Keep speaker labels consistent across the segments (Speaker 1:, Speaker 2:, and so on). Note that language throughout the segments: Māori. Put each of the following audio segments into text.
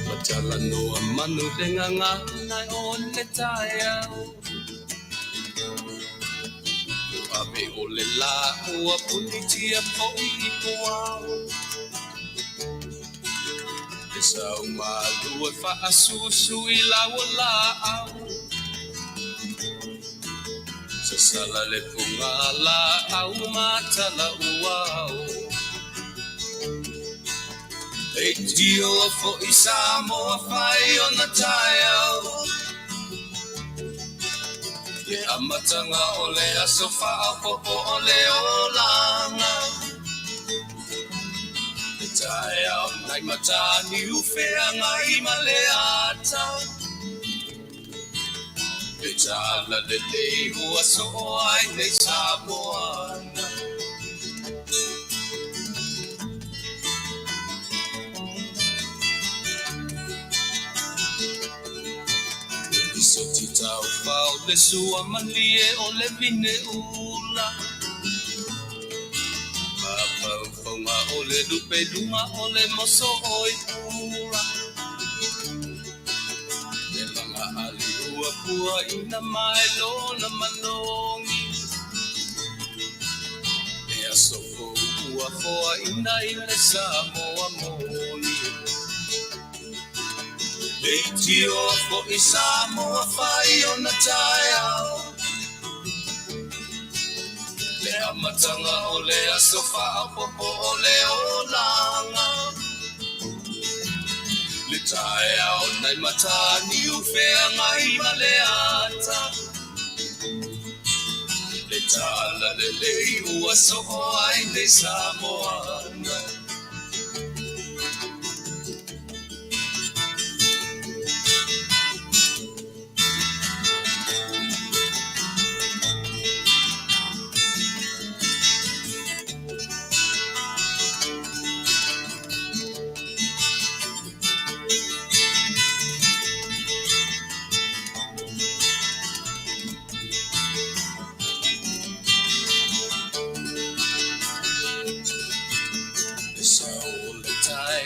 Speaker 1: Matalanoa manu denganga nai on le taiao. Abe ole la ua punitia po I poao. E sau malua fa asusu I lawa lao. Sa sala le punga la au matala uao. E dio fo I Samoa fai ona taiao. Ye amatanga ole aso Faafofo ole olanga. E taiao nai matani ufea ngai maleata. E tala Lenei ua so ai nei Samoana. So titau pau le sua malie o le vine ula. Mapau fonga o le lupe lunga o le moso oi pula. Le langa ali ua pua ina mai lona manongi. E aso ko ua foa ina I le Samoa moni. Leitio fo I Samoa fai ona taiao. Le amatanga o le aso Faafofo o le olanga. Le taiao nai matani ufea ngai maleata. Le tala Lenei ua so ai nei Samoana.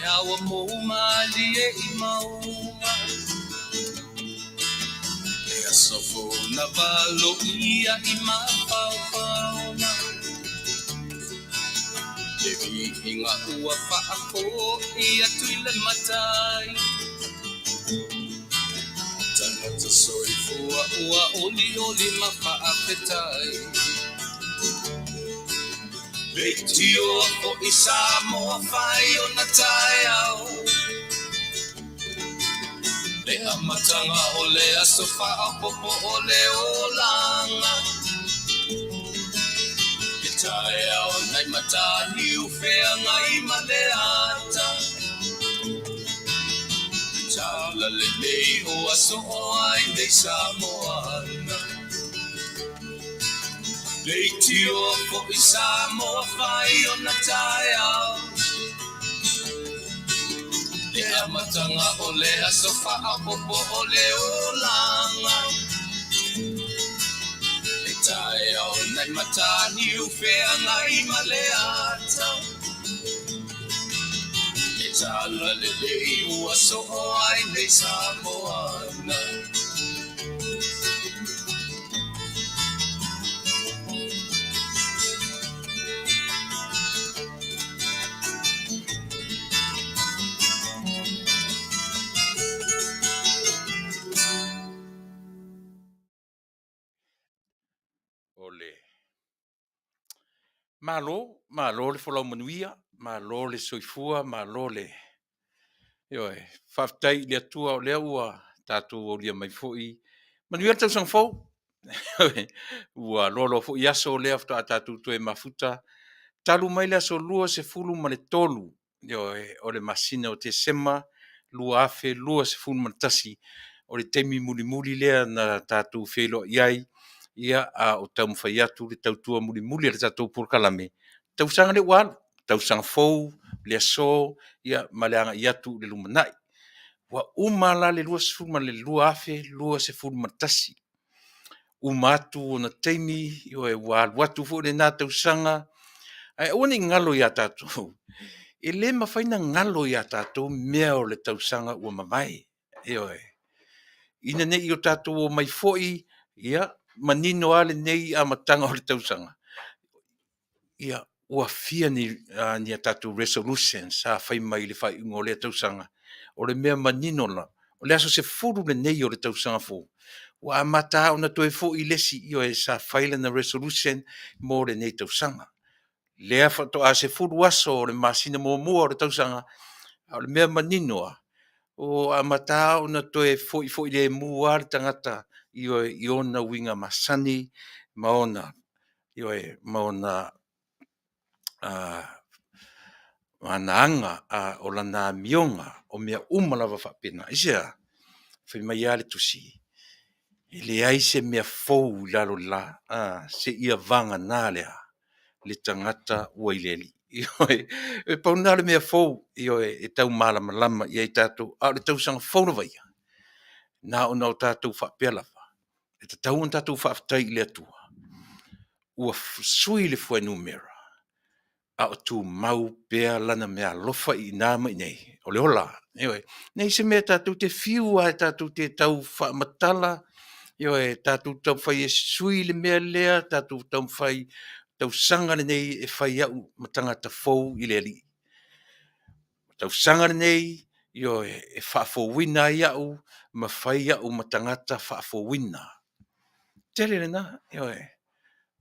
Speaker 1: Awa mo malie I maunga. E asofo na valo ia I mapaupauna. Le vihinga ua faako ia Tuilaepa. Tangata soifua ua oli ma Faafetai. Leitio o I Samoa fai ona taiao. Le amatanga o le aso Faafofo o le olanga. E taiao nai matani ufea ngai maleata. Tala Lenei o aso ai nei Samoana. Leitio fo I Samoa fai ona taiao. Le amatanga o le aso Faafofo o le olanga. E taiao nai matani ufea ngai maleata. E tala Lenei ua so ai nei Samoana.
Speaker 2: Ole. Malo le Soifua Ma Ia Manuia, malo le Soifua Ma Ia Faafetai le atua o lea ua tatou o lia mai fo'i. Manuia le tausaga fou. Ua lolo fo'i aso o lea fata tatou toe mafuta. Talu mai le aso lua se fulu ma le tolu. O le masina o te sema, lua afe, lua se fulu ma le tasi. O le teimi muli lea na tatou felo iai. Ia o tau mwhai atu le tautua muli le tatou Polokalame. Tausaga le walu, tausaga fou, le aso, ia maleanga i atu le lumanai. Ua uma la le lua sefulu ma le lua afe, lua sefulu ma tasi. Uma atu ona taimi, ua alu atu fo'i le nā tausaga, ae ua ni ngalo iā tātou. E lē mawhaina ngalo iā tātou mea o le tausaga ua mamae. Ina nei o tātou o mai fo'i, ia, manino a lenei a matanga o le tausaga. Ia, ua fia ni a tātou resolutions a whai mai le whaiunga o le tausaga. O le mea manino la. O le aso se furu lenei o le tausaga fo. Ua amata ona toe fo'i lesi sa whaile na resolution mo le nei tausaga. Lea whatoa se furu aso o le masina mua o le tausaga. O le mea manino a. O amata ona toe fo'i le mua le tangata i ona winga masani maona. Maona anaanga o lana mionga o mea lava whapena. Isia, whai mai ale tusi. Le ai se mea fou lalo la, se ia vanga nā lea, le tangata ua ileli. E pauna le mea fou, e tau malama i ai tātou, le tau sanga fou na vai. Nā o nau tātou whapea lava. E te tau on tātou Faafetai le atua. Ua sui le fue numera. A o tu mau pea lana mea lofa i nāma i nei. O le ola. Nei se mea tātou te fiua, tātou te tau whaamatala, tātou tau whai e sui le mea lea, tātou tau whai tau sanga nei e whai au matanga ta fou i le ali. Tau sanga nei, e Faafowina i au, ma whai au matangata Faafowina. Tele le na,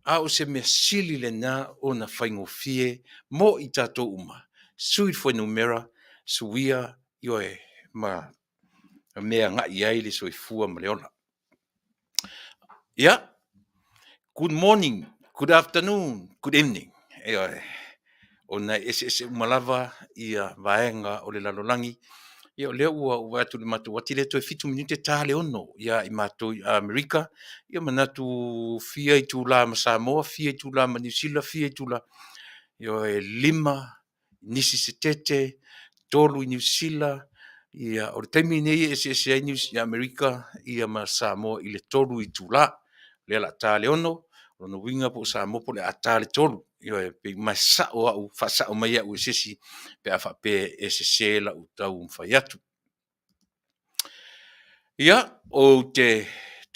Speaker 2: a o se mea sili le na o na whaingofie mo i tātou uma. Sui fwe numera, suia, ma mea ngā iai le soifua ma le ona. Good morning, good afternoon, good evening. O na ese umalava ia vaenga o le lalolangi. Leo ua atu le matu wati le toi 5 minute tā le ono ia i mātou Amerika. Manatu fia i tūla ma Samoa, fia i tūla ma New Zealand, fia i tūla 5 nisi se tete, tolu i New Zealand, o le taimi nei ese ai i Amerika ia ma Samoa i le tolu i tūla. Le la tā le ono, ono winga po Samoa po le ata le tolu. Pe mai sao au, whasao mai au e sisi, pe a whape e se sela u tau mwhai atu. O te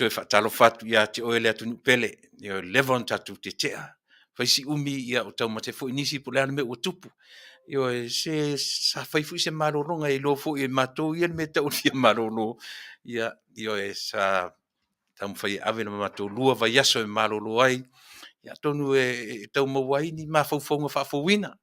Speaker 2: whatalo whatu ia te oele atu nupele, levon tatu te tea. Whaisi umi ia o tau ma te fo inisi po le ane me ua tupu. Se sa whaifu se maroronga i lo fo i matou ia me tau lia maroro. Sa tau mwhai ave na matou lua vai aso e maroro ai. Tonu e tau mawai ni mawhauwhaunga Faafowina.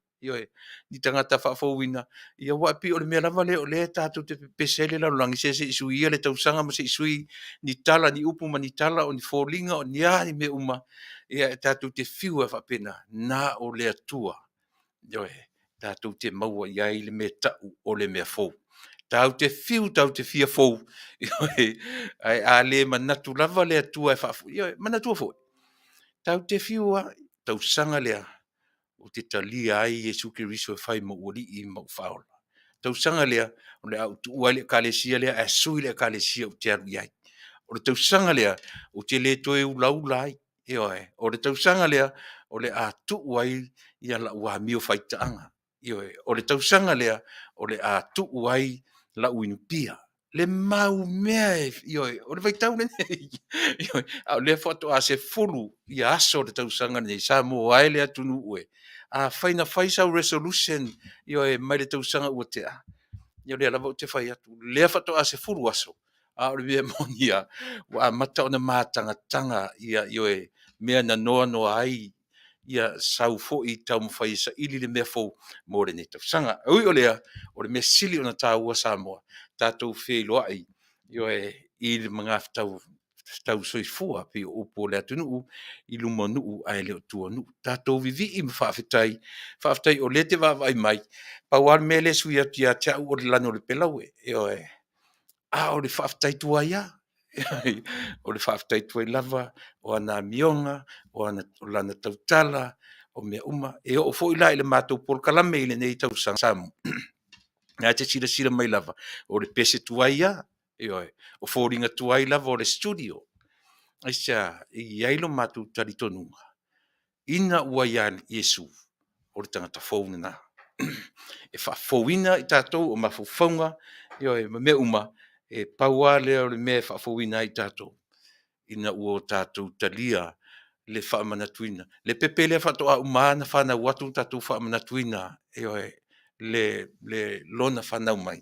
Speaker 2: Ni tangata Faafowina. Wapi o le mea lava le o le tātou te pesele la langi se isui ia le tausanga ma se isui ni tala ni upu ma ni tala o ni fōlinga o ni a ni me uma. Tātou te whiua whapena nā o le atua. Tātou te maua iai le mea tau o le mea fōu. Tau te whiu, tau te whia fōu. A le manatu lava le atua e Faafowina. Manatua fōu. Tau te whiua, tau sanga lea, o te talia ai e suke riso e whai mo uri i mau whaola. Tau sanga lea, o le au tu uai le kalesia lea, e sui le kalesia o te aru iai. O le tau sanga lea, o te le toe ulaula ai, o le tau sanga lea, o le a tu uai ia la ua mio whaitaanga. O le tau sanga lea, o le a tu uai la uinupia. Le mau mea o le vaitau nei. A le foto a se fulu i aso le tausanga nei Samoa ai le Taunu'u e. A whaina whaisau resolution mai le tausanga ua te a. Le lava o te whai atu. Le foto a se fulu aso. A o le mea monia. Wa mata o na mātanga mea na noa ai sau fo i tau mwhai sa ili le mea fo mo le ne tausanga. Ui o lea, o le mea sili o na tāua Samoa. Tātou whē loa ai, i le mga tau soifua pe o upo le Taunu'u, i luma nu'u ai leo tua nu'u. Tātou vivi i ma Faafetai o le te wawai mai, pauar me le sui atu ia te au o le lano le pelau o le Faafetai tua ia, o le Faafetai tua i lava, o ana mionga, o lana tautala, o mea uma, o fo i la i le mātou Polokalame i le nei tausanga Samoa. Nga te sira mai lava. O le pese tuaia, o fōringa tuai lava o le studio. Aisa, i ailo matu tari tonunga. Ina ua ia Yesu, o le tangata fōuna na. E whaafouina i tātou o mawhauwhaunga, me uma, e paua lea o le me whaafouina i tātou. Ina ua tātou talia, le whaamanatuina. Le pepe le whatoa umana whana watu tātou whaamanatuina, le lona whanau mai.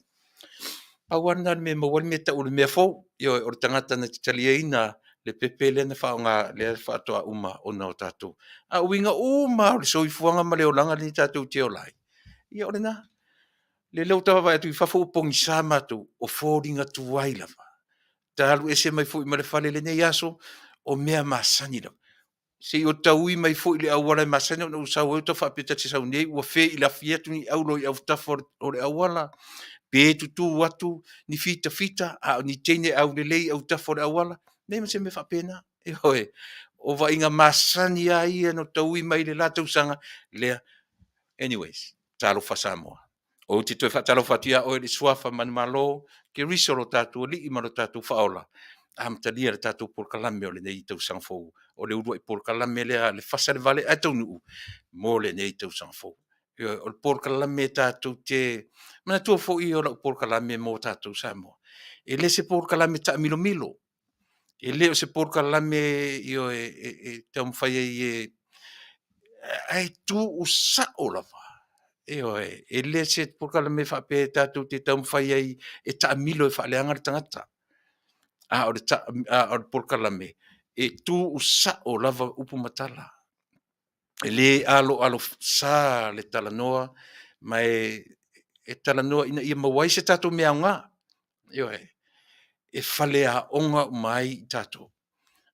Speaker 2: Awana me mawal me ta ule me fo o tangata na talia ina le pepe le na whaonga le whatoa uma o na o tātou. A winga uma o le soifuanga ma le o langa ni tātou te o lai. Ia o le na. Le lau tawa vai atu i whafo upongi sa matu o fōringa tuai lava. Tālu e se mai fo i ma le whale le nei aso o mea masani lava. Se o tau i mai fo i le awala i masani o na usau e ta whapeta te sau nei ua whē i la fiatu ni aulo i au tafo o le awala. Pe tu watu ni fita a ni tene au le lei au tafo le awala. Nei ma se me whapena. E hoe. O va inga masani a ia no tau i mai le la tausanga lea. Anyways, talo fa Samoa. O te toi talo fatia o le Soifua Ma Ia Manuia ke risolo tatu li i malo tatu faola. Amtalia le tatu Polokalame o le nei tausanga fou. O le urua i Polokalame lea le Fasa le Vale a Taunu'u. Mo le nei tausanga fou. O le Polokalame tatu te mana tua fo i o la Polokalame mo tatu Samoa. E le se Polokalame ta milo. E le o se Polokalame e tau mwhai ai tu usa o lava. E le se Polokalame whape tatu te tau mwhai ai e ta milo e whaaleanga le tangata. O le Polokalame. E tu usa o lava upu matala. E le alo sa le talanoa ma e talanoa ina ia mawai se tatou mea ngā. E whale a onga mai tatou.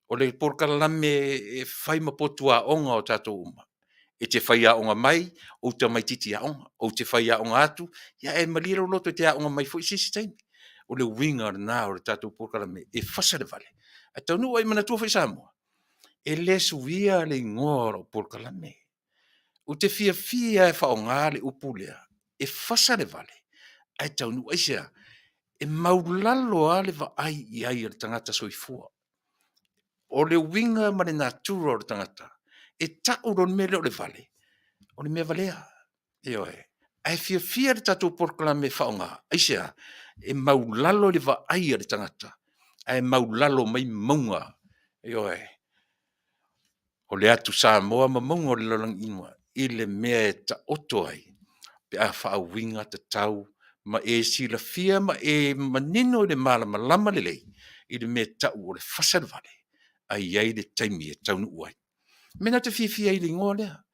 Speaker 2: O le Polokalame e whai mapotu a onga o tatou uma. E te whai a onga mai, o te mai titi a onga. O te whai a onga atu, ia e malira loto te a onga mai fo i sisi taimi. O le winga na o le tatou Polokalame. E Fasa le Vale. A Taunu'u ai mana tua whai Samoa. E le suia le ingoa o Polokalame. O te fia e whaonga le upulea. E Fasa le Vale. Ai Taunu'u ai sea. E maulalo ale va ai i ai le tangata soifua. O le winga ma le natura o le tangata. E tau ron mele o le vale. O le mea valea. Ai fia le tatou Polokalame whaonga. Ai sea, e maulalo le va ai le tangata. Ai maulalo mai maunga. O le atu Samoa ma maunga o le lolang inua. I le mea e ta oto ai. Pe a whaawinga te tau. Ma e sila fia ma e manino le malama le lei. I le mea tau o le Fasa le Vale. Ai ai le taimi e Taunu'u ai. Mena te fia i le ingoa lea.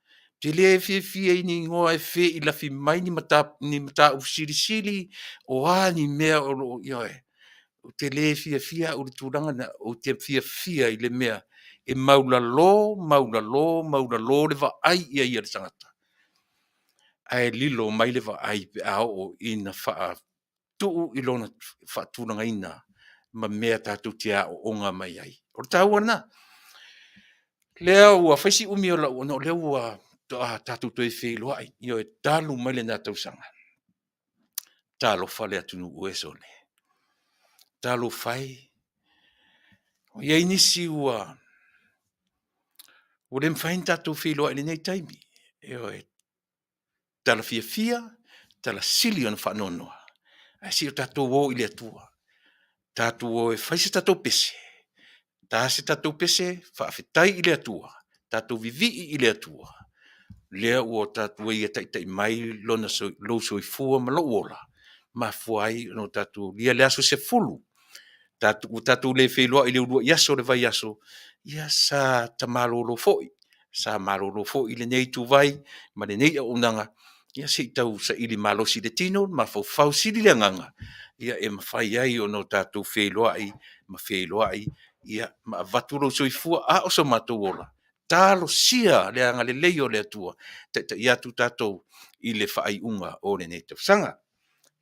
Speaker 2: Te le fia i ni ingoa e fe i la fi mai ni mata u sili o a ni mea o o te le fia o le tūranga o te fia i le mea e maulalo le va ai ia i le tangata. Ai lilo mai le va ai pe a o ina faa tuu i lona whaatūranga ina ma mea tātou te a o onga mai ai. O tau ana, lea ua whaisi umi o la ono, lea ua tātou toi whelo ai, i o e tālu mai le nā tausanga. Tālo whale atunu ue sone. Tālo whai. O iei nisi ua le mwhain tātou whelo ai le nei taimi. E o e tala fia, tala sili ona whanonoa. Ai si o tātou o i le atua. Tātou o e whaise tātou pese. Tā se tātou pese, Faafetai i le atua. Tātou vivi i le atua. Lea ua tātou ia tai mai lona lo soifua ma lo ola. Ma fuai no tātou lia le aso se fulu. Tātou le wheloa i le urua iaso le vai aso. Ia sa tamarolo foi. Sa marolo foi le nei tu vai, ma le nei o unanga. Ia se tau sa ili malosi le tino, ma fau sili le nganga. Ia e mawhai ai o no tātou wheloa i, ma wheloa i. Ia ma vaturo soifua a oso matou ola. Talo sia le anga le leio le atua. Ia tu tātou i le whaai unga o le nei Tausaga.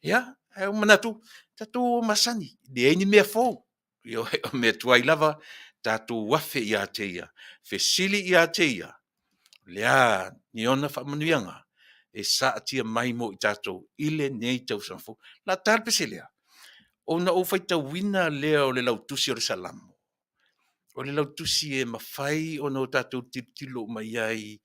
Speaker 2: Ia, e o manatu, tātou masani. Le eini mea fōu. Ia o mea tuai lava, tātou wafe i a teia. Fesili i a teia. Lea, ni ona whaamanuianga. e sa atia mai mo i tātou ile nei tausanga fou. La tāl pese lea. O na o whaita wina lea o le lautusi o le salamo. O le lautusi e mawhai o no tātou tilo mai ai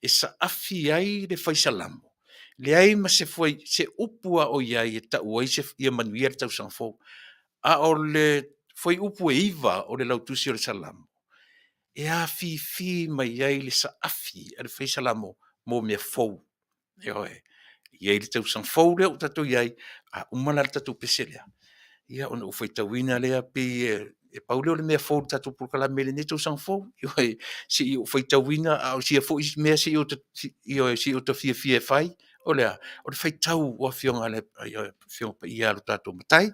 Speaker 2: e sa afi ai le whai salamo. Le ai ma se foi se upua o iai e tau ai se ia manuia le tausanga fou. A o le foi upu e iwa o le lautusi o le salamo. E a fi mai ai le sa afi a le whai salamo mo mea fou. E oe. Iai le tausanga fou leo tatou iai a umala le tatou peselea. Ia ona ufai tawina lea pe e pauleo le mea fou tatou Polokalame le nei tausanga fou. Ioe si i ufai tawina a o si a fou mea si o ta fia fai. O lea, o le fai tau o fionga le fionga pa ia lo tatou matai.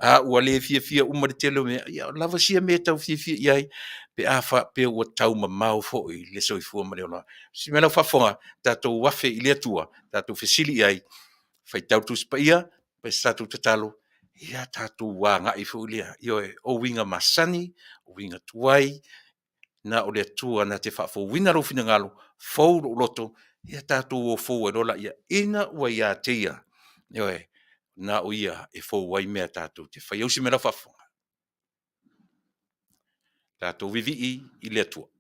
Speaker 2: A ua le fia uma le telo mea, ia lava sia mea tau fia iai, pe a fa pe ua tau mamau fo i le soifua ma le ona. Si mea lau fafonga, tatou wafe i le atua, tatou fesili iai, fai tau tus pa ia, pa tatou tatalo, ia tatou wā ngai fo ilia, ioe o winga masani, o winga tuai, na o le atua na te whafo wina ro fina ngalo, fau lo loto, ia tatou o fau e rola ia ina ua ia teia, ioe, na o ia e fau wai mea tatou te whai au si mera whafonga. Tatou vivi i le atua.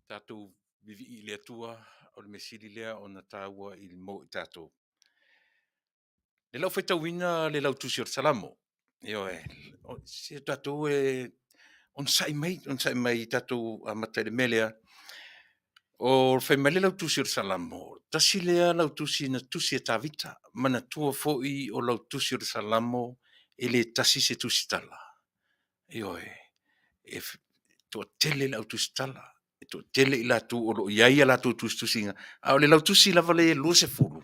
Speaker 2: Tātou vivi I le atua o le mesili lea o na tāua I le mo I tātou. Le lau whaitauina le lau tusi o salamo. Io se tātou on sai mai tātou a matai le melea. O fai mai le lau tusi o salamo. Tasi lea lau tusi na tusi e tāvita. Mana tua foi o lau tusi o salamo e le tasi se tusi tala. Io to tele lau tusi tala. To tele ila tu o lo iaia la tu tusinga. A le lau tusi lava le lua se fulu.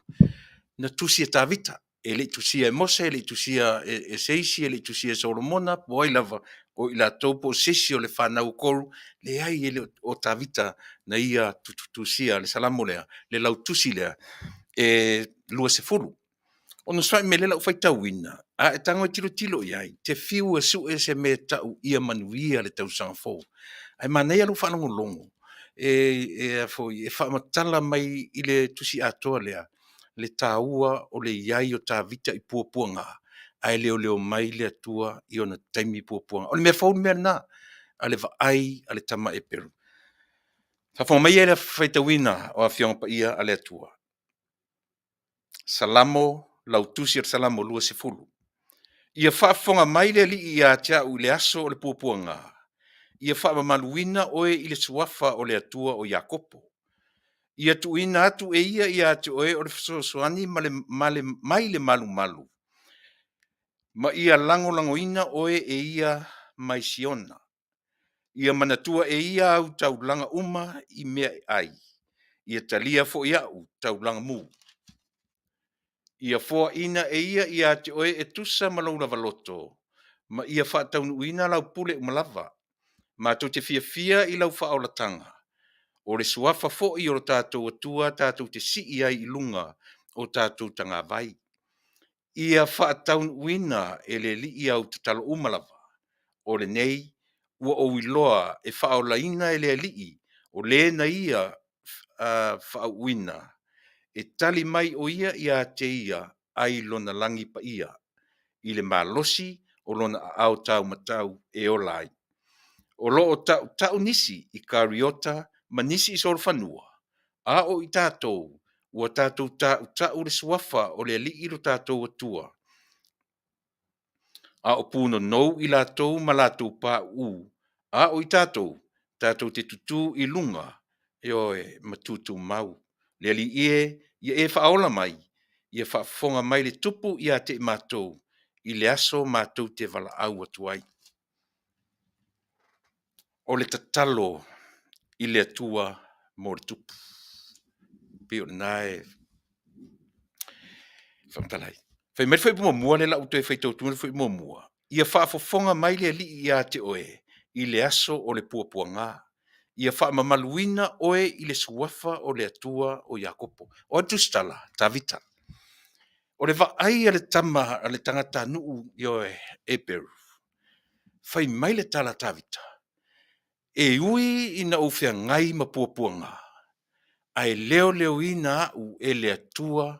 Speaker 2: Na tusi e tāvita. E le tusia e mose, le tusia e seisi, le tusia e Solomona, po ai lava o ila taupo sesi o le whanau koru, le ai ele o tāvita na ia tusia, le salamo lea, le lau tusi lea, e lua se fulu. O na swai me le lau whaitauina, a e tango e tilo iai, te fiu e su e se me tau ia manuia le tausaga fou. Ai manei alu whanongo longo, e whamatala mai I le tusi atoa lea, le tāua o le iai o tāvita I puapuanga, ai leo mai le atua I ona taimi puapuanga. O le mea faunu mea na, a le vaai, a le tama e peru. Whawhonga mai e le whaitawina o a whionga pa ia a le atua. Salamo, lau tusi ar salamo lua se fulu. Ia whaafonga mai le li ia tia u le aso o le puapuanga. Ia whaamamaluina oe I le suafa o le atua o Iakopo. Ia tuina atu e ia atu oe o le whasosoani mai le malu. Ma ia langoina oe e ia mai siona. Ia manatua e ia au taulanga uma I mea ai. Ia talia fo iau taulanga mu. Ia foa ina e ia atu oe e tusa malaula valoto. Ma ia wha taunu'uina lau pule umalava. Ma to te fia I lau whaolatanga. O le suafa fo I o tātou atua, tātou te si ai I lunga o tātou tanga vai. Ia whaataun uina e le li I au te talo umalava. O Lenei, ua o iloa e whaolaina e le li o le na ia whaauina. E tali mai o ia te ia ai lona langi pa ia. I le malosi o lona au tau matau e o lai. O lo o tau nisi I kariota ma nisi I solfanua. A o I tātou, ua tātou tau le suafa o le li I lo tātou atua. A o puno nou I lātou ma lātou pā u. A o I tātou te tutu I lunga, e oe matutu mau. Le li ia e whaola mai, ia whaafonga mai le tupu ia te mātou, I le aso mātou te wala au atuai. O le tatalo I le atua mo le tupu. Pio nae, whamtalai. Whai mai whai mua le lau te whaitau tūna whai mua. Ia whaafofonga mai le li ia te oe, I le aso o le puapuanga. Ia whaamamaluina oe I le suafa o le atua o Iakopo. O tustala, tavita. O le vaai a le tama a le tangata nuu I oe e peru. Whai mai le tala tavita. E ui ina ufea ngai ma puapuanga. Ai leo ina u e le atua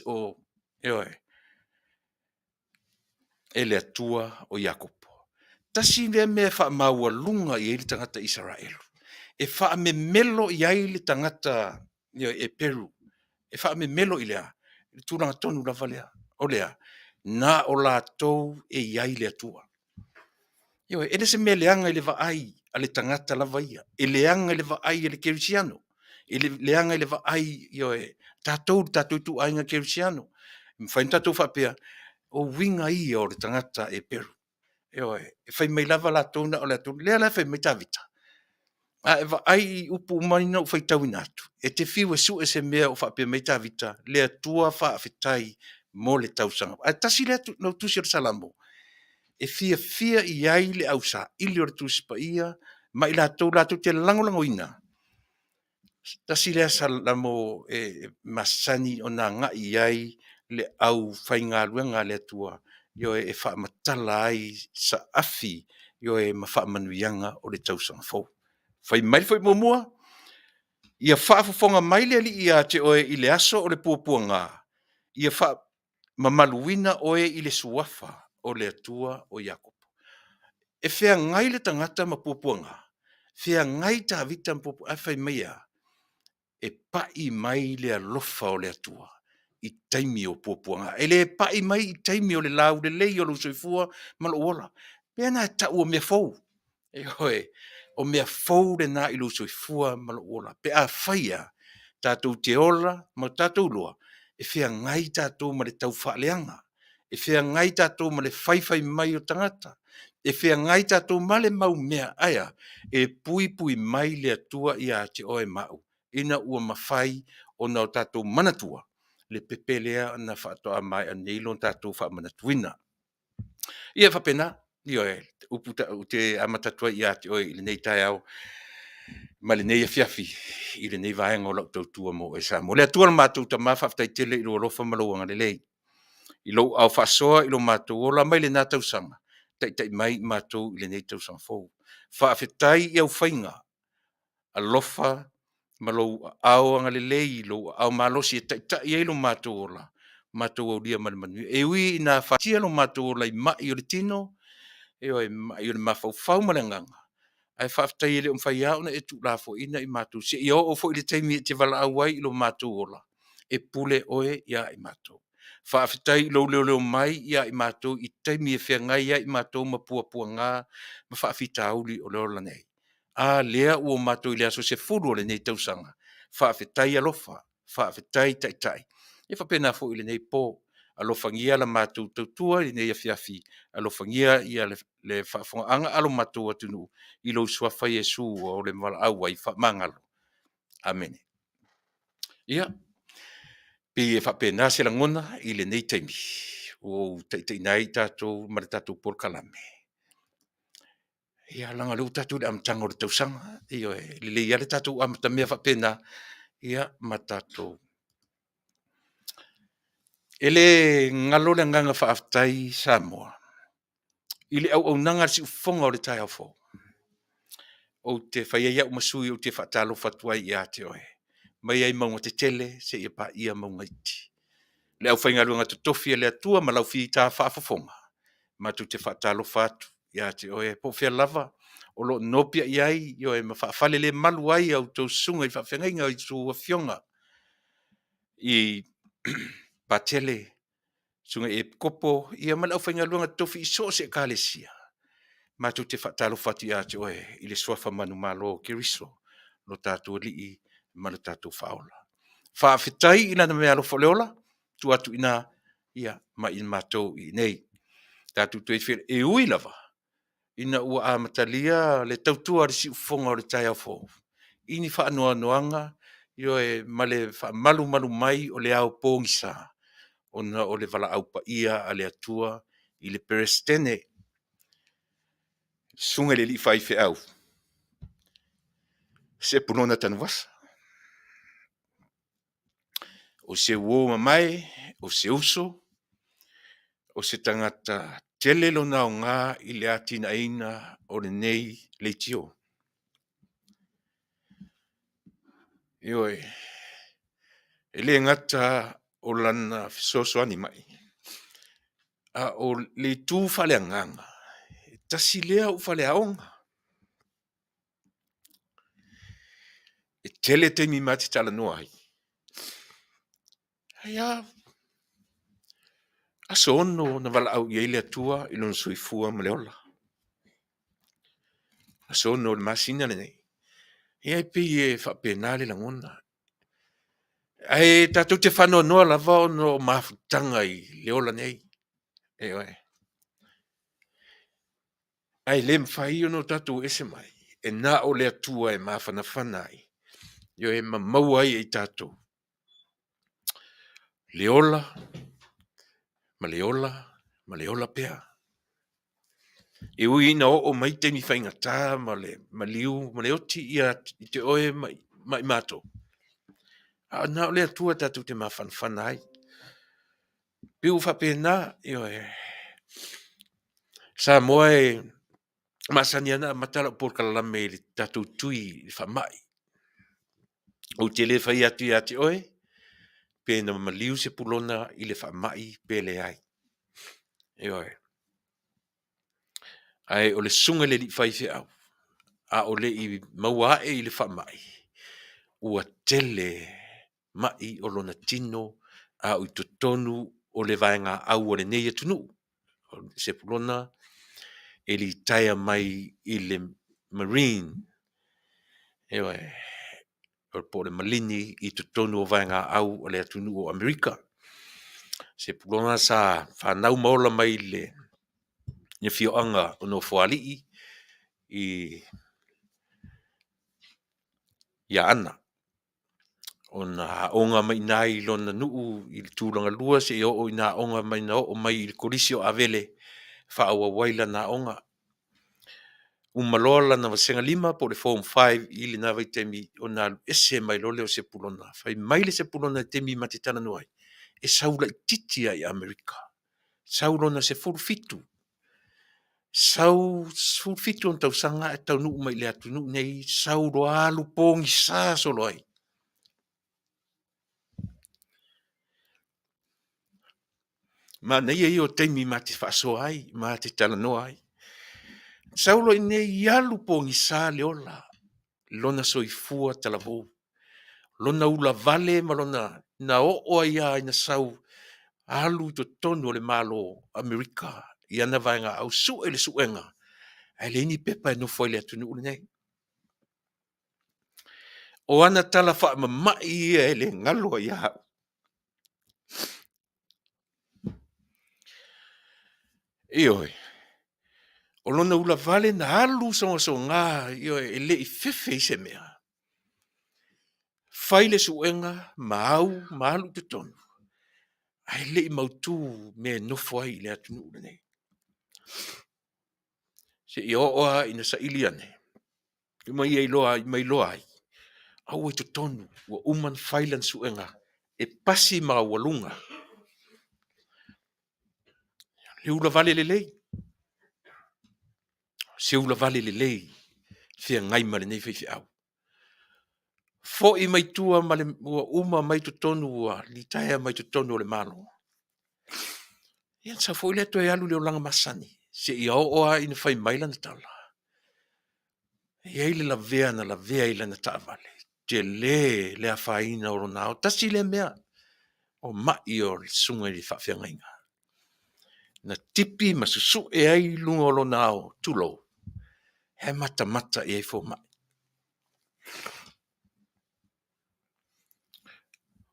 Speaker 2: o e oe. E le atua o Iakopo. Tasi le me wha maua lunga I le tangata Israelu. E wha me melo I ai le tangata e Peru. E wha me melo I lea. I tūranga tonu la valea. O lea. Na o la tou e iai le atua. E se me leanga I le vaai a le tangata la vaia. E leanga I le vaai a le kerisiano. E leanga I le vaai tātou tu ainga kerisiano. Mwhain tātou whapea. O winga I o le tangata e Peru. E whai mai lava la tōna o le tōna. Lea la whai mai tāvita. A e vaai upu umarina o whai tauina atu. E te whiu e su e se mea o whapea mai tāvita. Lea tua Faafetai mo le Tausaga. A tasi lea no tusi o le salamo. E fia I ai le ausa. Ili o le tusi pa ia. Ma I lātou te langoina. Tasi lea salamo e masani o nā ngā I ai le au whai ngā ruenga le tua. Io e whaamatala ai sa afi. Io e ma whaamanuianga o le Tausaga fou. Whai mai whai mua. Ia whaafofonga mai le ali ia te oe I le aso o le puapuanga. Ia mamaluina oe I le suafa o le atua o Iakopo. E whea ngai le tangata ma puapuanga. Fea ngai ta vita popo afai meia. E pai mai le alofa o le atua. I taimi o puapuanga. E le pai mai i taimi o le lau le lei o lo soifua ma lo ola. Pea na ta ua mea fou. E hoe, o mea fou le na i lo soifua ma lo ola. Pea a whaia, tātou te ola, ma tātou loa. E fea ngai tātou ma le tau whaaleanga. E fea ngai tātou ma le whaiwhai mai o tangata. E fea ngai tātou ma le mau mea aia. E pui pui mai le atua i a te oe mau. Ina ua mawhai o na o tātou manatua. Le pepelea na whaatoa mai a neilon tātou wha manatuina. Ia whapena, i oe, uputa o te amatatua i a te oe i le nei tai au. Ma le nei a fiafi, i le nei vaenga o lau tautua mo e sa. Mo le atua na mātou ta mawhaftai tele i lo alofa malauanga le lei. I lo au whasoa i lo mātou o la mai le nā tausanga. Tai mai mātou i le nei tausanga fou. Faafetai i au whainga. Alofa malo au anga le lei lo au malosi e tai i lo mātou o la. Mātou au lia manu. E ui na whatia lo mātou o la i mai o le tino. E oi mai o le mawhau malanganga. Ai whaftai ele whai au na e tu la fo ina i mātou. Se i o fo i le taimi e te wala au ai i lo mātou ola. E pule oe ia i mātou. Whaftai lo leo mai ia i mātou i taimi e whea ngai ia i mātou ma pua ngā ma whawhita auli o leo lanei. A lea ua mātou i lea so se furu o le nei tausanga. Whawhetai alofa, whawhetai tai. E whapena fo i le nei pō. Alofangia la mātou tautua i nei a fiafi. Alofangia i le whafonga alo mātou atunu. I lo suafa Yesu o le mala au ai mangalo. Amen. Ia. Pe e whapena se la ngona i le nei taimi. O tei nai tātou ma le tātou Polokalame. Ia langa leu tātou le amtanga o le tausanga. Ia le ia le tātou amatamea whapena. Ia ma tātou. Ele ngalo le nganga Faafetai Samoa. Ile au nanga si ufonga o le tai au fo. O te whaia ia umasui o te whatalo fatuai i a te oe. Mai ai maunga te tele se ia pa ia maunga iti. Le au whainga luanga te tofi le atua ma lau fi ta Faafofonga. Ma tu te whatalo fatu i a te oe. Po fia lava o lo nopia i ai i oe ma whaafale le malu ai au tau sunga i whawhenga i tu fionga. I patele sunga e kopo ia ma lau whainga luanga tofi i so se kalesia. Ma tu te whatalo fatu i a te oe i le soafa manu malo kiriso lo tātou li ma lo tātou whaola. Faafetai ina na mea alofa leola, tu atu ina ia ma in mātou i nei. Tātou tu e whir e ui lava, ina ua amatalia le tautua le si ufonga o le tai au fō. Ini wha anoa noanga, io e male wha malu mai o le au pōngisa, ona o le wala au pa ia a le atua i le perestene. Sunga le li whai whi au. Se punona tanu wasa. O se uo mai, o se uso, o se tangata tele lo nao ngā i le atina ina o le nei le tio. Ioi, e le ngata o lana fisoso ani mai. A o le tū whale anganga. Tasi lea u whale aonga. E tele te mi mati tala noa ai. Ia, aso ono na wala au i le atua i lon Soifua Ma Ia Manuia. Aso ono le masina le nei. Ia pe e whapenale la ngona. Ai tātou te whanau noa lava o no mafutanga i le ola nei. E oe. Ai le mwhai o no tātou ese mai. E nā o le atua e mawhana whanai. Io e mamau ai e tātou. Le ola, ma le ola pea. E ui ina o mai te mi whainga tā, ma liu, ma le oti i te oe mai mātou. A nā o le atua tātou te mawhana whanai. Piu whapena, io e Samoa e masani ana matala Polokalame le tātou tui i whamai. O te le whai atu i ati oe, pe na maliu se pulona i le whamai pe le ai. E oe. Ai o le sunga le li whai whi au. a o le i maua e i le whamai. Ua tele mai o lona tino a o i tonu o le vaenga au o le nei atunu. Se pulona e li taia mai i le marine. Ewa o po le malini i tonu o vaenga au o le atunu o Amerika. Se pulona sa whanau maola mai le ni fioanga o no fualii i ia ana. O na onga mai nai lona nuu i le tūlanga lua se o ina onga mai na o mai i le korisio a Vale whaawa waila na onga. Umalola na vasenga 5 po le form 5 i le nawa i temi o na ese mai lole o se pulona. Fai mai le se pulona temi matitana nuai. E saula i titia i Amerika. Saulona se fulfitu. Fulfitu on Tausaga e Taunu'u mai le atunu nei saulo alu pongi sa solo ai. Ma nei e o teimi mati whaasoa ai, mati talanoa ai. Saulo i nei alu pongi sa le ola. Lona soifua talavou. Lona ula vale ma lona na o ia ina sau alu to tonu le malo Amerika. I ana vaenga au su e le suenga. Ai le ini pepa e no foi le atunu nei. O ana tala wha mamai e le ngalo ia. Ioi. O lona ula vale na alu so ngā ioi e le i fefe i se mea. Fai le suenga ma alu te tonu. Ai le i mautu me nofo ai le atunu nei. Se i oa ina sa iliane. I mai loa ai. Au e te tonu wa uman failan suenga e pasi ma walunga. Le ula vale le lei. Se ula vale le lei. Fia ngai ma le nei fei au. Fo i mai tua ma le uma mai tu tonu wa li taia mai tu tonu o le malo. Ian sa fo i le to e alu le o langa masani. Se i oa ina fai maila na tala. Ia ile la vea ile na ta vale. Te le a faina o nao. Tasi le mea. O mai o sunga i whawhia ngainga. Na tipi masusu e ai lunga o nao. Tulo. He mata e ai fo mai.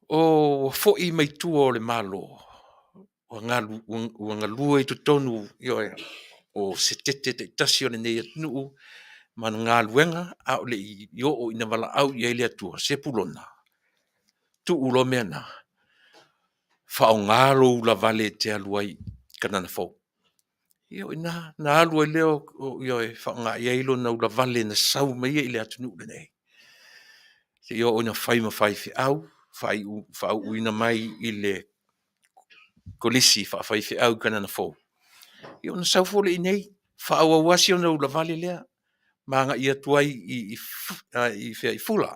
Speaker 2: O fo i mai tua o le malo. O ngalua i tu tonu. O se te tasi o le nei atunu. Man ngā luenga a o le i o ina wala au i eile atua, se pulona. Tu ulo mea na. Whao ngāro ula vale te aluai kanana fau. Io ina, na alua i leo, io e whao ngā i eilo na ula vale na sau mai i le atunu le nei. Se io ina whai ma whai fi au, whao uina mai i le kolisi whai fi au kanana fau. Io na sau fole i nei, whao awasi o na ula vale lea. Manga ia tuai i fula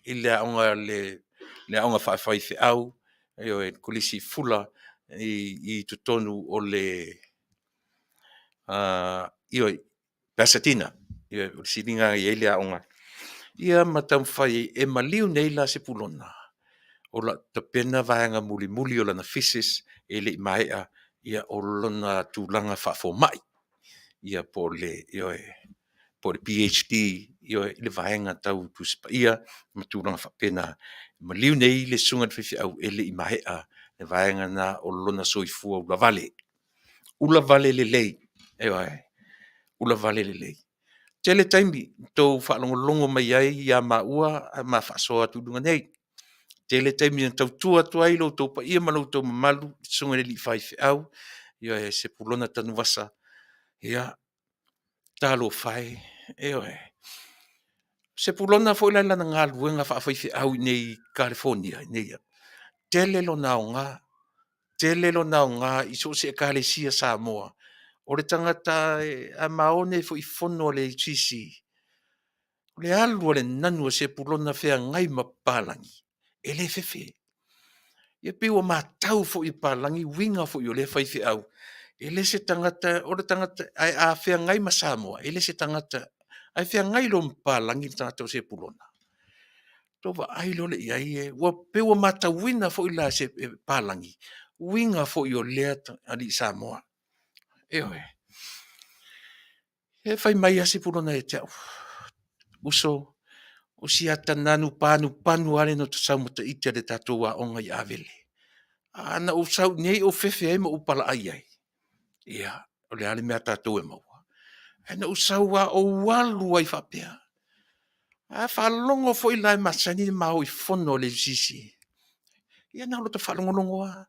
Speaker 2: i le aonga whai fi au io e kulisi fula i tutonu o le io Pasadena io o siringa i ele aonga ia matam whai e maliu nei la se pulona o la tapena vaenga muli o lana physis e le maea ia o lona tūlanga Faafomai ia po le io po le PhD io le vaenga tau tuspa ia matulanga whapena maliu nei le sunga fifi au ele i mahea le vaenga na o lona soifua ula vale le lei ula vale le lei tele taimi tau whaalongolongo mai ai ia maua ma whaasoa tudunga nei tele taimi tau tua tuai lo tau pa ia malau tau mamalu sunga le li whaifi au io se pulona tanu wasa ia talo whai se pulona fo la na nga luenga fa fa au nei California nei tele lo na nga i so se kalesia Samoa o le tangata a maone fo i fono le tisi le alu le nanu se pulona fea ngai mapalangi ele fefe ia piwa matau fo i palangi winga fo i le fai fi au ele se tangata o le tangata a fea ngai ma Samoa ele se tangata ai fia ngai lo mpalangi tātou se pulona. Tō wa ai lo le iai e, wa pewa mata wina fo ila se palangi, winga fo i o lea ali Samoa. Eoe, e fai mai ase pulona e te au, uso, o si ata nanu panu ale no te saumata ite le tātou wa onga i avele. Ana o sau nei o fefe ai ma upala ai ai. Ia, o le ale mea tātou e maua. Ana o sau wa o walu ai whapea. A whalongo fo i lai masani mau i fono le sisi. Ia nao lo te whalongolongo a.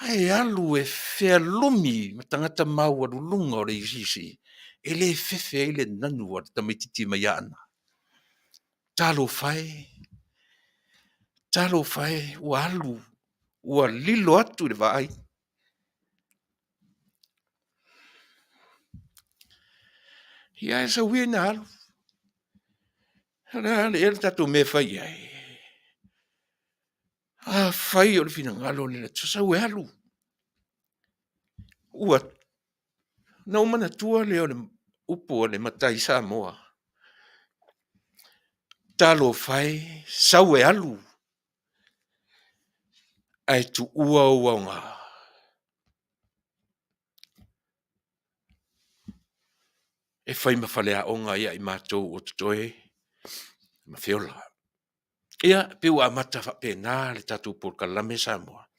Speaker 2: Ai alu e fea lumi ma tangata mau alu lunga o le sisi. E le fefe ai le nanu a tamaititi mai ana. Talo fai, ua alu, ua lilo atu le vai. Ia e sa ui na alu. Hala le ele tatu me fai ai. A fai o le fina ngalo le tu sa ue alu. Ua na umana tua le o le upo o le matai Samoa. Talo fai, sa ue alu. Ai tu ua nga. E fai mawhalea o nga ia i mātou o tutoe. Ma whiola. Ia, pe ua amata whapena le tātou Polokalame Samoa.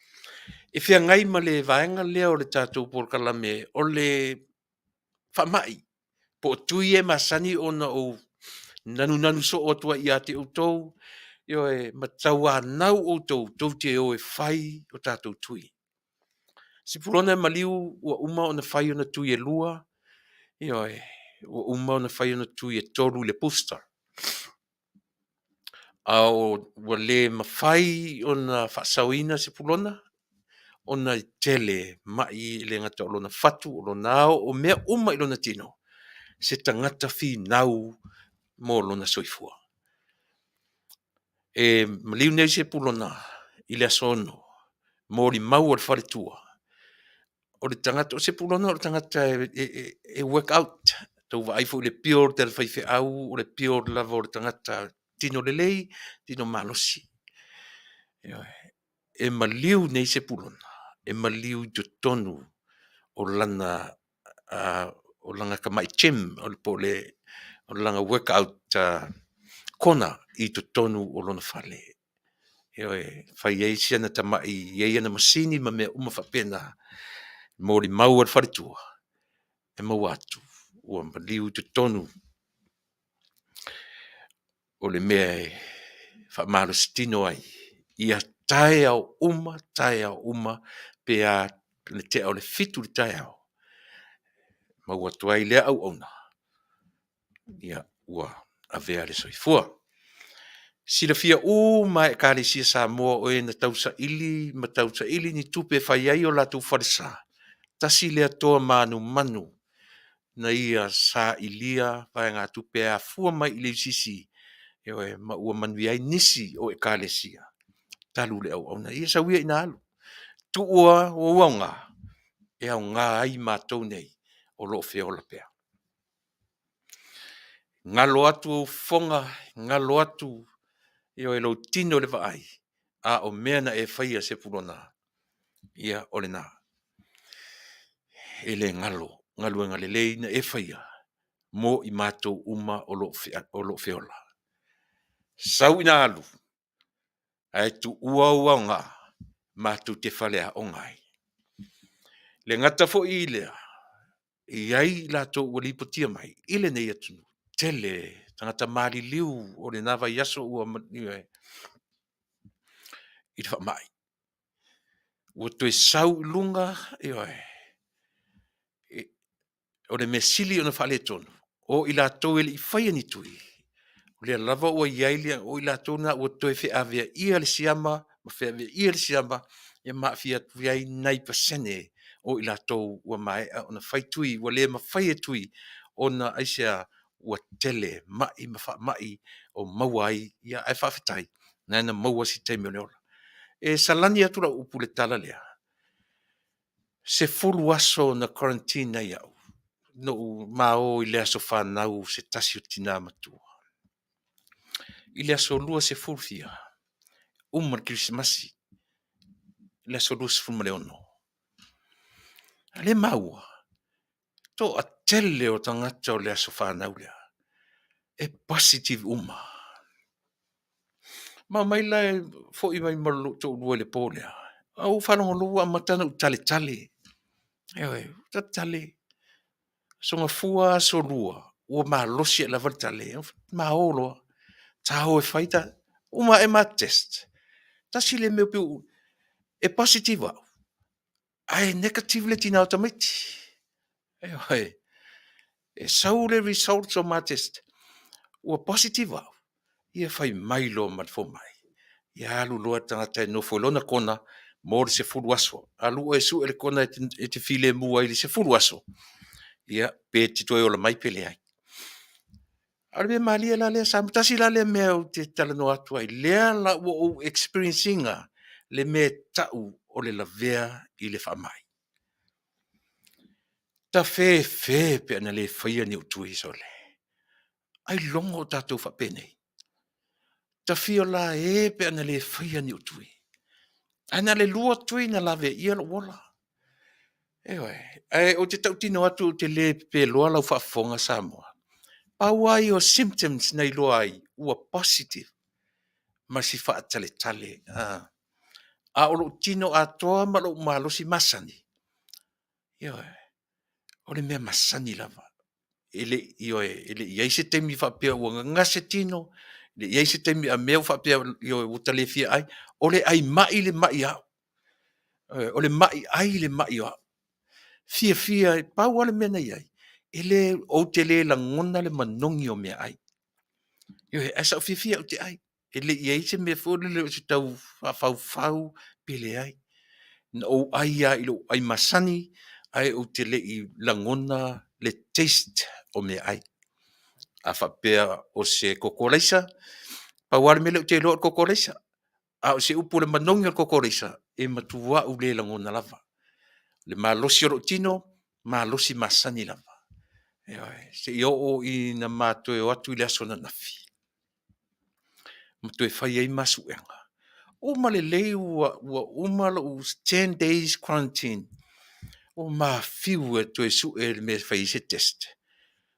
Speaker 2: E whia ngai ma le vaenga lea o le tātou Polokalame o le whamai. Po tui e masani o na o nanu so o tua i ate o tau. Io e mataua nau o tau te o e whai o tātou tui. Si pulona e maliu ua uma o na whai o na tui e lua. Io e ua uma o na whai o na tui e toru le pusta. Au ua le mawhai o na whaasawina si pulona. O na tele mai le ngata o lona fatu o lona ao o mea uma i lona tino. Se tangata fi nau mo lona soifua. E maliu nei se pulona i le asono. Mo li mau o le wharetua. O le tangata o se pulona o le tangata e work out. Tau wa aifo le pior te le whaife au o le pior lava o le tangata tino lelei, tino malosi. E maliu nei se pulona. E maliu jo tonu o lana ka mai chim o le pole o langa workout kona i to tonu o lona fale. E fai ei siana tamai ei ana masini ma mea uma whapena mo li mau al wharetua. E mau atu ua maliu to tonu o le mea e whamaro stino ai. Ia tae au uma pe a le te au le fitu le tae au. Mau atu ai lea au ona. Ia ua avea le soifua. Sila fia mai kare sia Samoa o e na tausa ili ni tupe fai ai o latu wharesa. Tasi lea toa manu na ia sa ilia vai ngā tupe a fua mai ili sisi. E ma ua manui ai nisi o e kare sia. Talu le au na ia sa wia ina alu. Tu ua o wanga. E au ngā ai mātou nei o lo feola pea. Ngalo atu fonga, ngalo atu io e lo tino le vai. A o mea na e whaia se pulona. Ia o le nā. E le ngalo e ngalelei na e whaia. Mo i mātou uma o lo feola. Sau ina alu. Ai tu ua ngā. Mātou te whalea o ngai. Le ngata fo i lea. I ai lātou ua lipotia mai. Ile nei atunu. Tele. Tangata mali liu. O le nawa yaso ua i te whamai. Ua toi sau lunga. O le mesili o na whale tonu. O i lātou ele i whaia ni tui. O le lava ua iailia. O i lātou na ua toi whi avea ia le siama. Ma whi avea ia le siama. Ia maa fia tuiai nai pasene. O i lātou ua mai. O na whai tui. Ua le ma whaia tui. O na aisea ua tele. Mai ma wha mai. O mauai. Ia ai Faafetai. Nana maua si teime o leola. E salani atura upu le tala lea. Se fulu aso na quarantine nei au. no mao I le aso whanau se tasi o tina matua. I le aso lua se fulfia, umar Krismasi, I le aso lua se fulmaleono. Le maua, to a tele o tangata o le aso whanau lea, e positive uma. Ma mai lai fo I mai malu to lua le po lea. Au whanongo lua matana u tale tale. Ewe, ta tale. Songa fua so lua. Ua maa losi e lava tale. Maa oloa. Ta ho e whaita. Uma e maa test. Ta sile meo piu. E positive au. Ai negative le tina automati. Ewe. E sau le results o maa test. Ua positive au. Ia whai mai lo mat fo mai. Ia alu loa tangata e nofo lona kona. Mōre se fulu aso. Alu e su e le kona e te file mua ili se fulu aso. Ia, pe tito e ola mai pele ai. Arbe malia la lea samtasi la lea mea o te talano atu ai. Lea la o experiencinga le mea tau o le la vea I le whamai. Ta fe pe ana le whaia ni utui so le. Ai longo o tatou whapene. Ta fio la pe ana le whaia ni utui. Ana le lua tui na lave ia lo wola. Ewe, o te tau tino atu o te le pe loa lau whaafonga Samoa. Pauai o symptoms nei loa ai, ua positive. Ma si wha tale tale. A olo tino a toa ma lo malosi masani. Ioe, o le mea masani lava. Ele iai se temi wha pia ua ngase tino, le iai se temi a mea wha pia ioe utale fia ai, o le ai mai le mai au. O le mai ai le mai au. Fia, pau ale mea nei ai. Ele o te le la ngona le manongi o mea ai. Ioe, asa o fia o te ai. Ele iai se mea fōle le o se tau fau pele ai. Na o ai ilo ai masani, ai o te le I langona le taste o mea ai. A whapea o se kokoreisa, pauare mele o te loa kokoreisa. A o se upu le manongi o kokoreisa, e matua u le langona lava. Le malosi o tino, malosi masani lava. Se I o I na mātoe o atu I le aso na nafi. Mātoe whai ei masuenga. O male lei ua umala u 10 days quarantine. O ma fiu e to su e me fai se test.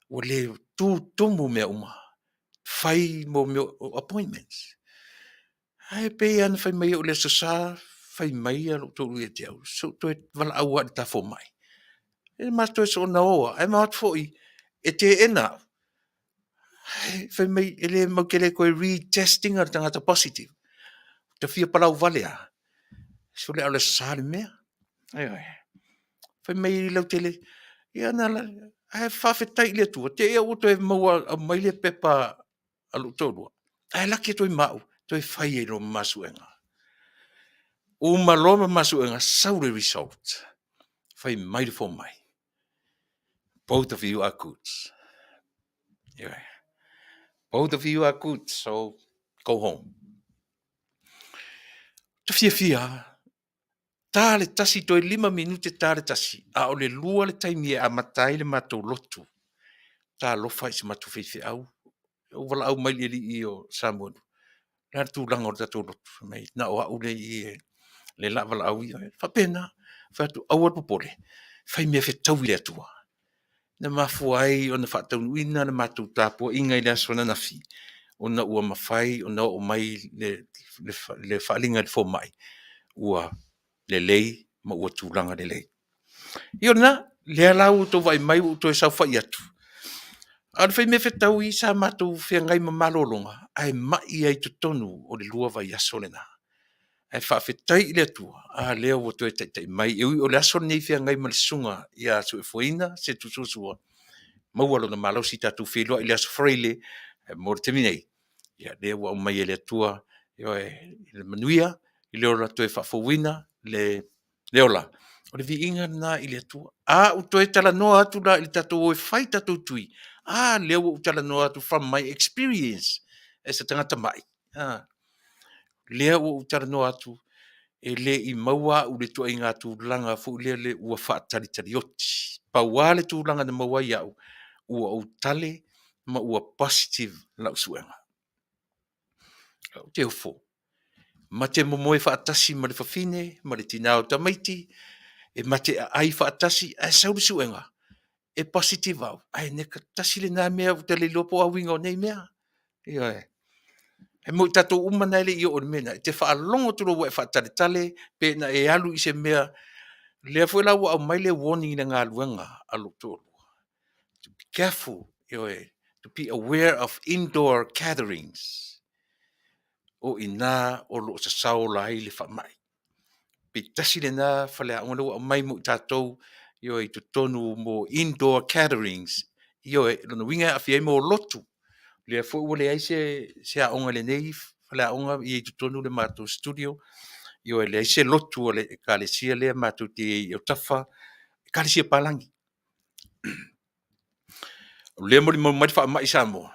Speaker 2: O le tumu me uma. Fai mo me appointments. Ai pe an fai mai o le sa fai mai a lo to le te au. So to vala au ta fo mai. E ma to so na o. Ai ma foi e te ena. Ai fai mai ele mo kele ko retesting ar tanga positive. Te fia palau Vale a. So le ala sale mea. Ai. Fai mai lau tele. Ia na la. Ai Faafetai le tua. Te ea uto e maua a mai le pepa alu tōrua. Ai laki toi mau. Toi fai e lo masuenga. O maloma masuenga sau le result. Fai mai le fo mai. Both of you are good. Yeah. Both of you are good. So go home. Ta fia. Tā le tasi toi 5 minute tā le tasi. A o le lua le taimi e amatai le matou lotu. Tā lofa I se matu feife au. O wala au mai li o Samoa. Nā tū langa o tatou lotu. Mai na o au le I le la wala au ia. Whapena. Whatu au atu pole. Whai mea whetau le atua. Na mafua ai o na whatau ina na matou tāpua inga I le aswana na fi. O na ua mawhai o na o mai le whalinga le fo mai. Ua le lei ma ua tūlanga le lei. Io na, le alau to vai mai u to e sau whai atu. Ar whai me whetau I sa mātou whia ngai ma malolonga, ai mai ai tu tonu o le lua vai asole na. Ai Faafetai le atua, a leo o to e taitai mai, eui o le asole nei whia ngai ma le sunga I a su e fuina, se tu susua. Maualo na malau si tatu whiloa I le aso freile, mo le temi nei. Ia leo au mai le atua, le manuia, I leo la to e Faafowina, le ola. O le vi inga na I le atua. A u to e tala noa atu la I tatou o e whai tatou tui. A leo u tala noa atu from my experience. E sa tangata mai. Leo u tala noa atu. e le I maua u le tua I ngā tūlanga fu le ua whaatari tari oti. Pa wā le tūlanga na maua I au, ua au tale ma ua positive lau suenga. Te ufo. Ma te momoe whaatasi ma le whawhine, ma le tinao tamaiti, e ma te ai whaatasi, e sauri suenga. E positive au. Ai neka tasi le nā mea u tale lopo au ingo nei mea. Ia e. E mo tatou umana ele I o le mena. Te whaalongo turo wa e whaatare tale, pe na e alu I se mea, lea fuela wa au mai le warning na ngā luenga alo tōru. To be careful, to be aware of indoor gatherings. O ina o lo sa sao la I le whamai. Pe tasi le nā whalea ngona wa mai mo tatou, to tonu mo indoor gatherings. Lona winga a fiai mo lotu. Le fu wole ai se a onga Lenei fala onga I to tonu le mato studio le se lotu le kale sia le mato te o tafa kale sia palangi le mo mai fa mai Samoa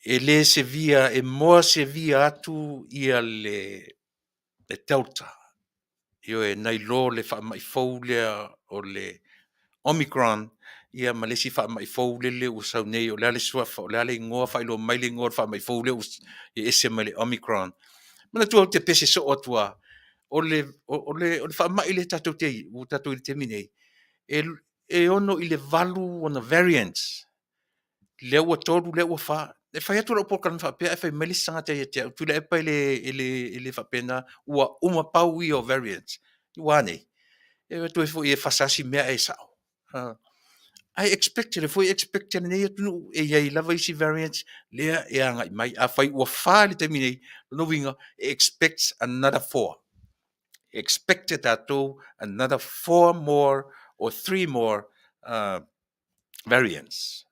Speaker 2: le se via e mo se via atu ia le delta nei lo le fa mai fo le o le Omicron ia malesi fa mai fo le o sa nei o le sua fo le ngoa fa lo mai le ngoa fa mai fo le e se mai le Omicron mana tu te pese so otua o le fa mai le tatu te o tatu le termine e ono I le valu on the variants le o toru le o fa e fa atu o pokan fa pe e fa mai sanga te Tuilaepa le fa pena ua uma pau I o variants wane e tu e Fasa si mea e sao I expected if we expected ne tu e ia lava isi variants le e anga mai a fai ua fa le termine no winga expects another 4 expected that another 4 more or 3 more variants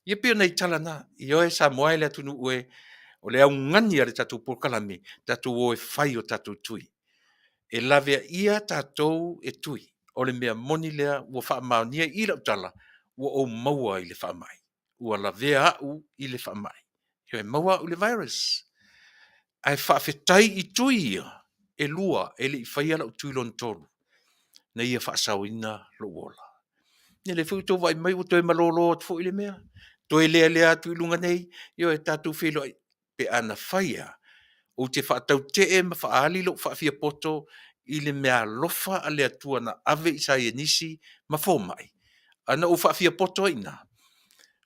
Speaker 2: ia pia nei talana io e Samoa le Taunu'u o le au ngani ale tatu Polokalame tatu o e fai o tatu tui e lave ia tatou e tui o le mea moni lea ua whaamaunia I lau tala ua o maua I le whaamai ua lavea au I le whaamai e maua u le virus ai Faafetai I tui ia e lua e le I whaia lau tui lon tolu na ia whaasawina lo wola ne le futo vai mai o toi malolo at fo I le mea toi lea tui lunga nei e tatu whilo pe ana whaia o te whaatau te e ma whaali lo whaafia poto I le mea lofa a le atua na ave I sa ia nisi ma fo mai. Ana o whaafia poto ina.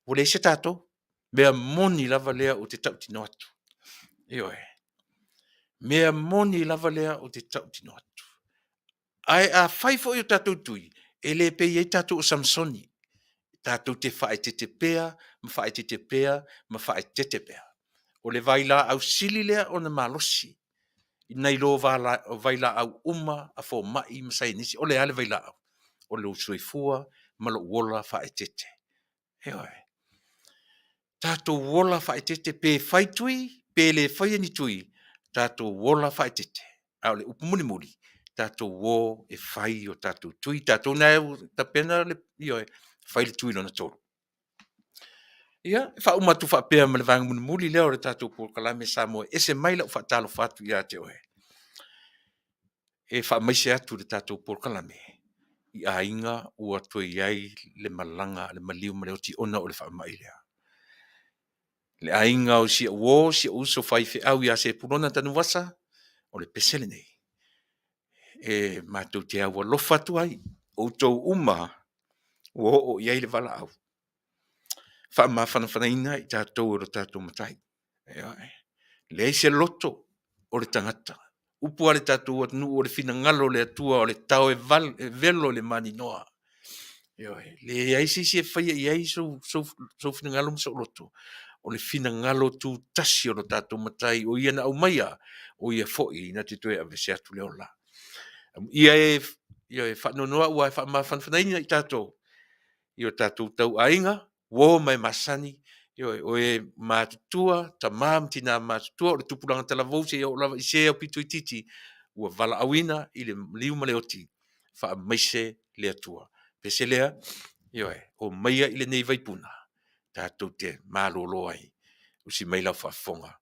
Speaker 2: O le se tato, mea moni lava lea o te tau tino atu. Mea moni lava lea o te tau tino atu. Ai a whaifo I o tatou tui, e le pe I tatou o Samsoni. Tatou te whae te pea, ma whae te pea, ma whae te pea. O le vaila au sili lea o na malosi. Nei lo vaila au uma a fo mai masai nisi o le ale vaila au o le Soifua ma lo wola faetete tato wola faetete pe faitui pe le fai ni tui tato wola faetete au le upumuni muri tato wo e fai o tato tui tato na tapena le fai le tui lona toro fa uma tu fa pe ma le vang muri le o tato Polokalame Samoa ese mai la fa talo fatu ia te e fa mai se atu le tatou Polokalame I ainga ua toi ai le malanga le maliu ma le oti ona o le fa mai le ainga o si wo si uso fai fe au ia se pulona tanu wasa o le pesele nei e matou te au lo fatu ai o tou uma o ia le vala au fa ma fana ina I tatou o tatou matai le se loto o le tangata upu ale tatou atu o le fina ngalo le atua o le tau e velo le mani noa. Le ai si fai ai so fina ngalo so loto. O le fina ngalo tu tasi o lo tatou matai o ia na au maia o ia foi na te toe ave se atu le ola. Ia e whanonoa ua e whanwhanaina I tatou. I o tatou tau ainga, wo mai masani, o e mātutua, ta mam tina mātutua, o le tupulanga tala vose, o lava I se au pitu I titi, ua vala awina I le liu ma le oti, wha maise le atua. Pese lea, o maia I le nei vaipuna, tātou te mālolo ai, usi mai lau whafonga.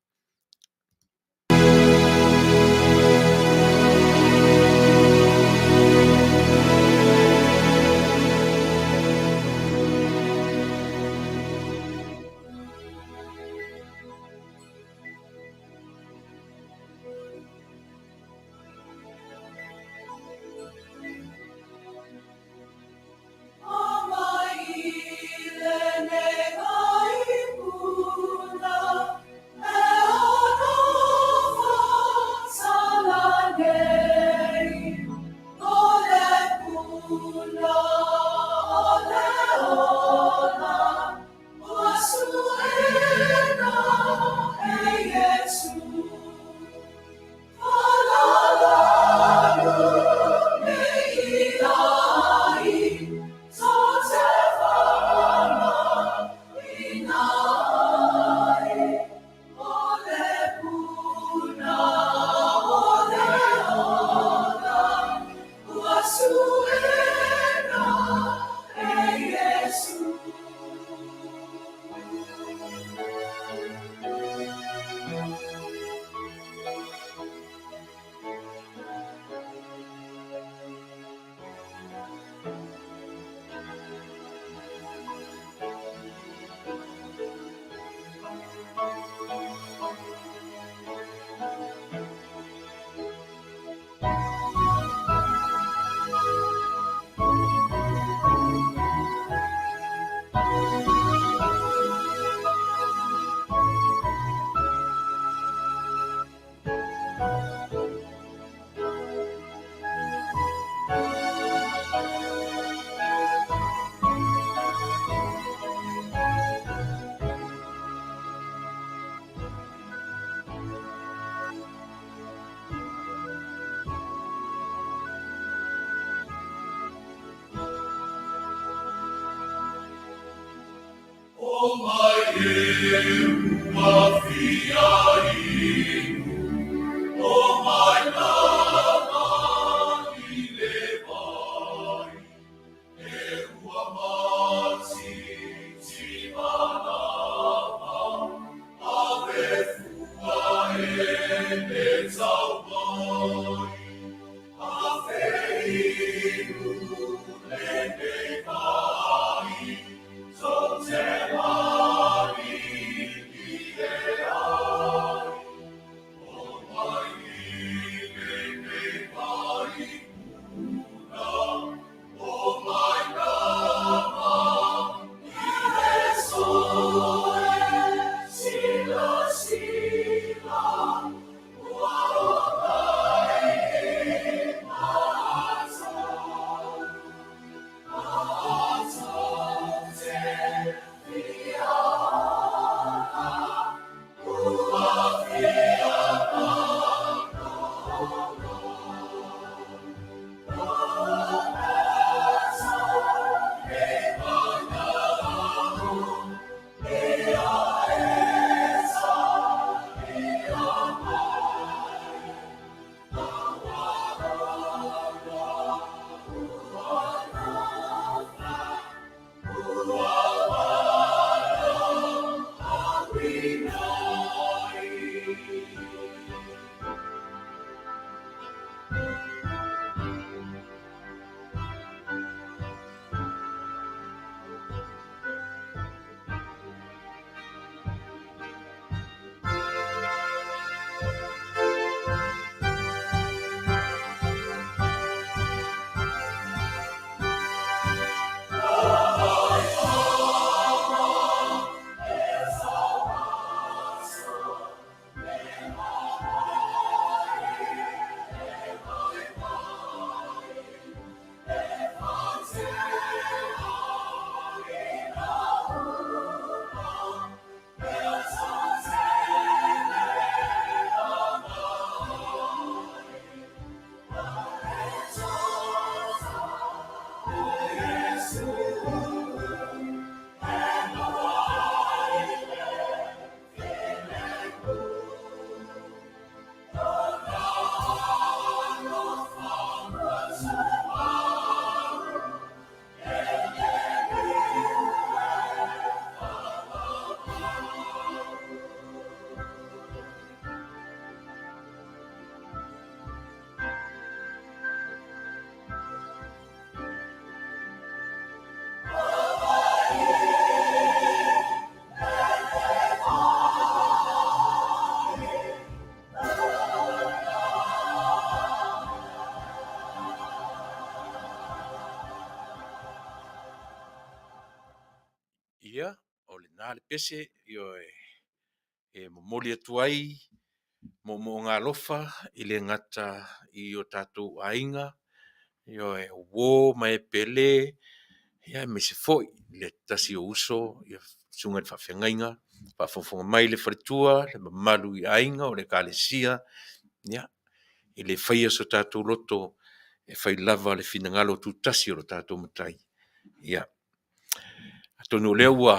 Speaker 2: Ia, o le nā le pese, e momoli atu ai, mo ngā lofa, i le ngata i o tātou ainga, e wō mai pele, ia me se foi, le tasi o uso, ia sunga le whawhengainga, whafofonga mai le wharitua, le mamalu i ainga, o le kālesia, ia, i le whaia so tātou loto, e whai lava le finangalo tu tasi o tātou matai, ia. Tonu leo ua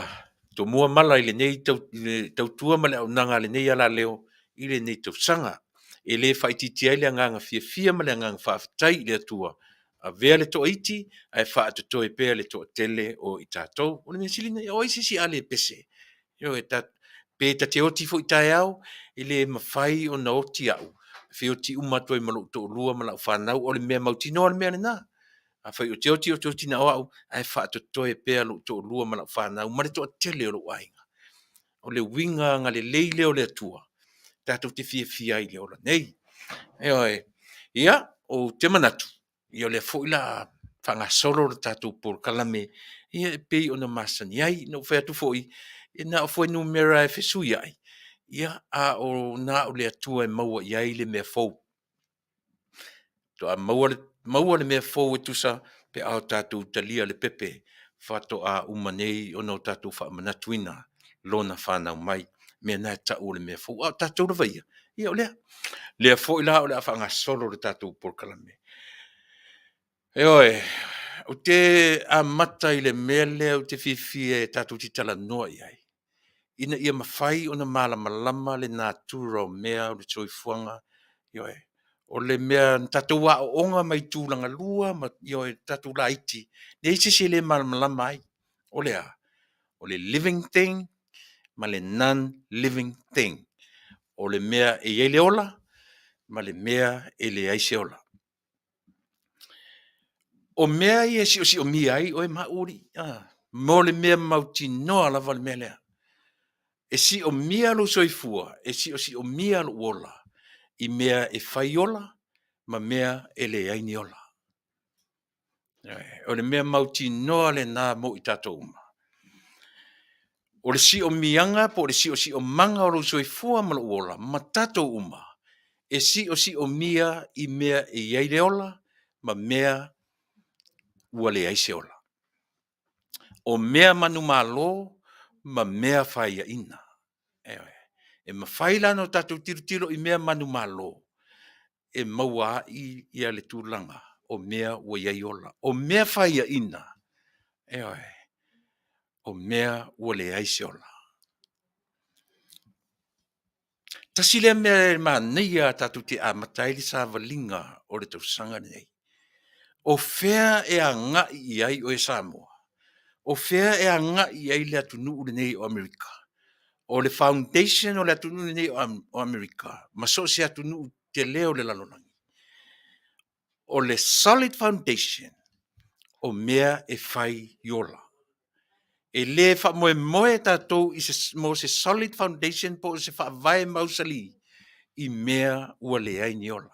Speaker 2: to mua mala i le nei tau tua ma le au nanga le nei ala leo i le nei Tausaga e le whaititi ai le anganga fia ma le anganga Faafetai i le atua a vea le toa iti a e wha atoto e pēa le toa tele o i tātou o le mea silina o isi si ale pese e pe ta te oti fo i tae au i le mawhai o na oti au fi oti umatua i malo to lua ma lau whanau o le mea mautino o le mea le nā a fai o te oti na au ai fa to toe pe lo to lua ma fa na ma to tele lo ai o le winga nga le leile o le tua ta to te fia i le o nei ia o te manatu i o le foila fanga solo le tatu Polokalame ia pe o na masani ai no fa tu foi na foi numera e fesu ai ia a o na o le tua e maua ia le me fo to a maua le mea fōu e tusa pe au tātou talia le pepe whato a umanei o no tātou whaamanatuina lona whanau mai mea nai tau le mea fōu. Au tātou le vaia. Ia o lea fōu i la o lea whanga solo le tātou Polokalame. E oe, o te amata i le mea lea o te whiwhia e tātou ti tala noa i ai. Ina ia mawhai o na malama le nātura o mea o le soifuanga. Ioe, o le mea tātou wa o onga mai tūlanga lua, ma ioe tātou la iti. Ne isi si le malama ai. O lea, o le living thing, ma le non-living thing. O le mea e ele ola, ma le mea e le aise ola. O mea i e si o mia ai, o e mauri. Mo le mea mauti noa lava le mea lea. E si o mia lo soifua, e si o mia lo ola. I mea e fai ola, ma mea e le aini ola. O le mea mauti noa le nā mo i tātou uma. O le si o mianga, po le si o manga o lo soifua ma lo ola, ma tātou uma. E si o mia i mea e aile ola, ma mea ua le aise ola. O mea manu malo, ma mea whaia ina. E ma whaila no tātou tiro i mea manu malo. E maua i ia le tūlanga. O mea ua iai ola. O mea whaia ina. O mea ua le aise ola. Tasi le mea ma neia tātou te amataili sa valinga o le Tausaga nei. O fea e a ngai i ai o e Samoa. O fea e a ngai i ai le Taunu'u Lenei o Amerika. O le foundation o le Taunu'u Lenei o Amerika. Ma so se Taunu'u te leo le lalonangi. O le solid foundation o mea e fai yola. E le fa moe tātou i mo se solid foundation po se fa vai mausali i mea ua le ai ni ola.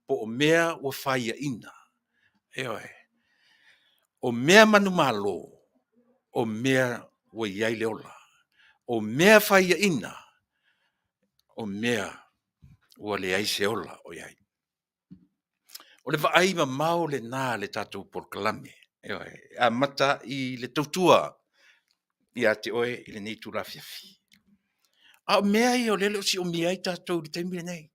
Speaker 2: Po o mea ua fai ina. O mea manu malo. O mea ua iai le ola. O mea fai ina. O mea ua le ai se ola o iai. O le vaai ma mau le nā le tātou Polokalame. A mata i le tautua i a te oe i le nei tūra fiafi. A o mea i o lele o si o mea i tātou le taimi le nei.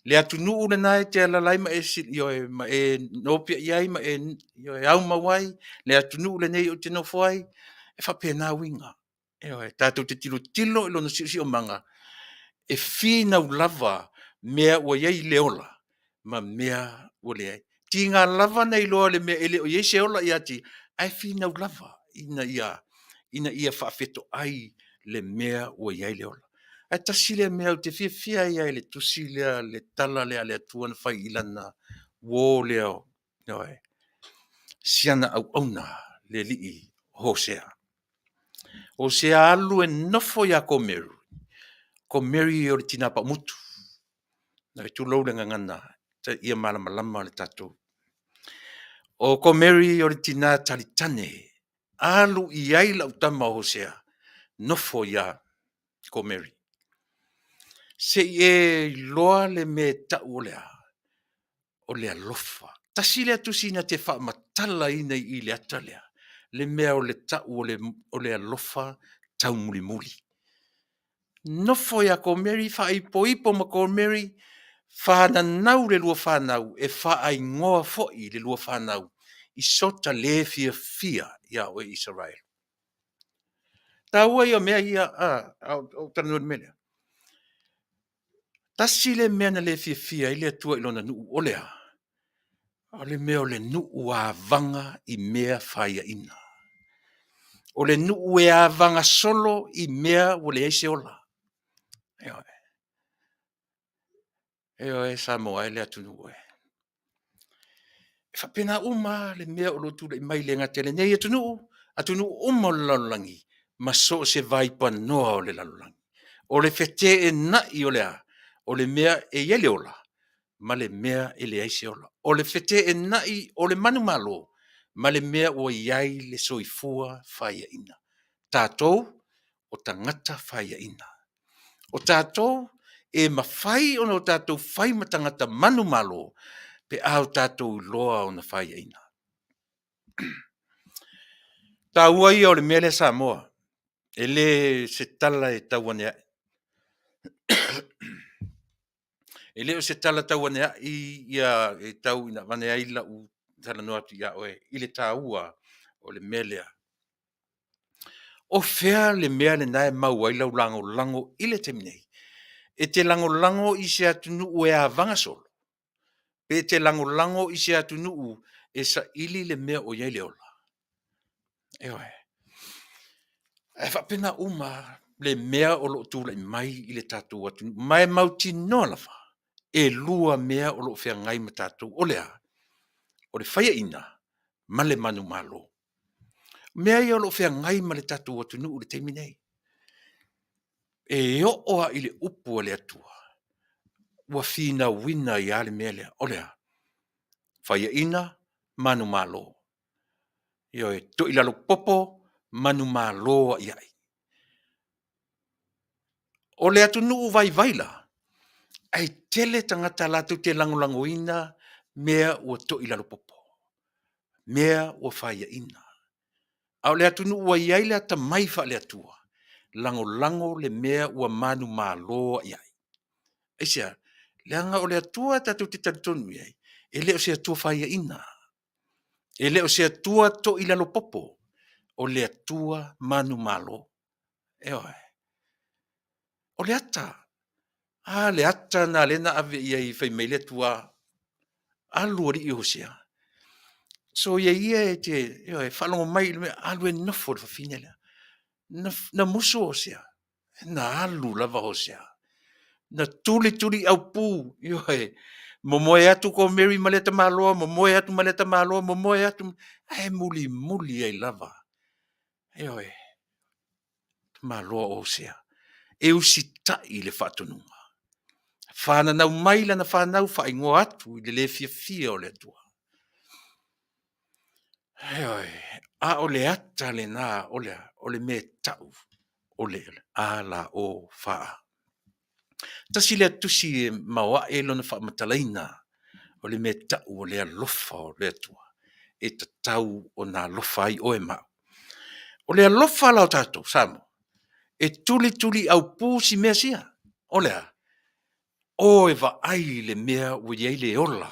Speaker 2: Le Taunu'u Lenei te alalai ma e nopia i ai ma e au mawai. Le Taunu'u Lenei o te nofo ai. E whapena winga. Tātou te tilo i lono si o manga. E whina lava mea ua iai leola. Ma mea ua le ai. Ti ngā lava nei loa le mea ele o iei se ola i ati. Ai whina lava ina ia whaafeto ai le mea ua iai leola. Ai tasi le mea o te fia ia le tusi lea le tala lea le atuana whai ilana wō leo. Siana au auna le lii Hosea. Hosea alu e nofo ia ko Mary. Ko Mary o le tina pa mutu. Na tu lo le ngana ta ia malama le tatou. O ko Mary o le tina talitane. Alu i ai la utama Hosea. Nofo ia ko Mary. Se e loa le me tau o le alofa. Tasi le atusina te wha matala ina i le atalea. Le mea o le tau o le alofa tau muli muli. Nofo ia ko Mary wha ipo ma ko Mary wha nau le lua whanau e wha ai ngoa foi le lua whanau i sota le fia ia o Israel. Taua ia mea ia o tanua mea. Tasi le mea na le fia i le atua ilona nuu o lea. O le mea o le nuu a vanga i mea whaia ina. O le nuu e a vanga solo i mea o le eise ola. E Samoa e le atu nuu e. E whapena uma le mea o lotu le mai le ngatele nei atu nuu uma o le lalulangi. Ma so se vaipa noa o le lalulangi. O le fete e nai o lea. O le mea e yele ola. Ma le mea e le aise ola. O le fete e nai o le manu malo. Ma le mea o iai le soifua whaia ina. Tātou o tangata whaia ina. O tātou e mawhai o no tātou whai ma tangata manu malo. Pe au tātou loa o na whaia ina. Tā uai o le mea le Samoa. E le se tala e tauanea. E leo se tala tau ane ai ia e tau ina wane ai lau tala noa tu ia oe, i le tāua o le melea. O fea le mea le nae mau ai lau lango i le teminei. E te lango i se atunuu e a vanga solo. Pe te lango i se atunuu e sa ili le mea o iai le ola. E oe. E whapena uma le mea o lo tūla i mai i le tātou atu. Mai mauti noa lawa. E lua mea o lo fea ngai ma tātou. O lea. O le whaia ina. Ma le manu malo. Mea i o lo fea ngai ma le tātou atu nuu le teminei. E o oa i le upu le atua. Ua fina wina i ale mea lea. O lea. Whaia ina. Manu malo. Io e to ilalo popo. Manu malo i ai. O le atu nuu vai la. Ai tele tangata latu te langolangoina mea ua to ilalo popo. Mea ua whaia ina. Au le atu nuu ua iai le ata mai wha le atua. Lango le mea ua manu malo i ai. Eisia, le anga o le atua tatu te tatonu iai. E leo se atua whaia ina. E leo se atua to ilalo popo. O le atua manu malo. E oe. O le ata. Le ata na lena ave iai whai meile tua. Aluari i hosea. So ia e te, whalongo mai, alu e nofo fa finele. Na muso hosea. Na alu lava hosea. Na tuli au pu. Momoe atu ko Mary maleta maloa, momoe atu maleta maloa, momoe atu. Muli ai lava. Maloa hosea. E usitai le whatonunga. Whananau mai lana whanau whaingo atu, le fia o le atua. A o le ata le nā, o le me tau, o le ala o whaa. Tasi le atusi maua e lona wha matalaina, o le me tau o le alofa o le atua. E ta tau o nā alofa ai o e mau. O le alofa lao tātou, Samoa. E tuli au pūsi mea sia. O lea. O e va ai le mea o iei le ola.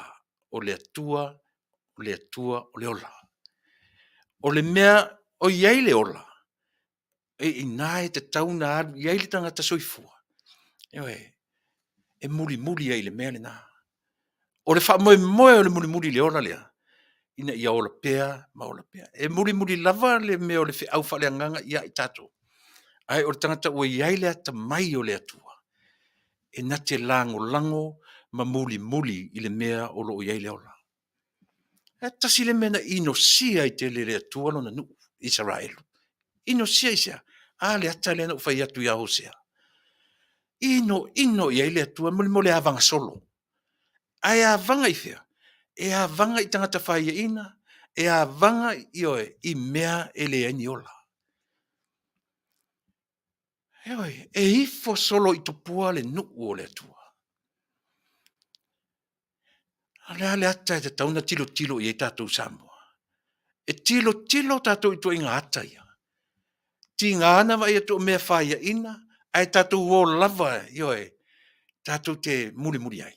Speaker 2: O le atua, o le ola. O le mea o iei le ola. E inae te tau na alu, iei le tangata soifua. E muli ai le mea le nā. O le wha moe o le muli le ola lea. Ina ia ola pea, ma ola pea. E muli lava le mea o le whi au whale anganga ia i tātou. Ai o le tangata ua iei le ata mai o le atua. E na te lango, ma muli i le mea o lo iei le ola. E tasi le mena ino sia i te le atua lona nu, Israelu. Ino sia i sea. Le ata le na ufai atu ia hosea. Ino iei le atua mole avanga solo. Ai avanga i fea. E avanga i tangata whaia ina. E avanga i mea e le eni ola. E ifo solo i topua le nu o le atua. Ale ata e te tauna tilo i e tātou Samoa. E tilo tātou i tua inga ata ia. Ti ngā ana vai atu o mea whaia ina. Ai tātou o lava tātou te muli ai.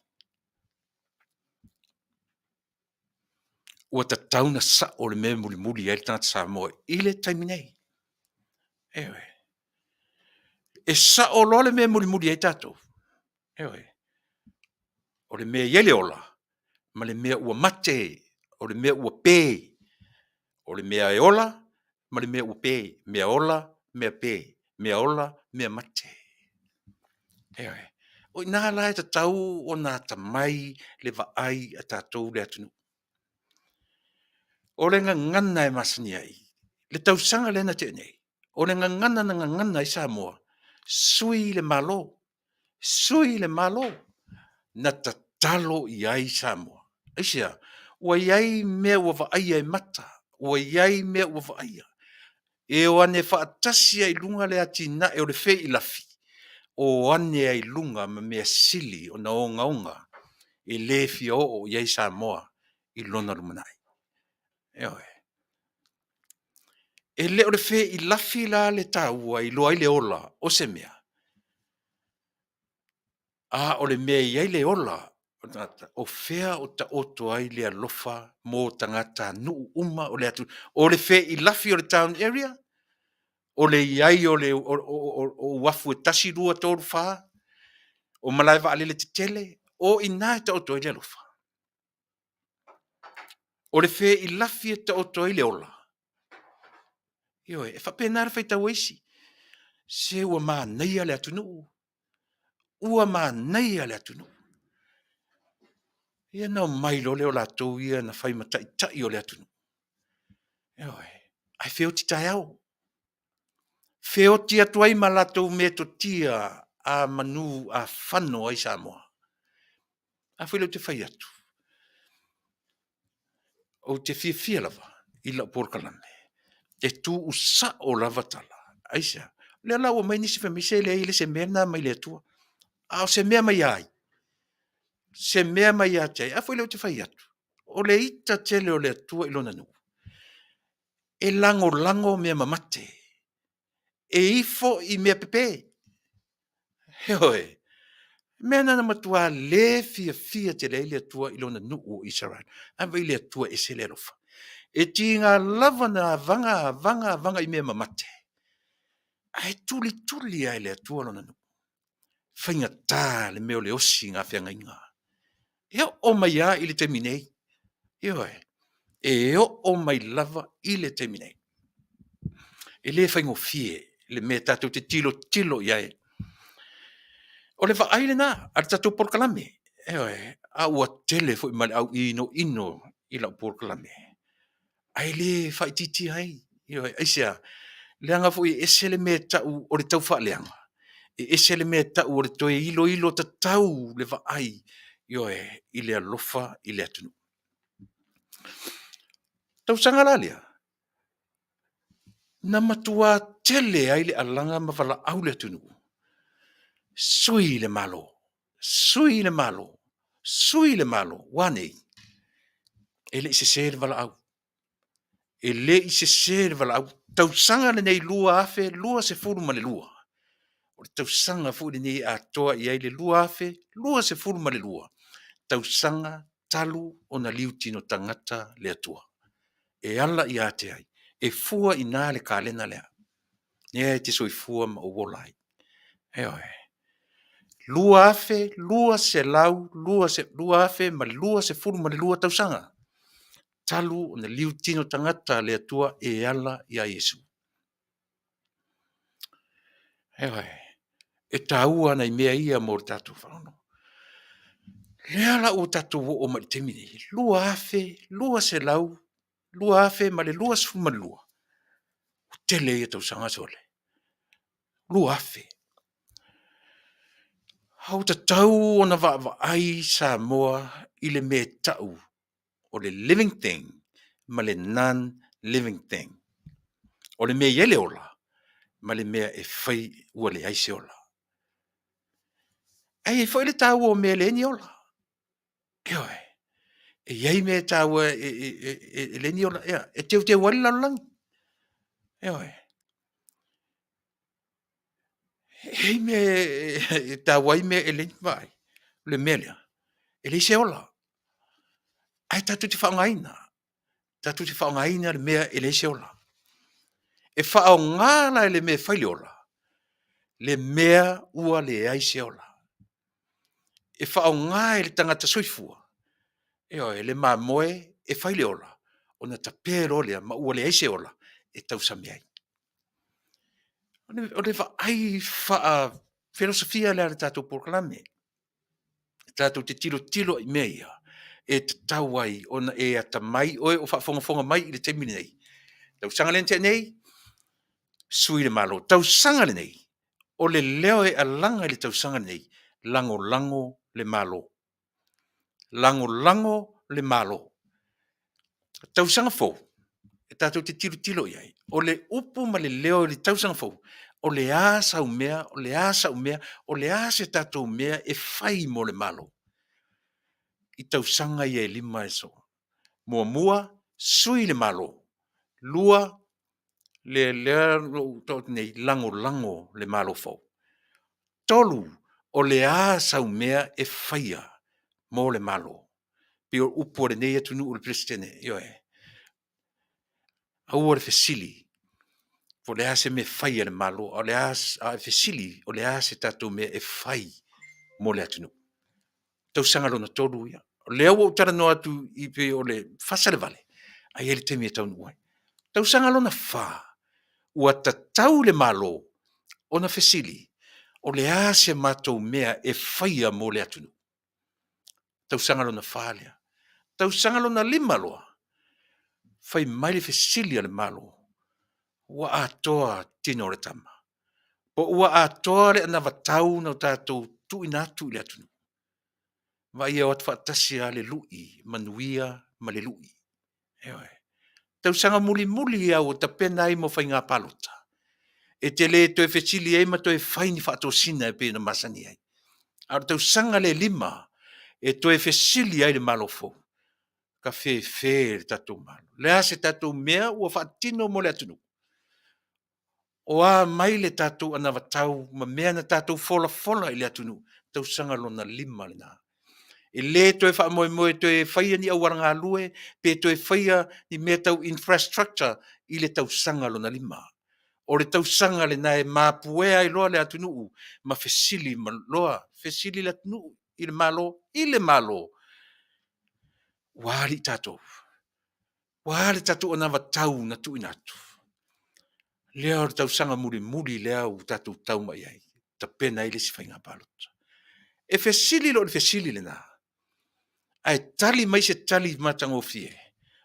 Speaker 2: Ua ta tauna sa o le mea muli ai tātou Samoa. I le taiminei. E sa o lo le mea muli ai tātou. O le mea iele ola. Ma le mea ua mate. O le mea ua pē. O le mea e ola. Ma le mea ua pē. Mea ola, mea pē. Mea ola, mea mate. O nā lai ta tau o nā tamai le vaai a tātou le atunu. O le ngana e masani ai. Le tausanga le na te nei. O le ngana i Samoa. Sui le malo. Na ta talo i ai Samoa. Aisia, ua iai mea ua vaai ai mata. Ua iai mea ua vaai. E o ane whaatasi ai lunga le ati na e o le fe i lafi. O ane ai lunga ma mea sili o na onga. E le fia o iai Samoa i lona rumanai. E le o le fe i lafi la le taua i loa i le ola o se mea. O le mea iai le ola o fea o ta oto ai le alofa mo tangata nuu uma o le atu. O le fe I lafi o le town area, o le iai o le o wafu e tasi rua tōru wha, o malai wa alele te tele, o ina ta oto ai le alofa. O le fe I lafi e ta oto ai le ola. Io e whapenara whai tau eisi. Se ua maa nei ale atu nuu. Ua maa nei ale atu nuu. Ia nau mai lo leo la tau ia na whai matai tai o le atu nuu. Io e, ai feo ti tai au. Feo ti atu ai ma la tau me to tia a manu a whano ai Samoa. A whilo te whai atu. O te fia lava I la Polokalame. E tu usa o lava tala. Aisa. Le la o mai nisi whamise le ile se mea na mai le atua. A se mea mai ai. Se mea mai a te. A whilo te whai atu. O le ita tele o le atua ilona nu. E lango mea mamate. E ifo I mea pepe. Heoe. Mea nana matua le fia te le ile atua ilona nu o Israel. Ava ile atua e se le rofa. E ti ngā lava na vanga I mea mamate. Ai tuli ai le atua lona nu. Whainga tā le meo le osi ngā whianga inga. Eo o mai a ile te minei. Eo e. Eo o mai lava ile te minei. E le whaingo fie le mea tātou te tilo iai. O le wha aile nā, ar tātou Polokalame. Eo e. A ua tele fo I male au ino I lau Polokalame. Ai le whaititi ai. Eo e. Aisea. Leanga fo I ese le mea tau o le tau wha leanga. E ese le mea tau o le toe ilo ta tau le wa ai. Io e I le alofa I le atunu. Tausaga la lea. Na matua tele ai le alanga ma wala au le atunu. Sui le malo. Wane. E le se se le wala au. E le se se le wala au. Tausaga le nei lua afe, lua se furu ma le lua. O le tausaga fu le nei a toa I ai le lua afe, lua se furu ma le lua. Tausaga talu o na liu tino tangata le atua. E ala I ate ai. E fua I nā le kālena lea. Nea te soifua ma o wolai. Eo e. Lua afe, lua se lau, lua afe, ma lua se furu ma le lua tausaga. Talu o na liu tino tangata le atua e ala I a Yesu. Eo e. E taua na I mea ia mo le tātou whanono. Lea la o tātou o ma I temini. Lua afe, lua se lau, lua afe, ma le lua se furu ma le lua. O tele e tausaga sole. Lua afe. Hau ta tau o na wa ai Samoa I le me tau o le living thing ma le non-living thing. O le mea yele ola ma le mea e whai ua le aise ola. Ai e whai le tau o mea le eni ola. Eo e. E iei mea tau e le eni ola. E teo te wali lalang. Eo e. Hei mea tau ai mea e le eni vai. Le mea lea. E le ise ola. Ai tatu te whaongaina. Tatu te whaongaina le mea e le ise ola. E whaongala le mea whaile ola. Le mea ua le aise ola. E whaonga le tangata soifua. Eo e le mamoe e whaile ola. O na tapero lea ma ua le aise ola. E tausame ai. O le wha ai wha filosofia le are tātou Polokalame. Tātou te tilo I mea ia. E te tau ai. O na e ata mai. Oe o whafonga mai I le temini nei. Tausaga le te nei. Sui le malo. Tausaga le nei. O le leo e alanga le tausaga le nei. Lango le malo. Lango le malo. Tausaga fou. E tātou te tilo iai. O le upu ma le leo le tausaga fou. O le asa o mea, o le asa tātou mea e whai mo le malo. I tausaga ia e lima e so. Mua, sui le malo. Lua, le nei lango le malo fou. Tolu, o le asa o mea e whaia mo le malo. Pio upo le nei atu nuu le prestene, yo e. Aua le fesili, po le ase me fai le malo, o le ase a fesili, o le ase tatou me e fai mo le atu nuu. Tau sanga lona tolu ia. O le au tara no atu i pe o le fasa le vale. Ai ele temi e Taunu'u ai. Tau sanga lona fa, ua tatau le malo, ona fesili, o le ase matou mea e faia mo le atu nuu. Tau sanga lona fa lea. Tau sanga lona lima loa. Fai mai le fesili le malo. Ua atoa tino le tama. Po ua atoa le ana vatau na tatou tu inatu le atu nuu. Vai e o atu whaatasi a le lui, manuia, ma le lui. Ewe. Tau sanga muli muli au ta pena ai mo fai ngā palota. E te le to e fesili ai ma to e fai ni whaato sina e pena masani ai. Au tau sanga le lima, e to e fesili ai le malo fo. Ka fe le tatou malo. Le ase tatou mea ua whaatino mo le atunu. O a mai le tatou ana vatau, ma mea na tatou fola fola i le atunu. Tau sanga lona lima le nā. E le to e wha moe moe to e whaia ni awaranga lue, pe to e whaia ni mea tau infrastructure i le tau sanga lona lima. O le tau sanga le nae māpuea i loa le atunuu, ma fesili ma loa, fesili le atunuu i le malo. Wāli tatou. Wāli tatou ana vatau na tu inatu. Lea o le tau sanga muri muri lea u tatou tau mai ai. Ta pena i le si whainga palota. E fesili lo le fesili le nā. Ai tali mai se tali matango fie.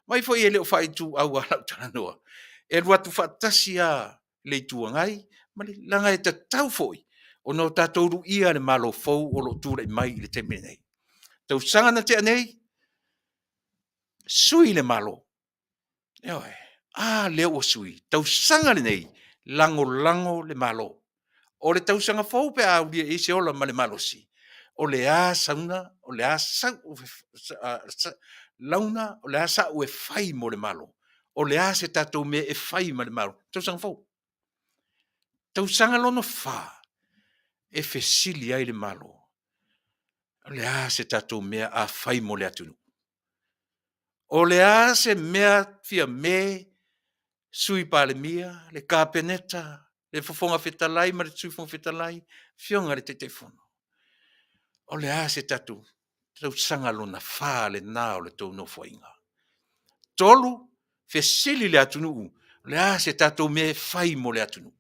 Speaker 2: Mai foi ele o fai tu au ala tana noa. E rua tu fatasi a le tuangai, ma le langa e ta tau foi. O no tatou ru ia le malo fou o lo tura i mai le te menei. Tau sanga na te anei, sui le malo. Eoi, leo o sui. Tau sanga le nei, lango lango le malo. O le tau sanga fou pe a ulia e se ola ma le malo si. O le a sauna, o le a launa, o le a sa u e fai mo le malo. O le a se tatou me e fai ma le malo. Tau sanga fou. Tau sanga lono fa. E fesili ai le malo. O le a se tatou mea a fai mo le atunu. O le a se mea fia me sui pa le mia, le kapeneta, le fofonga fetalai, ma le tuifonga fetalai, fionga le te fono. O le a se tatou. Tau sanga lona fa le nā o le tau no foinga. Tolu, fesili le atunu, le a se tatou me fai mo le atunu.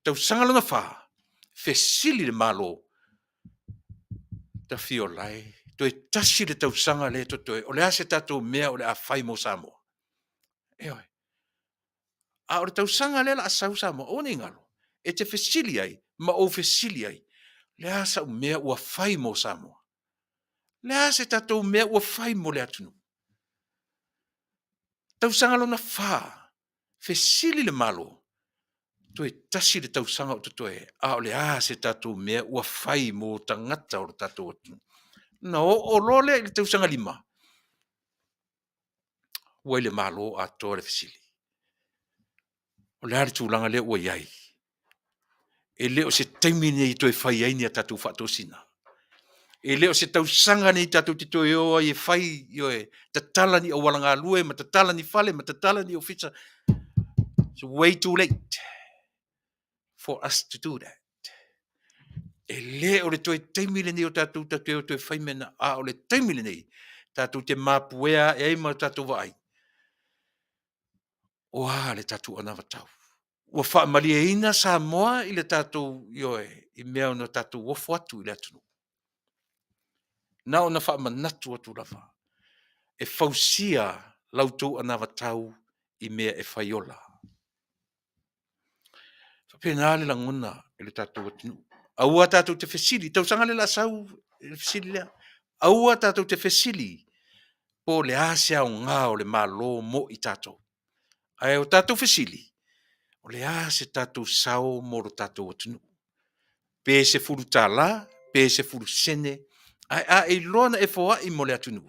Speaker 2: Tau sanga lona fa, fesili le malo, ta fio lai, to e tasi le tau sanga le to toe, o le a se tatou mea o le a fai mo Samoa. Eoi. A o le tau sanga le la a sau Samoa, o ne ngalo, e te fesili ai, ma o fesili ai, le a sa mea ua fai mo Samoa. Le a se tatou mea ua fai mo le atunu. Tau sanga lona fa, fesili le malo, to e tasi le tau sanga o toe, a o le a se tatou mea ua fai mo tangata o le tatou atunu. Na o lole le tau sanga lima. Ua le malo a toa le fesili. O le ari tūlanga le ua iai. E leo se taimi nei to e fai ai ni a tatou whaatosina. E leo se tau sanga nei tatou te toi o e fai yo e tatala ni o walanga lue, ma tatala ni fale, ma tatala ni o fitsa. It's way too late for us to do that. E le o le toi taimile nei o tatou tatou toi fai mena a o le taimile nei tatou te mapuea e ma tatou vai. O le tatou ana vatau. Ua wha malia ina Samoa i le tatou yoe i mea ona tatou wofo atu i le atunu. Na ona wha manatu atu lawa. E fausia lautou ana vatau i mea e whaiola. Pena le langona i le tatou atunu. Aua tatou te fesili, tau sanga le la sau le fesili lea. Aua tatou te fesili po le asea o ngā o le malo mo i tatou. Ai o tatou fesili, o le ase tatou sao mo lo tatou atunu. Pe se furu tala, pe se furu sene, ai e lona e foa i mo le atunu.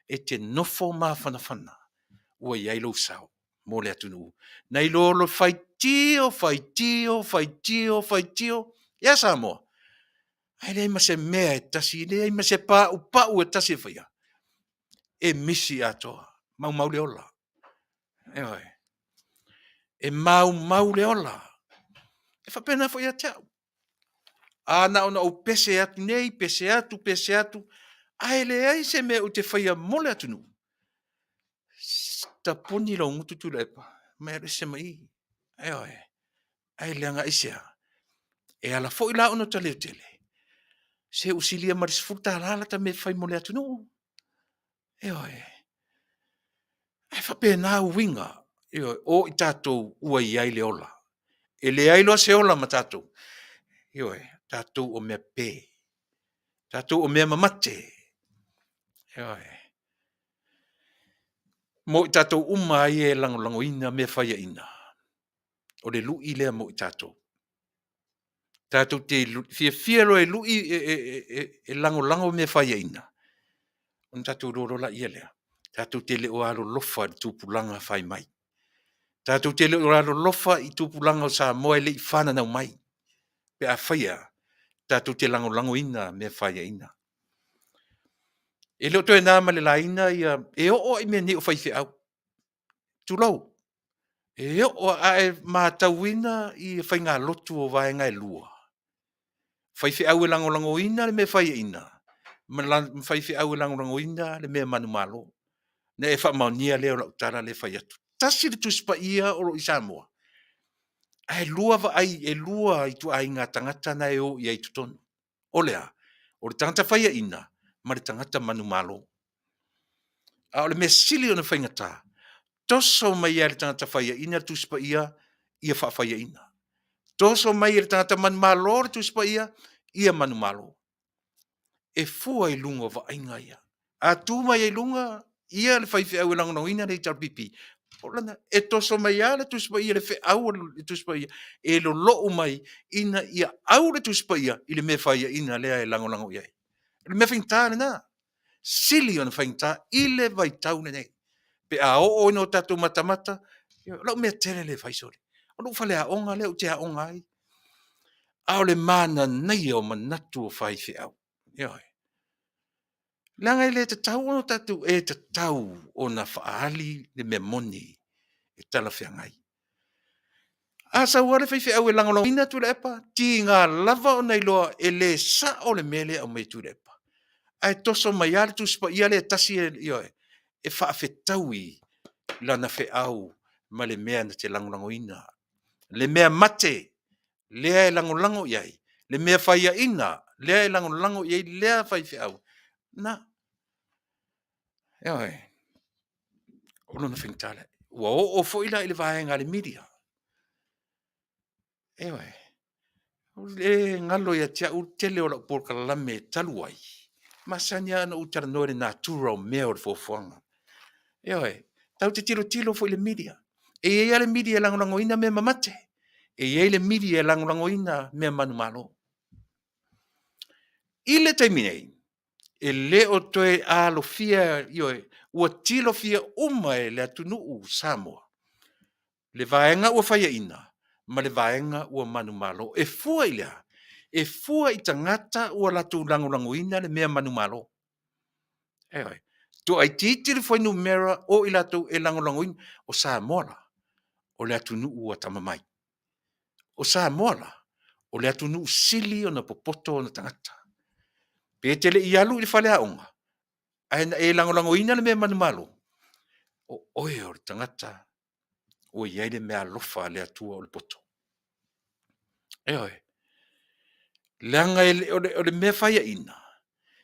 Speaker 2: E te nofo mawhanawhana, ua iai lo sao mo le atunu. Nei lolo fai tio, ia Samoa. Ai le ma se mea e tasi, le ma se pa u e tasi e whaia. E misi atoa, mau le ola. E oi. E mau le ola. E whapena whaia teau. Ana ona o pese atu nei, pese atu. Ai le ai se mea u te whaia mole atu nu. Ta puni lo ngutu Tuilaepa. Mea rese mai. E oi. Ai leanga isea. E ala fo ila ono tale o tele. Se usilia maris futa ala ta me whai mole atu nu. E oi. Ai whapena u winga. E oi. O i tātou ua i ai le ola. E le ai loa se ola ma tātou. E oi. Tātou o mea pē. Tātou o mea mamate. E oi. Mo i tātou uma ai e lango ina me whaia ina. O le lui lea mo i tātou. Tātou te fia lo e lui e lango me whaia ina. On tātou rorola ia lea. Tātou te leo alo lofa i tūpulanga whai mai. Tātou te leo alo lofa i tūpulanga o Samoa le i whananau mai. Pe a whaia, tātou te lango ina me whaia ina. E leo toi nā male la ina ia, e o i me ne o whaife au. Tūlau. E o a mātauina i whainga lotu o vaenga e lua. Whaife au e lango ina le me whaia ina. Whaife au e lango ina le me manu malo. Ne e whamaunia leo la utara le whai atu. Tasi le tuspa ia o i Samoa. Ai lua va ai, e lua i tu ai ngā tangata na e o i ai tutonu. O lea, o le tangata whaia ina, ma le tangata manu malo. A o le me sili o na whaingata. Toso mai e le tangata whaia ina tuspa ia whaia ina. Toso mai e le tangata manu malo le tuspa ia manu malo. E fua i lunga va ainga ia. A tu mai e lunga, ia le whaife au e lango ina le tarpipi. Polana, e toso mai a le tuspa ia le whi au le tuspa ia. E lo loo mai ina ia au le tuspa ia i le me whaia ina lea e lango ia. Le me whaingta na. Sili on whaingta i le vai tau nei. Pe a o no tatu matamata, lau mea tere le whaisori. O lu whale a onga leo te a onga ai. Ao le mana nei o manatu o whaife au. Ioi. Langa i le te tau ono tatu e te tau o na whaali le mea moni e tala whiangai. A sa wale whaife au e langolo ina Tuilaepa, ti ngā lava o nei loa e le sa o le mele au mei Tuilaepa. Ai toso mai ale tuspa ia le tasi e ioi. E Faafetai lana whi au ma le mea na te langolango ina. Le mea mate, lea e langolango iai. Le mea whaia ina, lea e langolango iai, lea whaife au. Na, ioi. Ono na whingtale. Ua o foila i le vaenga le media. Ioi. Le ngalo ia tia u tele o la Polokalame taluai. Masanya ana utara noere natural mea o le fofoanga. Ioi. Tau te tilo fo i le media. E ia le media langolango ina mea mamate. E ia le media langolango ina mea manu malo. I le taiminei. E le o toe alo fia, ioi, ua tilo fia umae le Taunu'u Samoa. Le vaenga ua whaia ina, ma le vaenga ua manu malo. E fua ilea, e fua i tangata ua latu langolango ina le mea manu malo. Eoi, tu ai titi le whainu mera o i latu e langolango ina o Samoa la, o le Taunu'u ua tamamai. O Samoa la, o le Taunu'u sili o na popoto o na tangata. Petele i alu i whale aonga. E langolango ina le mea manu malo. O oe o le tangata o iai le mea lofa le atua o le poto. Eoi. Langa o le mea whaia ina.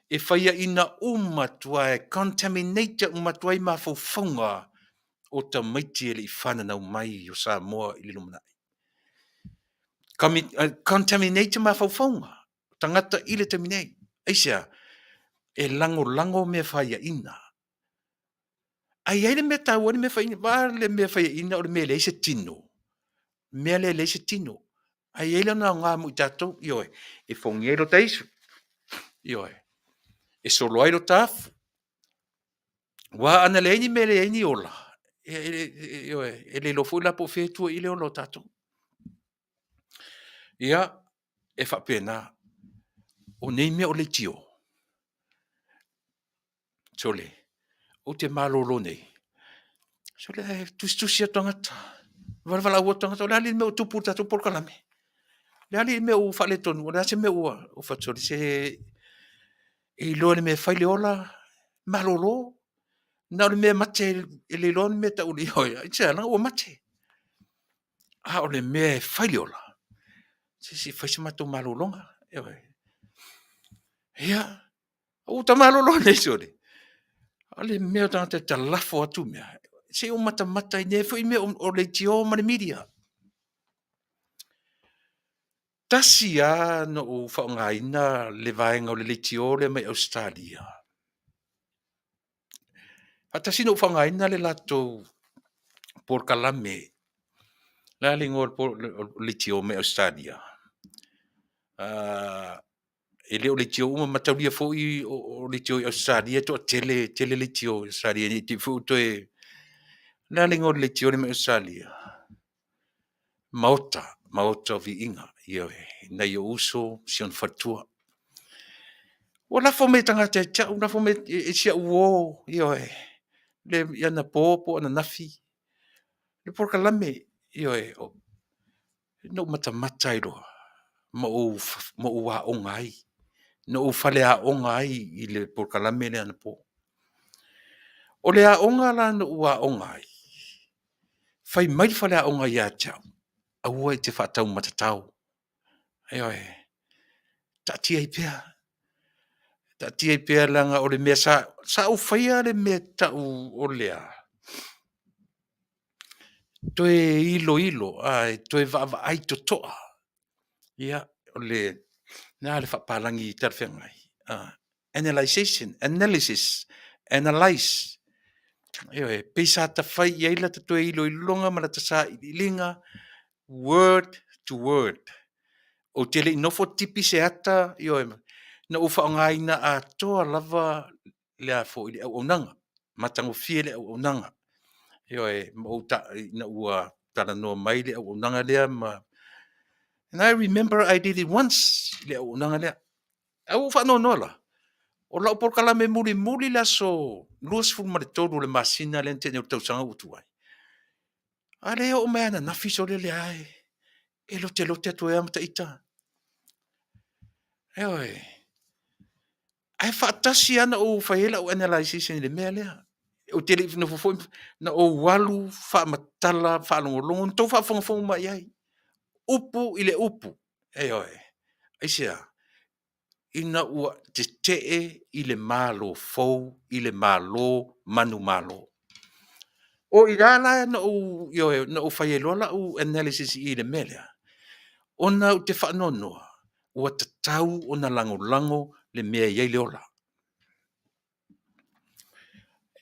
Speaker 2: E whaia ina umatua e contaminate umatua i mawhauwhaunga o ta maiti e le i whananau mai o Samoa i le lumanai. Contaminate mawhauwhaunga. Tangata i le taminei. Eisia, e lango mea whaia ina. Ai ai le mea tau le mea whaia ina. Wa le mea whaia ina o le mea leise tino. Mea le leise tino. Ai ai lana ngā mu i tātou. Ioi, e whongi e lo taisu. Ioi, e solo ai lo tāfu. Wa ana le ini me le ini ola. Ioi, e le lo fui la po whetua i le o lo tātou. Ia, e whapena. o nei mea o le tio. Sole, o te malolo nei. Sole, tusi a tangata. Wala ua tangata, o le ali mea o tupu tatu Polokalame. Le ali mea o whale tonu, o le ase mea o whatsori, se e loa le mea whaile ola, malolo, na o le mea mate e le loa le mea ta uli hoi, i te ala o mate. A o le mea whaile ola. Si whaise mato malolonga, ewe. Ia, o ta malolo nei sore. Ale mea tangata ta lafo atu mea. Se o mata i ne fwoi mea o le tio ma le media. Tasi a no o whaongaina le vaenga o le tio le mai Australia. A tasi no o whaongaina le lato Polokalame. La lingo le tio mai Australia. E leo le tio uma matauria fwoi o le tio Australia to tele le tio Australia ni ti fu to e la lingo le tio le mai Australia. Maota vi inga, io na io uso sion fatua. O la fo me tanga te cha, una fo me e sia uo, io le yana popo ana nafi. Le Polokalame, io no mata iro, ma o wa ongai. No o fale a ongai i le Polokalame le ana po. O le a onga la no wa ongai. Fai mai fale a ongai a chao. A ua i te whatau matatau. Io ta tia i pia. Ta tia i pia langa o le mea sa u whaia le mea tau o lea. Toe ilo, ai, toe va ai to toa. Ia, o le, na le whapalangi i tarwhengai. Analysis, analyze. Io pesa ta whai i eila ta toe ilo longa ma ta sa i linga, word to word. O tele inofo tipi se ata, io na ufa ngai na a toa lava le a fo i au onanga. Matango fie le au onanga. Io mo ta na ua tala no mai le au onanga lea ma. And I remember I did it once le au onanga lea. Au fa no la. O la Polokalame muli la so luas fu ma le tolu le masina le tene o Tausaga utu ai. A le o mea na fiso le ai. E lote atu e amata ita. Ai fatasi ana o faela o analysis le mea lea. O tele no fo na o walu fa matala fa longo to fa fo mai ai. Upu ile upu. Ai sia. Ina ua te ile malo fou ile malo manu malo. O irala na o na o faelo la o analysis ile mea. Ona o te fa no. Ua tatau ona lango le mea iai le ola.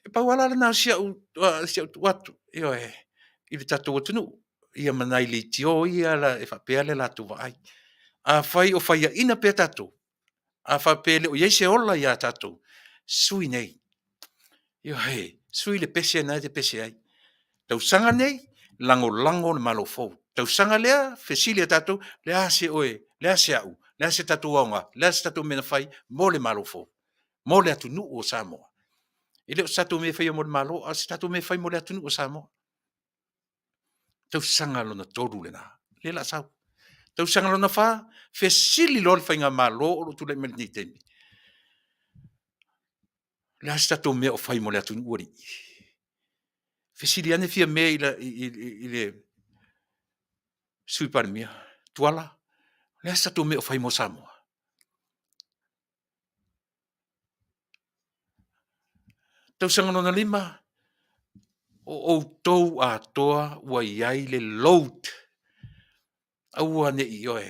Speaker 2: E pauala na sia watu, i le tatou atunu, ia manai le tio ia la e whapea le latu vai. A whai o whaia ina pia tatou, a whapea le o iei se ola ia tatou, sui nei. Sui le pese nei te pese ai. Tausaga nei, lango le malo fou. Tausaga lea, fesilia tatou, le ase oe, le ase au, le ase tatou aunga, le ase tatou mena whai, mo le malo fou. Mo le atunu o Samoa. Ile o satou me fai mo le malo, a satou me fai mo le atunu o Samoa. Tausaga lona tolu le na. Le la sau. Tausaga lona fa, fesili lo le whainga malo o lo tule mele ni temi. Le ase tatou me o fai mo le atunu ori. Fesili ane fia me ile sui parimia. Tuala. Le ase tatou me o fai mo Samoa. Tausaga lona lima, o tou a toa ua iai le load. Aua ne i oe.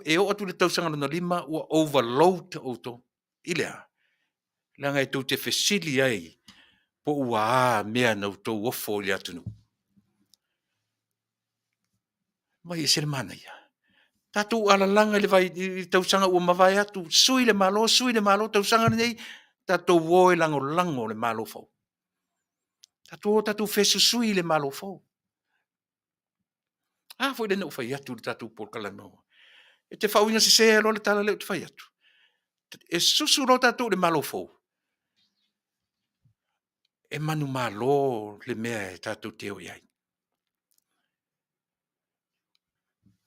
Speaker 2: E o atu le tausaga lona lima, ua overload o to. Ilea. Langa e tau te fesili ai, po ua a mea nau tau ofo le atunu. Mai e sele mana ia. Tatu ala langa le vai tausaga ua mawai atu, sui le malo, tausaga nei, tatu woe lango le malo fau. Tatu fesu sui le malo fau. Foi le no fai atu le tatu Polokalame. E te whauinga se lo le tala leo te whai atu. E susu lo tātou le malo fou. E manu malo le mea e tātou teo iai.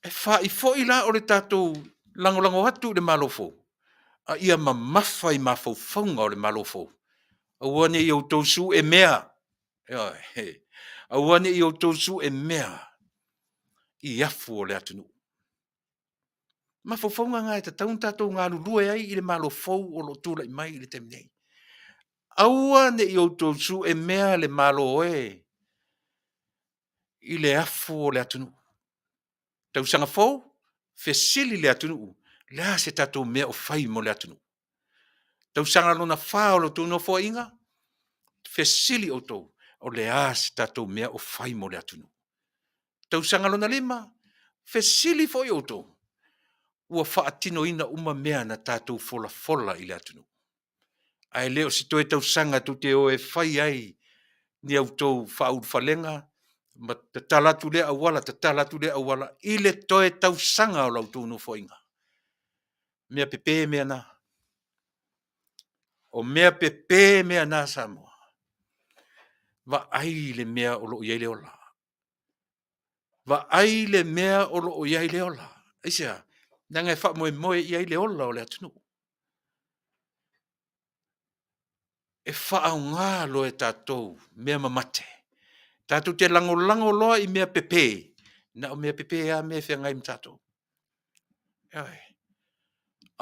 Speaker 2: E wha i fo i la o le tātou langolango atu le malo fou. A ia mamafa i mafaufaunga o le malo fou. A wane i au tausu e mea. A wane i au tausu e mea. I afu o le atunu. Mafaufaunga ngā e tātou ngā lulue ai i le malo fou o lo tūla i mai i le teminei. Aua ne i au tausu e mea le malo oe. I le afu o le atunu. Tausanga fou, fesili le atunu. Lea se tātou mea o fai mo le atunu. Tausanga lona wha o lo tūno fo inga. Fesili o tau. O lea se tātou mea o fai mo le atunu. Tausanga lona lima. Fesili fo i o tau. Ua wha atino ina uma mea na tātou fola fola i le atunu. Ai leo si toe tausanga tu te o e fai ai. Ni au tau whaud whalenga. Ma te talatu le awala, te talatu le awala. Ile toe tausanga o lau tūno fo inga. Mea pepe mea na. O mea pepe mea na Samoa. Va ai le mea o lo iai le ola. Va ai le mea o lo iai le ola. Isia, nanga e wha moe iai le ola o le atunu. E wha au ngā lo e tātou, mea mamate. Tātou te lango loa i mea pepe. Na o mea pepe a mea whia ngai mtatou. Ai.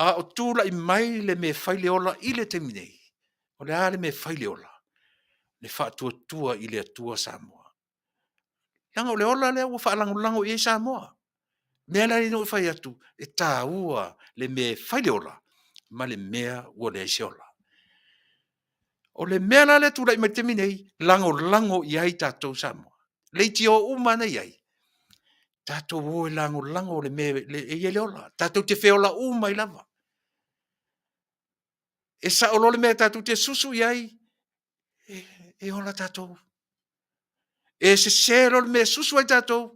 Speaker 2: A o tūla i mai le me whai le ola i le teminei. O le ale me whai le ola. Le wha tua i le atua Samoa. Langa o le ola le ua wha lango i e Samoa. Mea la ino i whai atu. E tā ua le me whai le ola. Ma le mea ua le aise ola. O le mea la le tūla i mai teminei. Lango i ai tātou Samoa. Leiti o umana i ai. Tātou o e lango le me le ola. Tātou te whiola uma i lava. E sa o le mea tātou te susu i ai. E ola tātou. E se sero le mea susu ai tātou.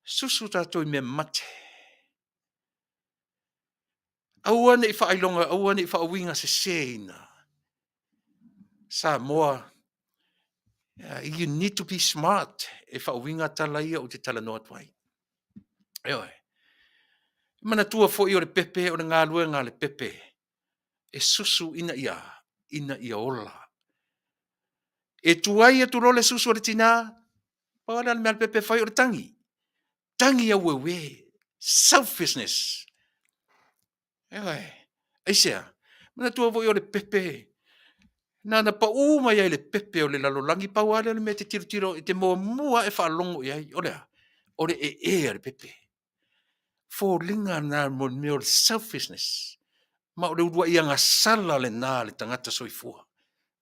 Speaker 2: Susu tātou i mea mate. Awane i whailonga, awane i whawinga se seina. Samoa. You need to be smart. E whawinga talaia o te tala noa tuai. Eoi. Mana tua fo i o le pepe, o le ngā lue ngā le pepe. E susu ina ia ola. E tuai e turo le susu o le tina, pawana le mea le pepe whai o le tangi. Tangi a wewe. Selfishness. Eoi. Eisea. Mana tua fo i o le pepe. Nana pa uma ia le pepe o le lalolangi pa wale le me te tiro i te mua e whaalongo ia o lea. O le le pepe. Fo linga na mo meo selfishness. Ma o le urua ia ngā sala le nā le tangata soifua.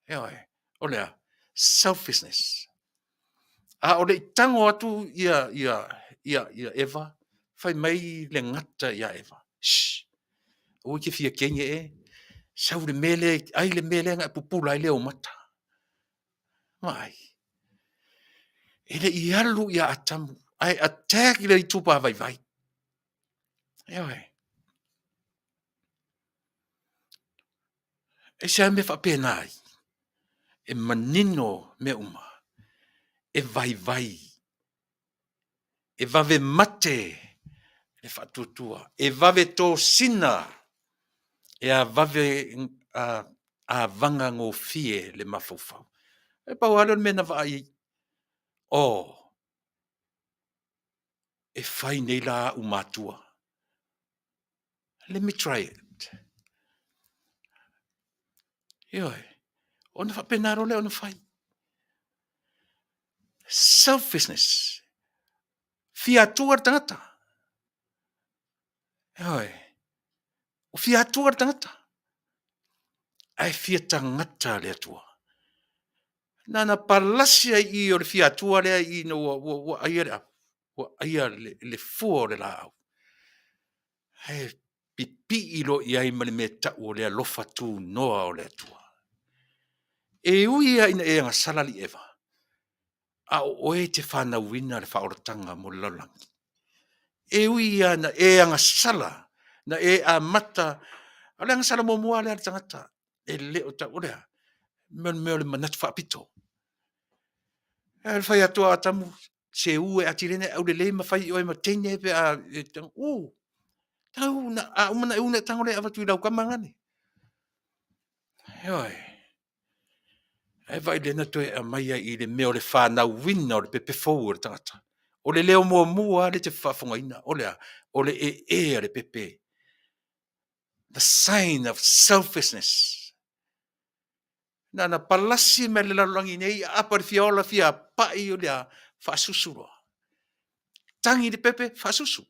Speaker 2: Eoi. O lea. Selfishness. A o le tango atu ia Eva. Fai mai le ngata ia Eva. Shhh. O ke fia kenye e. Sau le mele, ai le mele ngā pupula ai leo mata. Mai. Ele i alu ia atamu. Ai attack i le i tupa vai. Eoi. E sea me whapena ai. E manino me uma. E vai. E vave mate. E whatutua. E vave tō sina. E a vave a vanga ngō fie le mafufau. E pau alon mena vai. E whai nei la umatua. Let me try it. Ioi. Ona whapenaro le ona whai. Selfishness. Fia tuar tangata. Ioi. O fia tuar tangata. Ai fia tangata le atua. Nana palasia i o le fia tua lea i no wa aia le fua le la au. Hei pipi i lo i ai mani me ta o lea lofa tu noa o lea tua. E uia ina e anga salali eva. A o e te whana wina le whaoratanga mo lalangi. E uia na e anga sala na e a mata Ale ang sala mo mua le tangata. E le o ta olea. Me le manatu whaapito. E whai atua atamu se ue atirene au le le mawhai oe ma teine pe a tang tau na a umana e una tangole ava tui lau kamangane. Hoi. E vai le natu e a maia I le meo le whanau wina o le pepe fou o le tangata. O le leo mua le te Faafofoga'aga. O le le pepe. The sign of selfishness. Na palasi me le lalangi nei apa fiola fia pai o le faasusu. Tangi le pepe faasusu.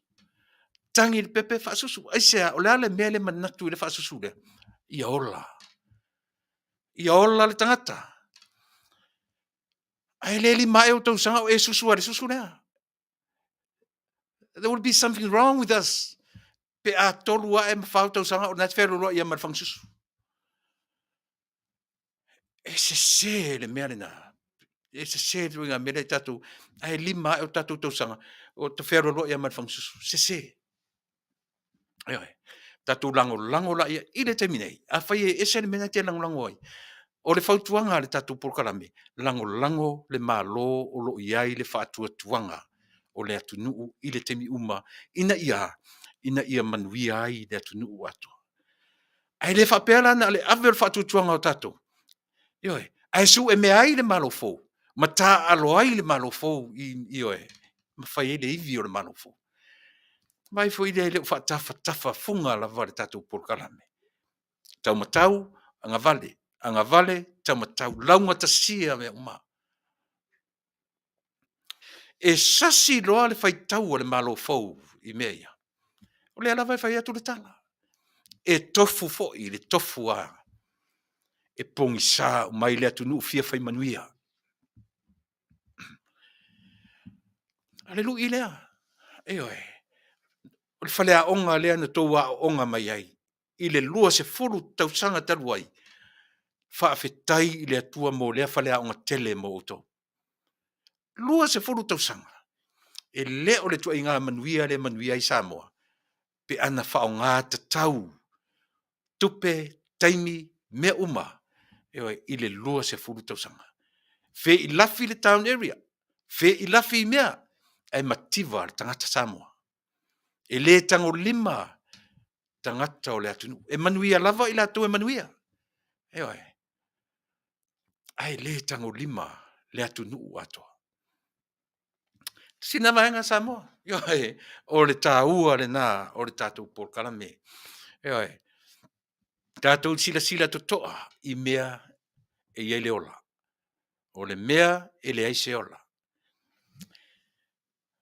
Speaker 2: Tangi le pepe faasusu. Ai se o le ale mele manatu le faasusu le. Ia ola. Ia ola le tangata. Ai le li mai o Tausaga o e susu le susu lea. There would be something wrong with us. Pe a tolu a e mawhau Tausaga o nat whero loa ia marwhang susu. E se le mea le na. E se ruinga mele tatu. Ai lima o tatu Tausaga o te whero loa ia marwhang susu. Se. Tatu lango la ia I le taminei. A whai e ese le mena te lango ai. O le whautuanga le tatu Polokalame. Lango le malo o lo iai le whaatuatuanga. O le Taunu'u I le temi uma. Ina ia manuia ai le Taunu'u atu. Ai le whapela na le ave le whaatuatuanga o tatu. Ai su e mea ai le malo fou. Ma tā alo ai le malo fou. Ma whai le ivi o le malo fou. Mai foi le tafa funga la vale tatu Polokalame. Tau matau, anga vale, tau matau, launga tasia me uma. E sasi loa le fai tau le malo fou I mea. O le ala vai fai atu le tala. E tofu fo I le tofu a. E pongi sa mai le Taunu'u fia fai manuia. Alelu I lea. O le whalea onga lea na tau a onga mai ai. I le lua se furu tausanga talu ai. Faafetai I le atua mo lea whalea onga tele mo oto. Lua se furu tausanga. E le o le tua inga manuia le manuia I Samoa. Pe ana whaonga ta tau. Tupe, taimi, mea uma. I le lua se furu tausanga. Fe I lafi le town area. Fe I lafi I mea. Ai mativa le tangata Samoa. E le tango lima. Tangata o le Taunu'u. E manuia lava I la tu e manuia. Ai le tango lima. Le Taunu'u atoa. Sina vaenga Samoa. O le tāua le nā. O le tātou Polokalame. Tātou sila to toa. I mea e iei le ola. O le mea e le aise ola.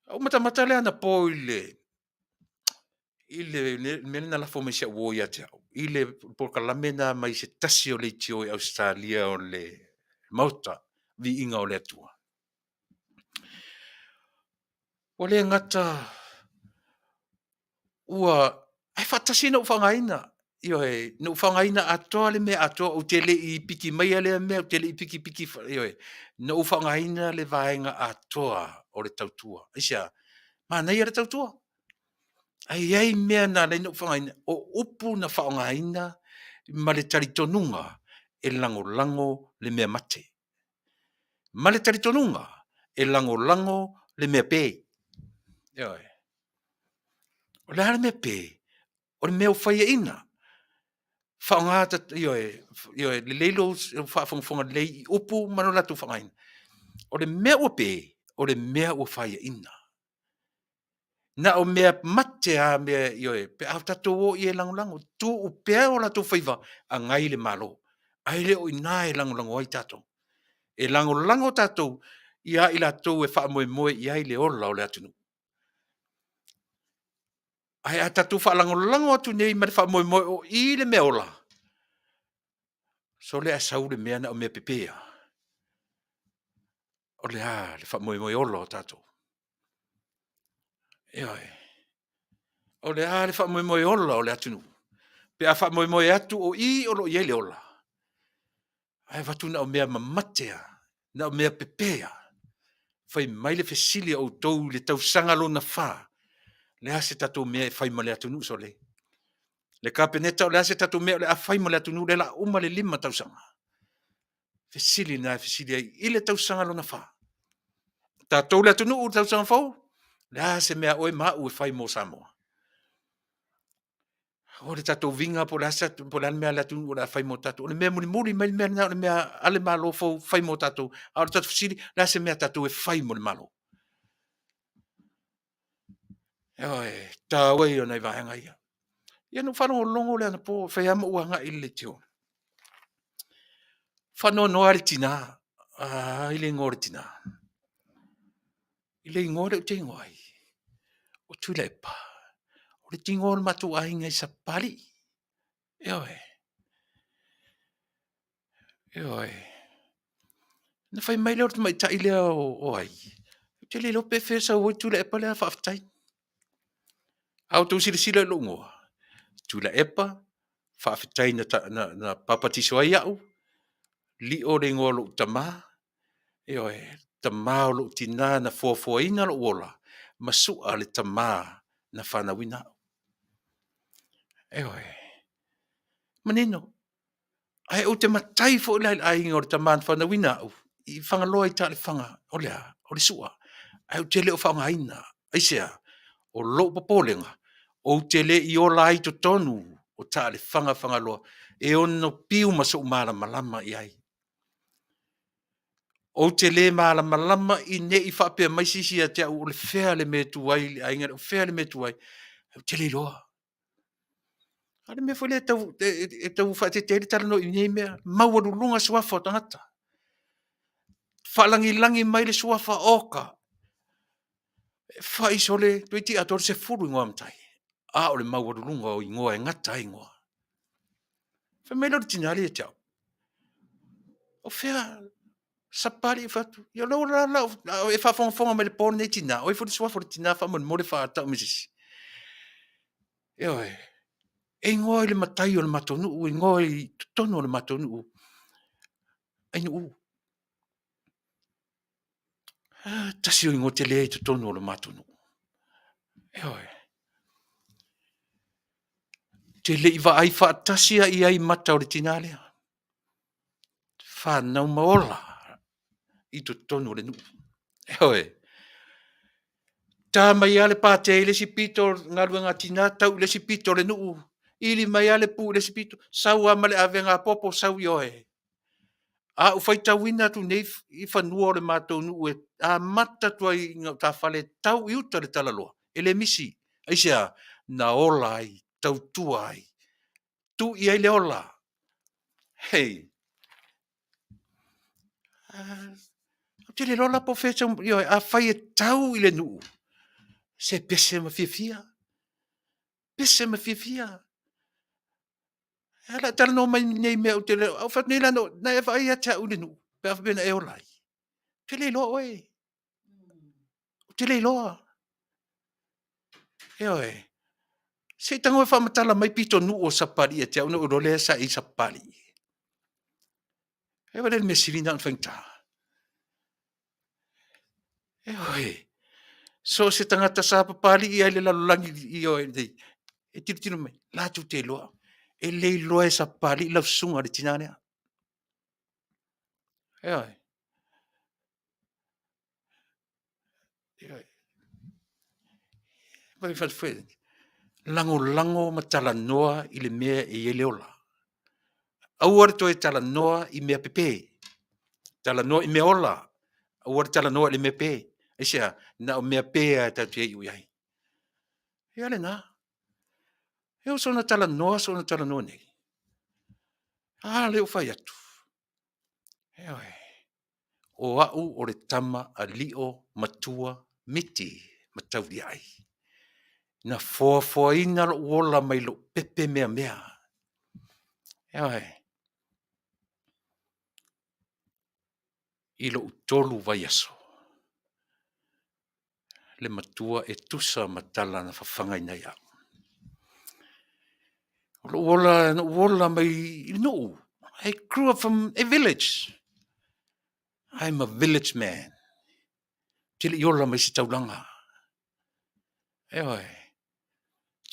Speaker 2: Au mata le ana po I le mena la fome se wo ia te. I le Polokalame na mai se tasi o le tio I Australia o le mauta vi inga o le atua. O le ngata ua ai fatasi no whangaina. No whangaina atoa le mea atoa o te le I piki mai le mea o te le I piki. No whangaina le vaenga atoa o le tautua. Isa, nei le tautua. Ai mea na le no whangaina o upu na whangaina ma le taritonunga e lango le mea mate. Ma le taritonunga e lango le mea pē. O le hana mea pē. O le mea o whaia ina. Whaongata, le leilo whaafonga lei upu mano latu whangaina. O le mea ua pē, o le mea ua whaia ina. Na o mea mate a mea, pe au tatou o I e lango. Tu o pea o latu whaiva a ngai le malo. Ai le o ina e lango ai tatou. E lango tatou, ia I latou e wha moe ia I le ola o le atunu. Ai a tatou wha lango atu nei ma le wha moe o I le mea ola. So le asau le mea na o mea pepea. O le le wha moe ola o tatou. O le le wha moe ola o le atunu. Pe a wha moe atu o I o lo I le ola. Ai watu na o mea mamatea. Na o mea pepea. Whai mai le fesili o tou le tausanga lo na wha. Le ase tatou mea e whai ma le atunu so le. Le kapeneta o le ase tatu mea le afai mo le atunu le la uma le 5 tausanga. Fesili na fesili ai ile tausanga lona fa. Tatou le atunu u tausanga fau. Le ase mea oe ma u fai mo Samoa. O le tatou vinga po le ase po le mea le atunu o le afai mo tatou. O le mea muri mai mea na o le mea ale malo fau fai mo tatou. A o le tatou fesili le ase mea tatou e fai mo le malo. Oi, ta wei o nei vaenga ia. Ia no whanau longo le ana po whai ama uanga i le tio. Whanau no ari tina. I le ngore tina. I le ngore o te ngoi. O Tuilaepa. O le tingore matu ainga i sa pali. Oi. Oi. Na whai mai leo mai ta i leo o ai. Te le lope whesa o Tuilaepa lea Faafetai. Au tu sila lo ngoa. Tuilaepa. Faafetai na papatiso ai au. Li o le ngolo tama. Oi. Tama o lo tina na Fofogaina lo ola. Masua le tama na whanawina. Oi. Manino. Ai o te matai fo lai ai ngor tama na whanawina au. I whangaloa i tale whanga. O lea. O le sua. Ai o te leo whangaina. Ai sea. O lo popolenga. O te le i o lai to tonu. O tale whangaloa. E ono piu maso umala malama i ai. O te le malama i ne i whapea mai sisi a te au o le whea le me tuai. Ai ngare o whea le me tuai. Ai o te le loa. Ai me foi le tau whaate te le tala no i nei mea. Maua lunga suafa o tangata. Whalangi mai le suafa oka. Whai sole, tui ti ator se furu ingoa mtai. A o le maua lunga o ingoa e ngata ingoa. Whai me lor tinari e tiao. O whea sapari e whatu. Ia lau e whafonga me le pōne nei tina. O e furu suafa le tina wha mo le whaatau misisi. Oi. E ingoa i le matai o le matonu. E ingoa i tono o le matonu. Ainu u. Tasi o ingoa te lea i tono o le matonu. Oi. Te le iwa ai whaatasia i ai mata o le tina lea. Whanau maola. I tono o le nu. Oi. Tā mai ale pāte i le sipito ngarua ngā tina tau le sipito le nuu. Ili mai ale pu le sipito. Sau amale ave ngā popo sau i oe. A u whaita wina tu nei i whanua o le mātou nuu e a mata tua i ngā tā whale tau i uta le talaloa. E le misi. Aisea, na ola ai, tau tua ai. Tu i ai le ola. Hei. Te le lola po wheta i oe a whai e tau i le nuu. Se pese ma fia. Pese ma fia. Ala tala no mai nei me o te le au fat nei la no na e vai ata u le nu. Pe af bena e o lai. Te le lo oe. Te le lo. E oe. Se tango e whamatala mai pito nu o sapari e te au no o le sa i sapari. E wale me sirina an whaingta. E oe. So se tangata sa papali i aile lalulangi i oe nei. E tiro mai. La tu te loa. E le loa e sapari lau sunga le tinanea. E oe. E oe. Vai fat fwe. Lango matala noa i le mea e ele ola. Auar to e tala noa i mea pepe. Tala noa i mea ola. Auar tala noa i le mea pe. Esia, na o mea pe a tatu e iui ai. E ale na. E o sona tala noa nei. Ah, leo fai atu. E oe. O au o le tama a lio matua miti matauri ai. Na foafoaina lo uola mai lo pepe mea. E oe. I lo utolu vai aso. Le matua e tusa matala na whawhangai nei au. Lo uola mai no. I grew up from a village. I'm a village man. Tili iola mai si taulanga. E oi.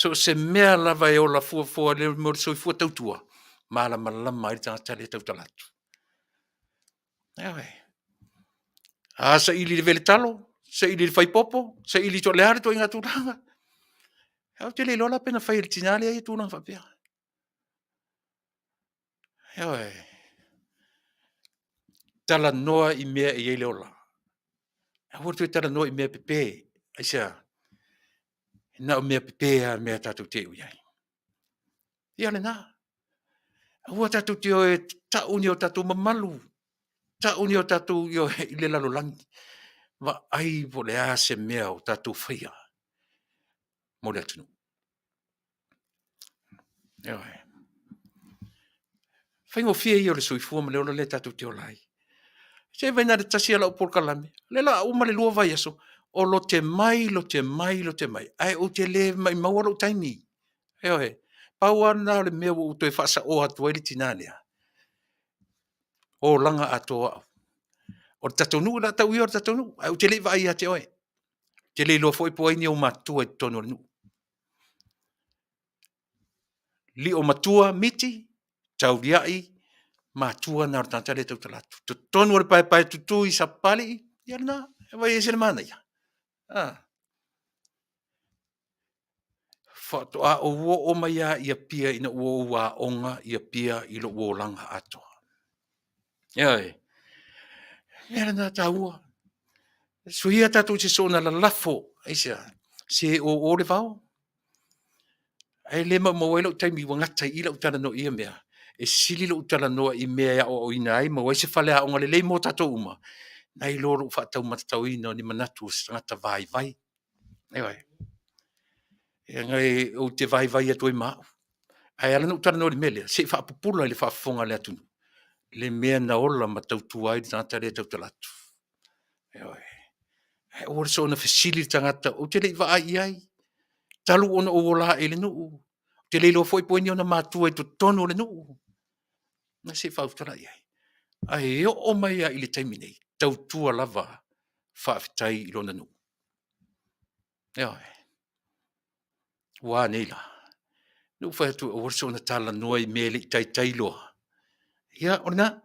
Speaker 2: So se mea lava e o la fua le mo soifua tautua. Malama lama i tangata le tautalatu. Ewe. A sa ili le vele talo, sa ili le faipopo, sa ili to le hare to inga tūranga. Au te le lola pena fai il tinale ai tūranga whapea. Ewe. Tala noa i mea i ele ola. Au tu tala noa i mea pepe. Aisa. Na o mea pepe a mea tatu te uiai. Ia le nā. Au tatu te o e tauni o tatu mamalu. Tauni o tatu i o i le lalo langi. Va ai po le a se mea o tatu whaia. Mo le atunu. Ewe. Whaingo fia i o le soifua ma le ola le tatu te o lai. Se vaina le tasi ala o Polokalame. Le la uma le lua vai aso. O lo te mai, lo te mai, lo te mai. Ai o te le mai maua lo taimi. Ewe. Pau ana le mea o to e Fasa o atu ele tinalea. O langa atoa. O Taunu'u la tau i o Taunu'u. Ai o te le vai a te oe. Te le lo foi po ai ni o matua e tono nu. Li o matua miti, tau liai, matua na tanta le tau talatu. To tonu le pai tutu i sa pali, ia na, e vai ese le mana ia. Fato a o wo o mai ia pia ina wo wa onga ia pia i lo wo langa atoa. Ia ia na taua. Suia tatu se sona la lafo, aisa, se o le vau. Ai le ma mo elo taimi wangata i la utana no ia mea. E sili lo utala noa i mea o ina ai, ma wai se whale a onga le lei mo tato uma. Nai loro whaatau matatau ina ni manatu ngata vai vai. Ewa. E ngai o te vai vai atu i maa. Ai ala no utala noa li mele, se whaapupula le whaafonga le atunu. Le mea na ola matautu ai tangata le tautalatu. Ewa. Ai ora so na fasili tangata, o te lei va ai ai. Talu ona o wola e le nuu. Te lei lo foi poeni ona matua e to tono le nuu. Na se whautara iai. Ai o mai a ili taimi nei. Tau tua lava Faafetai i lona nuu. Ea e. Wā nei la. Nuu whai atu o warso na tala noa i mele i tai loa. Ia, orina.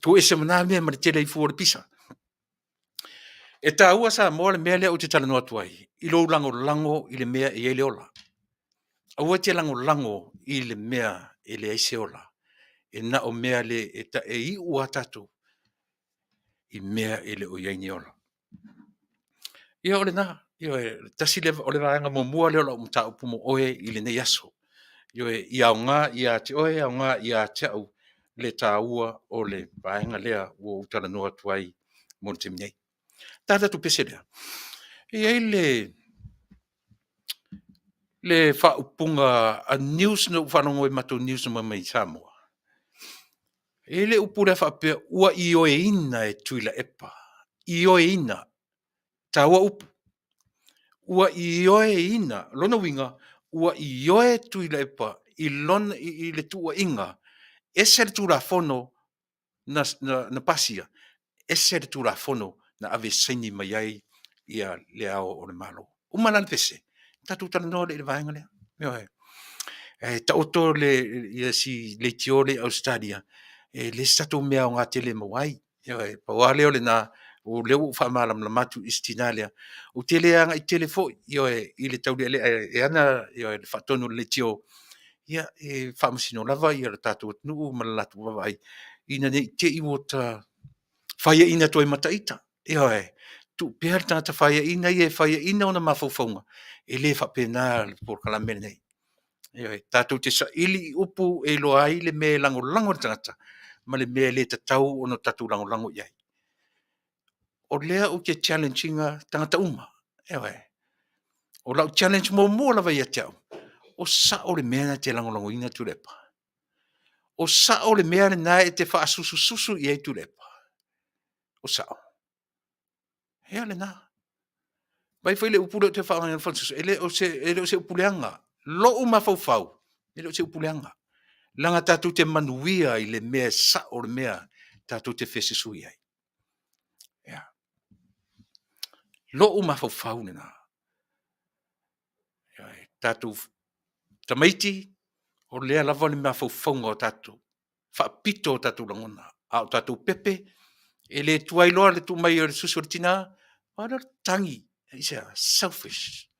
Speaker 2: Tu ese mana mea ma te lei fuore pisa. E tā ua sa moa le mele o te tala noa tuai. I lo lango i le mea i ele ola. Aua te lango i le mea i le aise ola. E na o mea le e i ua tatu. I mea i le o iaini ola. Ia ole na, tasi le o le vaenga mo mua le ola umta upu mo oe i le nei aso. I au ngā i a te oe, au ngā i a te au le tā ua o le vaenga lea o utala noa tuai mo te minei. Tata tu pese lea. Ia le whaupunga a news no whanongo e mato news no mai Samoa. Le upu le whapea ua i oe ina e Tuilaepa. I oe ina. Tā ua upu. Ua i oe ina, lona winga, ua i oe Tuilaepa i lona i le tua inga, ese le tura fono na pasia, ese le tura fono na ave saini mai ai ia le ao o le malo. Umalan pese, tatu tala no le vaenga lea. Ta oto le si le tio le Australia, le stato mea o ngā tele mawai, pa wale o le na, o leo whaamalam la matu istinalia, o tele anga i telefo, i le taule e ana, le whatonu le tio, ia e whaamasino lava, ia le tātou nuu malalatu wawai, ina ne te iwo ta whaia ina toi mataita, tu pēr tāta whaia ina, whaia ina ona mawhauwhaunga, e le whapena le Polokalame nei. Tātou te sa ili upu e loa ai le me lango tangata, ma le me le tatau ono tatu lango iai. O lea o ke challenginga tangata uma. O lau challenge mo lava ia te au. O sa o le mea te lango ina Tuilaepa. O sa o le mea na e te wha susu i ai Tuilaepa. O sa o. Hea le nā. Bai whaile upule te wha ngā whansusu. Ele o se upuleanga. Lo uma fau. Ele o se upuleanga. Langa tātou te manuia i le mea sa o le mea tātou te whesisu i ai. Lo uma fau ne nā. Tātou tamaiti, o lea lava le mea faufaunga o tātou. Whaapito o tātou langona, a o tātou pepe, e le tuailoa le tu mai o le susu o le tina, ana tangi, isa selfish.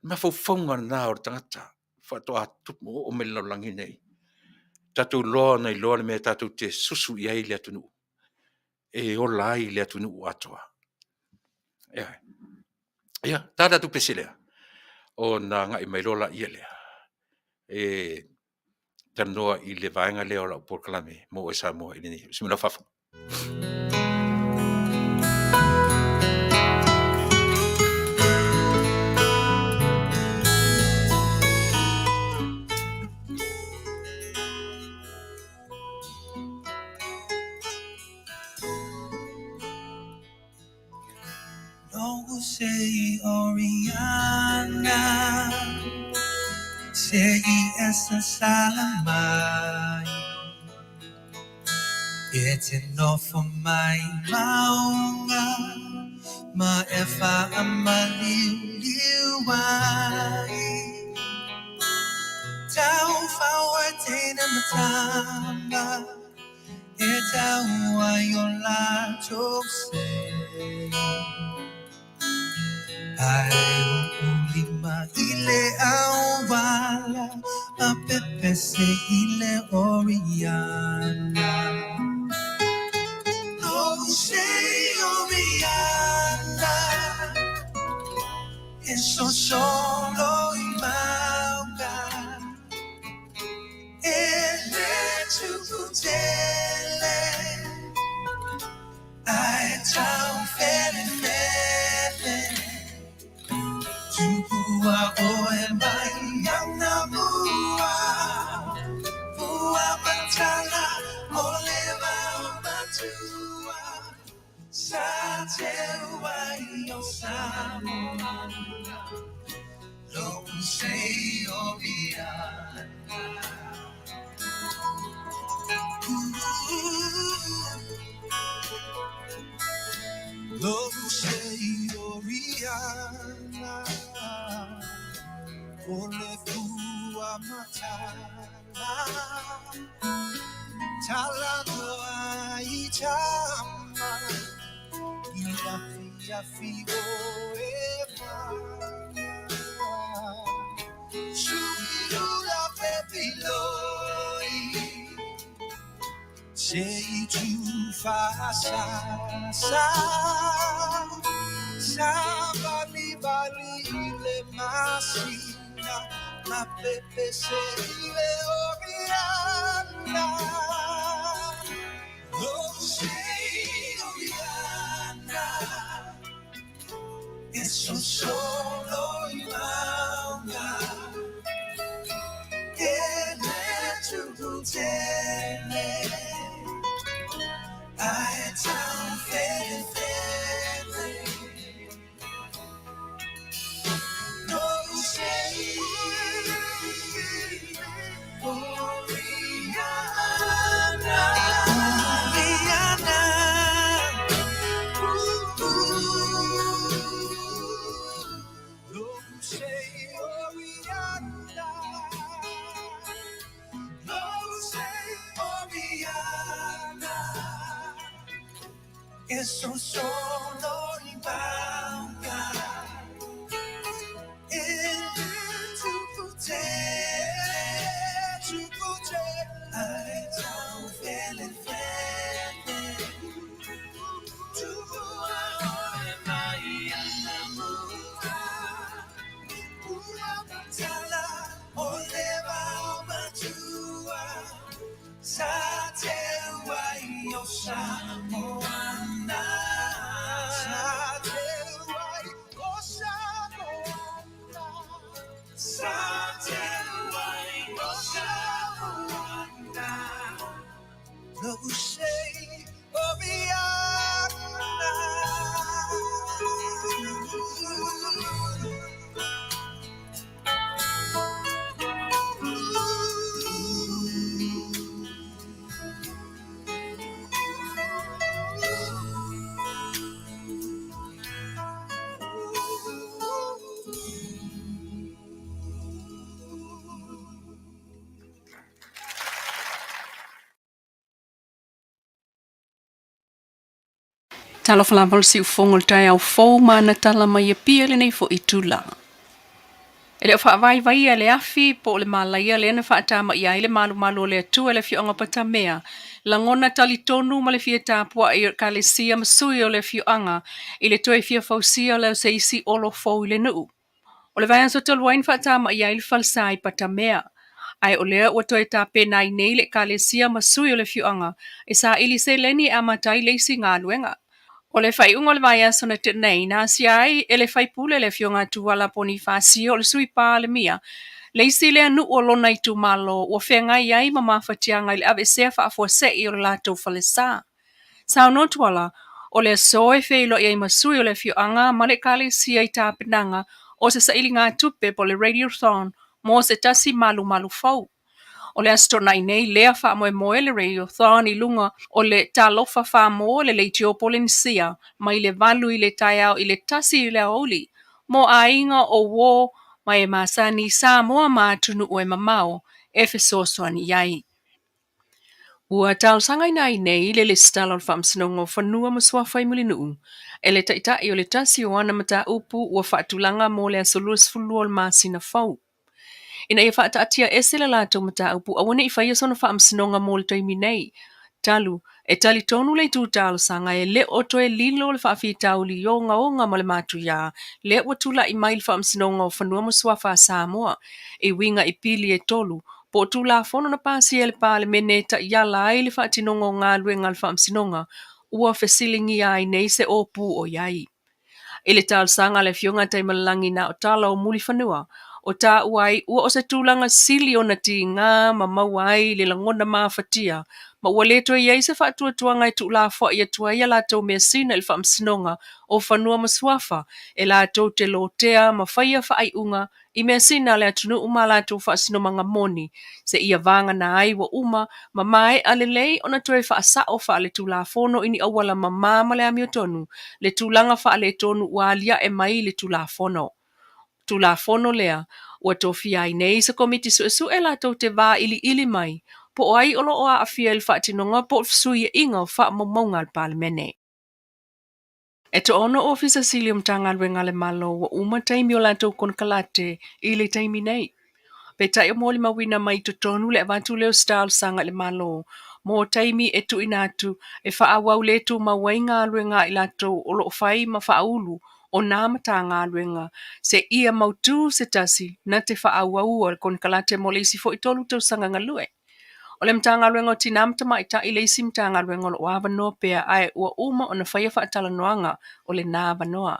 Speaker 2: Mea faufaunga na o le tangata, whatoa tupu o me laulangi nei. Tātou loa nei loa le mea tātou te susu i ai le atunu. E o lai le atunu atoa. Ia, tāda tu pesilea. O na ngai mai lola ia lea. E tanoa i le vaenga leo la Polokalame mo e Samoa i Lenei. Simila fafu.
Speaker 1: No sei Oriana, sei essa salamai. It's enough for my maunga, ma efa amaliuai. Tau fawatena matamba, e tau ayola tose. Ai ulima ile awala, a pepe se ile Oriana. No sei Oriana, e so solo in mauga, e le tukutele, ai tau fele fele. Tupua oe mai yana mua, mua matala oleva matua, sa te wai o Samoa, lo sei o Viana. Lo sei o Viana. Ole tua matala, talando ai chama, ila fia figo e pana, suila pepiloi, sei tu fasa sa. Sabali bali le masina, ma pepe se le Oriana. Lo sei Oriana, e so solo in maunga, e le tukutele, ai tau fele fele. No sei Oriana, Oriana. No sei Oriana, no sei Oriana. E son solo in banca. I don't feel it, to my Tala, oleva matua, sa te wai o Samoa.
Speaker 3: Talo falafel si ufongol tai au fou mana tala mai e pia le nei fo i tula. E le wha vai le afi po le malaia le na wha ma ia le malu le atua le fionga pata mea. Langona tali tonu ma le fia tāpua i ka le sia masui o le fioanga i le toe fia fausia le se isi olo fou i le nuu. O le vai anso toluain wha ma ia le falsa i pata mea. Ai o lea ua toe tā pena i nei le ka le sia masui o le fioanga e sa ili se leni amatai le si ngā luenga. O le fai ungo le vai aso na te nei, na si ai e le fai pule le fionga tu wala poni fasi o le sui pā le mia. Le isi le anu o lona i tu malo, o whenga i ai ma mawhatianga i le ave sea wha afua se i o le lato fale sa. Sao no tuala, o le soe feilo i ai masui o le fioanga, ma le kale si ai tā penanga, o se sa ili ngā tupe po le radiothon, mo se tasi malu fau. O le astona i nei lea wha moe le radiothon i lunga o le talofa wha mo le leitio polinsia mai le valu i le taiao i le tasi i le aoli. Mo a inga o wo mai e masani Samoa ma Taunu'u e mamao e fesosoani iai. Ua Tausaga ina i nei le listalo le whamsinongo whanua maswafa i mulinuu. E le taita i o le tasi o ana mata upu ua whaatulanga mo le asolus fuluol masina fau. Ina ia whaataatia ese le lātou mata upu awane i whaia sona whaamsinonga mo le taimi nei. Talu, e tali tonu le tūtālo sanga e le oto e lilo le whaafitau li o nga ma le mātu ia. Le watula i mai le whaamsinonga o whanua maswafa a Samoa. E winga i pili e tolu. Po tula fono na pasi e le pāle mene ta iala ai le whaatinonga o ngā luenga le whaamsinonga. Ua fesilingi ai nei se opu o iai. I le Tausaga le fionga taimalangi na o tala o muli whanua. O tā uai, ua o se tūlanga sili o na ti ngā ma mawai le langona mawhatia. Ma ua leto iei se whaatua tuanga i tūla fwa i atua ia lātou mea sina il whaamsinonga o whanua maswafa e lātou te lotea ma whaia whaai unga i mea sina le Taunu'u ma lātou whaasinonga moni se ia vanga na ai wa uma ma mai alelei o na toe whaasa o wha le tūla fono ini awala ma mama le amiotonu le tūlanga wha le tonu ua lia e mai le tūla fono. Tula fono lea, ua tofi ai nei sa komiti su e lātou te vā ili mai, po ai olo o a awhia il whaatinonga po fsui inga o wha maunga al palemene. E to ono ofisa silium tanga luenga le malo wa uma taimi o lātou kon kalate i le taimi nei. Pe tai o mōli mawina mai to tonu le avantu leo style sanga le malo. Mō taimi e tu inatu e whaawau le tu mawainga luenga i lātou o lo whai ma whaulu o nā mata ngā luenga, se ia mautu se tasi na te whaawau o kon kalate mo leisi fo i tolu tau sanga ngalue. O le mta ngā luenga o tina mta mai ta i leisi mta ngā luenga o lo wawanoa pea ai ua uma o na whaia whaatala noanga o le nā wanoa.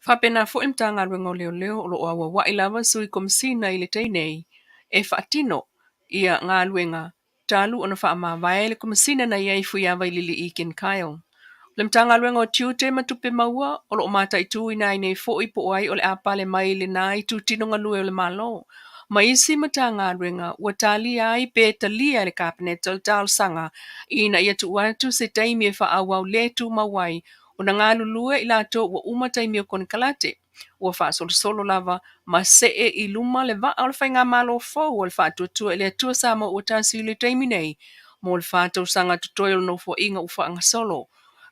Speaker 3: Whapena fo imta ngā luenga o leo o lo awa wa ilawa sui komisina i le teinei, e whaatino ia ngā luenga, talu o na whaama vai le komisina na iai fui awa i lili i ken kaio. Le mtanga luenga o tiute matupe maua, o lo mata i tu ina nei fo i po ai o le apale mai le nai tu tino ngalue o le malo. Ma isi matanga luenga, ua tali ai pe talia le kapineto o Tausaga, ina ia tu watu se taimi e wha awau le tu mawai, o na ngā lulue i lato ua uma taimi o kon kalate. Ua wha solo lava, ma se e i luma le va al whainga malo fau o le wha tuatua le atua Samoa ua tasi le taimi nei, mo le wha Tausaga tutoilo no fo inga ufa anga solo.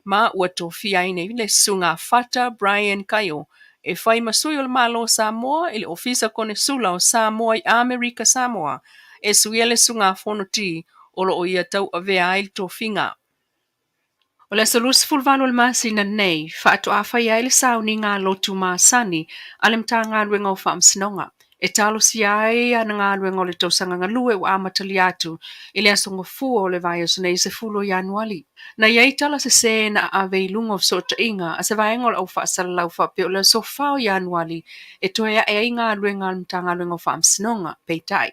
Speaker 3: Ma ua tofi ai nei le sunga fata Brian Kaio e whai masui o le malo Samoa i le ofisa kone sula o Samoa i Amerika Samoa e suia le sunga fono ti o lo o ia tau a vea ai le tofinga. O le salus fulvalo le masina nei, whaato a whai ai le sauni ngā lotu maasani a le mta ngā ruenga o whaamsinonga. E talo si ai ana ngā ruenga o le Tausaga ngalue o amatali atu i le asonga fua o le vai o nei se fulo Januali. Na iei tala se na a veilunga o sota inga a se vaenga o le au whaasala lau whape o le sofa o Januali e toea e ai ngā ruenga le mta ngā ruenga o whaamsinonga, peitai.